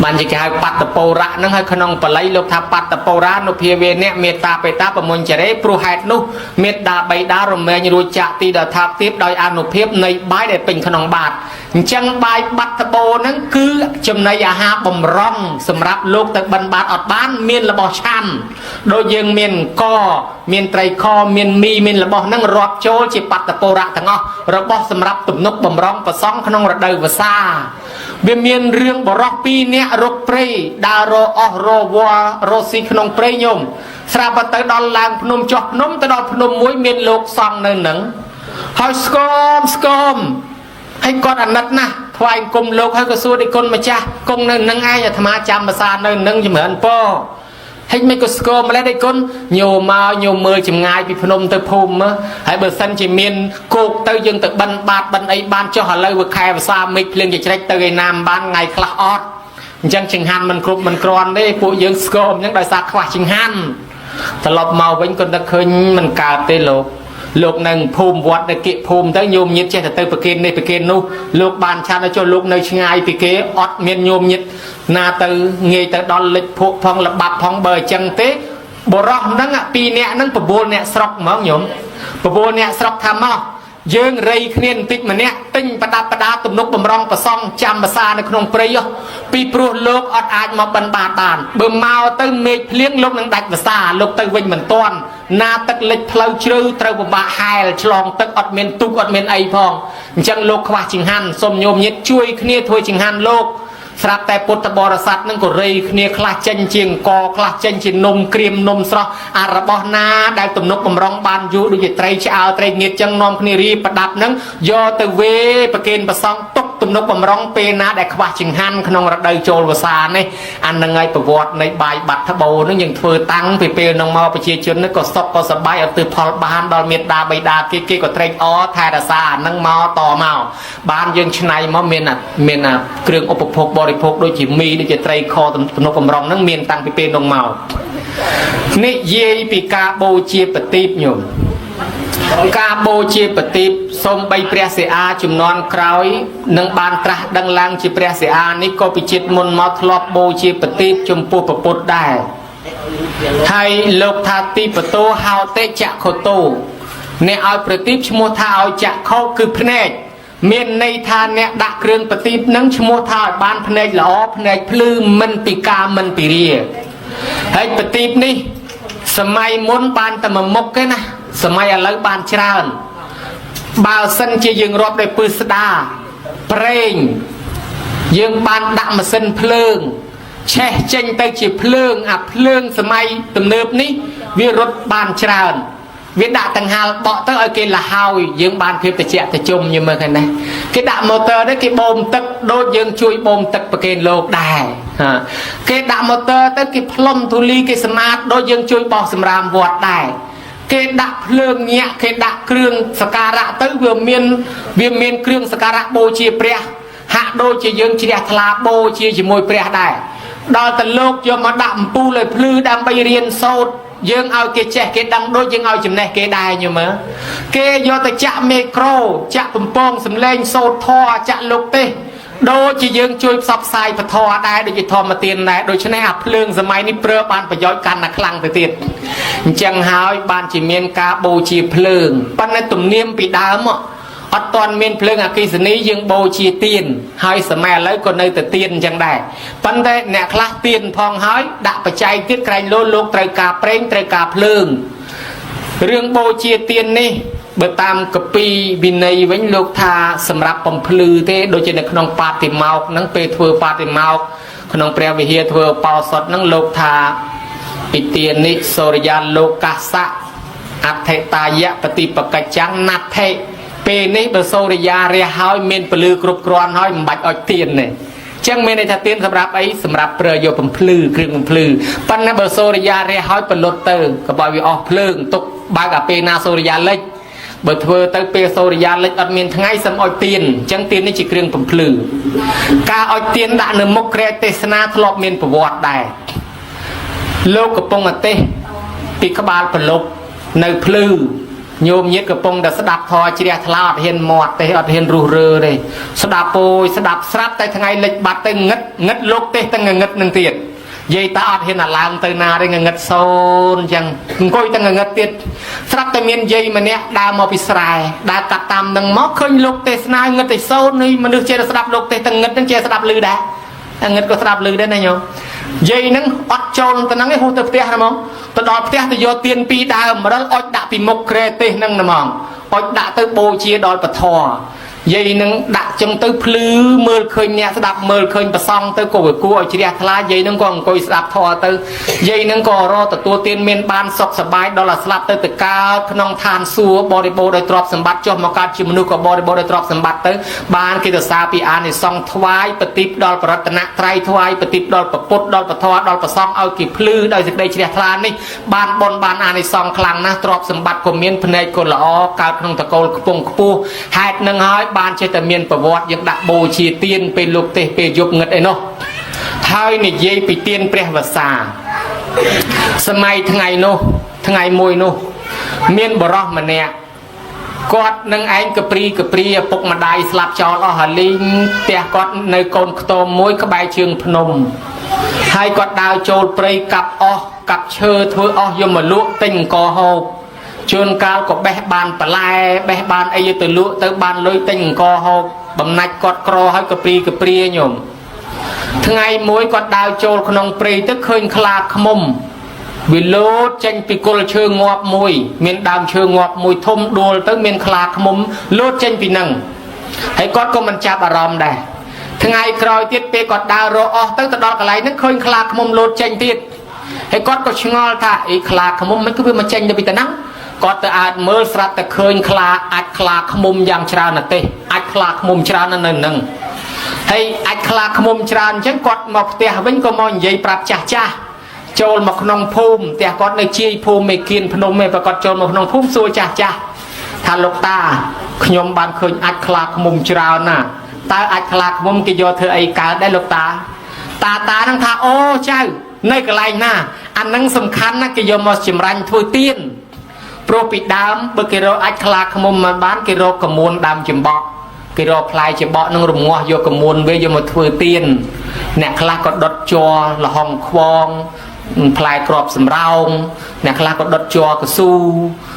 มันจะกลายปัตตโประนั่งให้ขนมปลายโลกทับปัตตโประนุเพียเวเนเมตตาไปตาประมวลจะได้ปรุหตุนุเมตตาใบดารมเมยรู้จักตีดาทับเทียบโดยอนุเพียบในใบได้เป็นขนมบาทจังใบบัตโปนั่นคือจำนายอาหารบ่มร้องสำหรับโลกแต่บันบาทอดบ้านเมียนระบอชันโดยยังเมียนก็เมียนไตรคอเมียนมีเมียนระบอนั่งรอบโจจิปัตตโประทั้งอ๋อระบอสำหรับตุ่มนกบ่มร้องประซองขนมระเดวซาเบียเมียนเรื่องบรอกปีเนี้ยรกเปรย์ดาโรอโรวัวโรซีขนมเปรย์ยมสราบเตอร์ดอลลางพนมจอกนมตะดอลพนมมวยเมียนโลกซองในหนังหอยสกอมให้กอดอันนัดนะทวายกลมโลกให้กระสู้ได้คนมาจ้ากงในหนังไงอย่าธรรมะจำภาษาในหนังจะเหมือนพ่อให้ไม่ก็สกอมาแล้วได้คนโยมาโยมือจำง่ายปีพนมเตอภูมิให้เบอร์สันจะเมียนโกกเตอยังเตอบันบาดบันไอบ้านเจ้าหันเลยว่าใครภาษาไม่เพลียงจะใช้เตอไอนามบ้านไงคลาออดยังชิงหันมันครบมันกรอนได้พวกยังสกอมยังได้สักขวาชิงหันตลบเมาเป็นคนตะคืนมันกาเตโลโลกหนึ่งภูมิวัดในกิภูมิทั้งโยมยิดเจตเตอร์ปะเกนในปะเกนนู้โลกบานชาติโจโลกในชงายปะเกอดเมียนโยมยิดนาเตอเงยเตอดอนเล็กพวกทองระบับทองเบยจังเตบรอนั่งปีเนี้ยนั่งปะโบเนี่ยสระมั้งโยมปะโบเนี่ยสระทำมั้งยืงไรเนียนติดมันเนี่ยติ้งประดาตุ่มนกบำรองประซองจำภาษาในขนมเปรี้ยวปีปลุกโลกอดอาจมาบันบาดานเบิ่มเมาตึงเมฆเลี้ยงโลกนังดักภาษาโลกตึงวิ่งเหมือนต้นนาตึกเล็กเพลาชื่อเตาบะไฮฉลองตึกอดเมนตุกอดเมนไอพองจังโลกขวาจิงหันสมโยมยิดช่วยเนียถวยจิงหันโลกสำหรับแต่ปุตตบรสัตนั่งก็เรยเนียคลาจันเชียงกอคลาจันเชียงนมเกรียมนมสระอารบอนาได้ตุ่มนกบำรองบานยูดูจิตไรชาวไตรเงียจังนอมคณีรีประดับนั่งยอตะเวประเกณฑ์ประซองตกตุ่มนกบำรองเปนาได้ขวาจิงหันขนองระเดยโจลวสาในอันนังไงประวัติในใบบัตรทบนั่งยังเฟื่อตั้งไปเปนองมาไปเชียชนนั่งก็ซอกก็สบายเอาตือพอลบานดอลเมียดาใบดาเก๊ก็ไตรอ้อไทยดาซานั่งมาต่อมาบานยังชนัยมาเมียนเครื่องอุปโภคบริโภคโดยจิมีโดยจะไตรคอตุ่มนกบำรองนั่งเมียนตั้งไปเป็นองเมานี่เย่ปีกาโบเชียปฏิบอยู่กาโบเชียปฏิบสมใบเปรียเสียจุ่มนอนคราวนังบานตราดังลังจีเปรียเสียนี่ก็ปิจิตมนมอทลอบโบเชียปฏิบจุ่มปูปปุดได้ให้โลกธาติปโตฮาวเตจะโคโตในเอาปฏิบชโมทาเอาจะเข้าคือพเนจเมียนในทานเนี่ยดักเครื่องปฏิบนั่งชโมทาบานพเนจหล่อพเนจพลืมมันปีกามันปีเรียให้ปฏิบนี่สมัยมนบานตะมมกกันนะสมัยอะไรบานชราญบ่าวสันจะยังรบได้ปืนสดาเปร่งยังบานดักมาสันเพลิงแช่เจนไปจีเพลิงเพลิงสมัยตุ่มเนิบนี้วิรถบานชราญวิดาตังหาเบาตั้งเอาเกลละหาวยังบานเพียบแต่เจ้าแต่จมยังเมื่อกันนะcái đạm motor đấy cái bom tật đôi dương chui bom tật bậc cái lột đài cái đạm motor tới cái plum thu ly cái smart đôi dương chui bò sầm ram vọt đài cái đạm lương nhẹ cái đạm kêu sakara tới vừa miên kêu sakara bô chia pre hạ đôi chia dương chia thla bô chia chỉ môi pre đài đôi tận lột cho mà đạm pu lời plư đạm bay riêng sâu dương ao cái trẻ cái đăng đôi dương ao chùm này cái đài như mà cái do ta chạm micro chạm bùm bông sầm lên sâu thoa chạm lục tê đôi chỉ dương chui sập sai và thoa đài đôi chỉ thoa mà tiền này đôi cho nên áp lương giờ mai ní prơ ban phải giỏi can là khăng từ tiền chẳng háo ban chỉ miên cá bồ chỉ lương ban này tụm niêm bị đá mà ở toàn miền phượng à kỳ ní dương bồ chia tiền hai sớm mẹ lấy còn nơi từ tiền chẳng đại vấn đề nè khá tiền phong hói đã phải chạy tiết cành lô lô trời cà preng trời cà phượng riêng bồ chia tiền ní bờ tam cặp pi bên này vẫn lục tha sầm rạp bầm phư thế đôi chân này không pa tìm màu nắng pe thưa pa tìm màu không pre về here thưa pao sọt nắng lục tha bị tiền ní sorya lokasa athetaya pati pakachang natheเปนี่เบอร์โซริยาเรียหอยเมนปลือกรุบกรอนหอยบัดออยเตียนเนี่ย ចឹងមានន័យថាទៀនសម្រាប់អីសម្រាប់ប្រើយកបំភ្លឺគ្រឿងបំភ្លឺប៉ុន្តែបើសូរិយារះហើយបលុតទៅក៏បើវាអស់ភ្លើងទុកបើកអាពេលណាសូរិយាលិចបើធ្វើទៅពេលសូរិយាលិចអត់មានថ្ងៃសឹមអុចទៀនអញ្ចឹងទៀននេះជាគ្រឿងបំភ្លឺការអុចទៀនដាក់នៅមុខក្រែទេសនាធ្លាប់មានប្រវត្តិដែរលោកកំពុងទេសពីក្បាលប្រលប់នៅភ្លឺញោមញាតកំពុងតែស្ដាប់ធម៌ជ្រះថ្លាអត់ហ៊ានមាត់ទេអត់ហ៊ានរុះរើទេស្ដាប់ពោយស្ដាប់ស្រាប់តែថ្ងៃលិចបាត់ទៅងឹតលោកទេសតែងងឹតនឹងទៀតនិយាយតាអត់ហ៊ានអាឡើងទៅណាទេងងឹតសូនអញ្ចឹងអង្គុយតែងងឹតទៀតស្រាប់តែមានយាយម្នាក់ដើរមកពីស្រែដើរកាត់តាមនឹងមកឃើញលោកទេសនាងឹតទៅសូននេះមនុស្សចេះតែស្ដាប់លោកទេសតែងឹតនឹងចេះស្ដាប់ឮដែរងឹតក៏ស្ដាប់ឮដែរណាញោមយាយហ្នឹងអត់ចូលទៅហ្នឹងឯងហូរទៅផ្ទះហ្មងទៅដល់ផ្ទះទៅយកទៀនពីរដើមម្ដងអុចដាក់ពីមុខក្រែទេសហ្នឹងហ្មងអុចដាក់ទៅបូជាដល់ពធយាយនឹងដាក់ចឹងទៅភ្លឺមើលឃើញអ្នកស្ដាប់មើលឃើញប្រសង់ទៅក៏វាគួរឲ្យជ្រះថ្លាយាយនឹងក៏អង្គុយស្ដាប់ធម៌ទៅយាយនឹងក៏រកទទួលទានមានបានសុខសប្បាយដល់ឲ្យស្លាប់ទៅកើតក្នុងឋានសួគ៌បរិបូរដោយទ្រព្យសម្បត្តិចុះមកកើតជាមនុស្សក៏បរិបូរដោយទ្រព្យសម្បត្តិទៅបានគេទៅសារពីអានិសង្ឃថ្វាយប្រទីបដល់បរតនត្រ័យថ្វាយប្រទីបដល់ព្រះពុទ្ធដល់ពធដល់ប្រសង់ឲ្យគេភ្លឺដោយសេចក្តីជ្រះថ្លានេះបានបុណ្យបានអានិសង្ឃខ្លាំងណាស់ទ្រព្យសម្បត្តិក៏មានភ្នែកក៏ល្អកើតក្នុងតកូលខ្ពង់ខ្ពស់ហេតុនឹងហើយបានចេះតែមានប្រវត្តិយើងដាក់បូជាទៀនពេលលោកទេសពេលយប់ងឹតអីនោះហើយនិយាយពីទៀនព្រះវសាសម័យថ្ងៃនោះថ្ងៃមួយនោះមានបរិសម្នាក់គាត់នឹងឯងកព្រីឪពុកម្ដាយស្លាប់ចោលអស់ហើយលីងផ្ទះគាត់នៅកូនខ្ទមមួយក្បែរជើងភ្នំហើយគាត់ដើរចូលព្រៃកាប់អស់កាប់ឈើធ្វើអស់យកមកលក់ទិញអង្គហូបជួនកាលក៏បេះបានបន្លែបេះបានអីទៅលក់ទៅបានលុយទិញអង្គហូបបំណាច់គាត់ក្រហើយកព្រីញោមថ្ងៃមួយគាត់ដើរចូលក្នុងព្រៃទៅឃើញខ្លាឃ្មុំវាលោតចេញពីគល់ឈើងាប់មួយមានដើមឈើងាប់មួយធំដួលទៅមានខ្លាឃ្មុំលោតចេញពីនឹងហើយគាត់ក៏មិនចាប់អារម្មណ៍ដែរថ្ងៃក្រោយទៀតពេលគាត់ដើររកអស់ទៅដល់កន្លែងហ្នឹងឃើញខ្លាឃ្មុំលោតចេញទៀតហើយគាត់ក៏ឆ្ងល់ថាអីខ្លាឃ្មុំមិនគឺវាមកចេញទៅពីតាហ្នឹងគាត់ទៅអាចមើលស្រាប់តែឃើញខ្លាអាចខ្លាឃ្មុំយ៉ាងច្រើនណាស់ទេអាចខ្លាឃ្មុំច្រើននៅនឹងហើយអាចខ្លាឃ្មុំច្រើនអញ្ចឹងគាត់មកផ្ទះវិញក៏មកនិយាយប្រាប់ចាស់ចូលមកក្នុងភូមិផ្ទះគាត់នៅជាយភូមិមេគៀនភ្នំឯងប្រកាសចូលមកក្នុងភូមិសួរចាស់ថាលោកតាខ្ញុំបានឃើញអាចខ្លាឃ្មុំច្រើនណាតើអាចខ្លាឃ្មុំគេយកធ្វើអីកើតដែរលោកតានឹងថាអូចៅនៅកន្លែងណាអានឹងសំខាន់ណាគេយកមកចម្រាញ់ធ្វើទៀនព្រោះពីដើមបើគេរកអាចខ្លាឃ្មុំមិនបានគេរកកមួនដើមចំបក់គេរកផ្លែចំបក់នឹងរងាស់យកកមួនវាយកមកធ្វើទៀនអ្នកខ្លះក៏ដុតជ័រលហុងខ្វងផ្លែក្របសម្រោងអ្នកខ្លះក៏ដុតជ័រកស៊ូ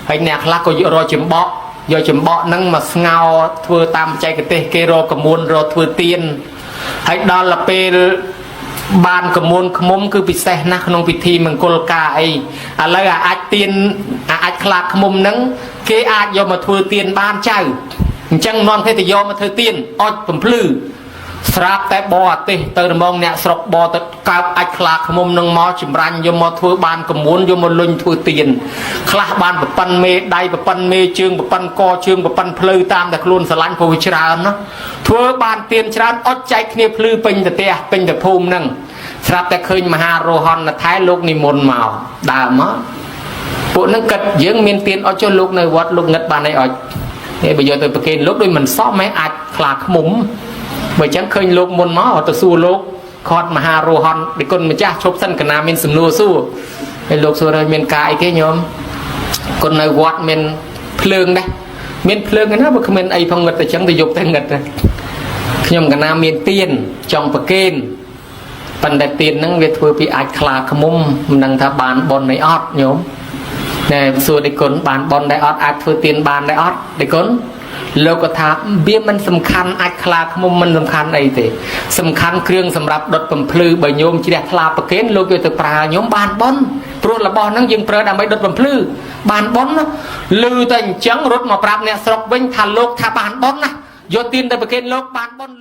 ហើយអ្នកខ្លះក៏យករកចំបក់យកចំបក់ហ្នឹងមកស្ងោរធ្វើតាមបច្ចេកទេសគេរកកមួនរកធ្វើទៀនហើយដល់ពេលបានកមួនខ្មុំគឺពិសេសណាស់ក្នុងពិធីមង្គលការអីឥឡូវអាចទៀនអាចខ្លាឃ្មុំហ្នឹងគេអាចយកមកធ្វើទៀនបានចៅអញ្ចឹងនាំគេទៅយកមកធ្វើទៀនអុចបំភ្លឺស្រាប់តែបរអាទេសទៅរំងអ្នកស្រុកបរទៅកើបអាចខ្លាឃ្មុំនឹងមកចម្រាញ់យកមកធ្វើបានកមួនយកមកលុញធ្វើទៀនខ្លះបានប្រប៉ិនមេដៃប្រប៉ិនមេជើងប្រប៉ិនកជើងប្រប៉ិនភ្លៅតាមតែខ្លួនស្រឡាញ់ព្រោះវាច្រើនណាធ្វើបានទៀនច្រើនអុចចែកគ្នាភ្លឺពេញទៅផ្ទះពេញទៅភូមិហ្នឹងស្រាប់តែឃើញមហារហន្តថែលោកនិមន្តមកដើរមកពួកហ្នឹងគិតយើងមានទៀនអុចចុះលោកនៅវត្តលោកងឹតបានអីអុចហើយបើយកទៅប្រគេនលោកដូចមិនសមឯងអាចខ្លាឃ្មុំបើអញ្ចឹងឃើញលោកមុនមកទៅសួរលោកខត់មហារហន្តដឹកគុណម្ចាស់ឈប់សិនកណាមានសំណួរសួរហើយលោកសួរហើយមានការអីគេញោមគុណនៅវត្តមានភ្លើងដែរមានភ្លើងណាបើគ្មានអីផងងឹតតែអញ្ចឹងទៅយកតែងឹតខ្ញុំកណាមានទៀនចង់ប្រគេនប៉ុន្តែទៀនហ្នឹងវាធ្វើពីអាចខ្លាឃ្មុំមិនដឹងថាបានបននៃអត់ញោមតែសួរដឹកគុណបានបនដែរអត់អាចធ្វើទៀនបានដែរអត់ដឹកគុណលោកក៏ថាវាមិនសំខាន់អាចខ្លាឃ្មុំមិនសំខាន់អីទេសំខាន់គ្រឿងសម្រាប់ដុតបំភ្លឺបើញោមជ្រះថ្លាប្រគេនលោកយកទៅប្រើញោមបានបនព្រោះរបស់ហ្នឹងយើងប្រើដើម្បីដុតបំភ្លឺបានបនណាឮតែអញ្ចឹងរត់មកប្រាប់អ្នកស្រុកវិញថាលោកថាបានបនណាយកទៀនទៅប្រគេនលោកបានបនលោក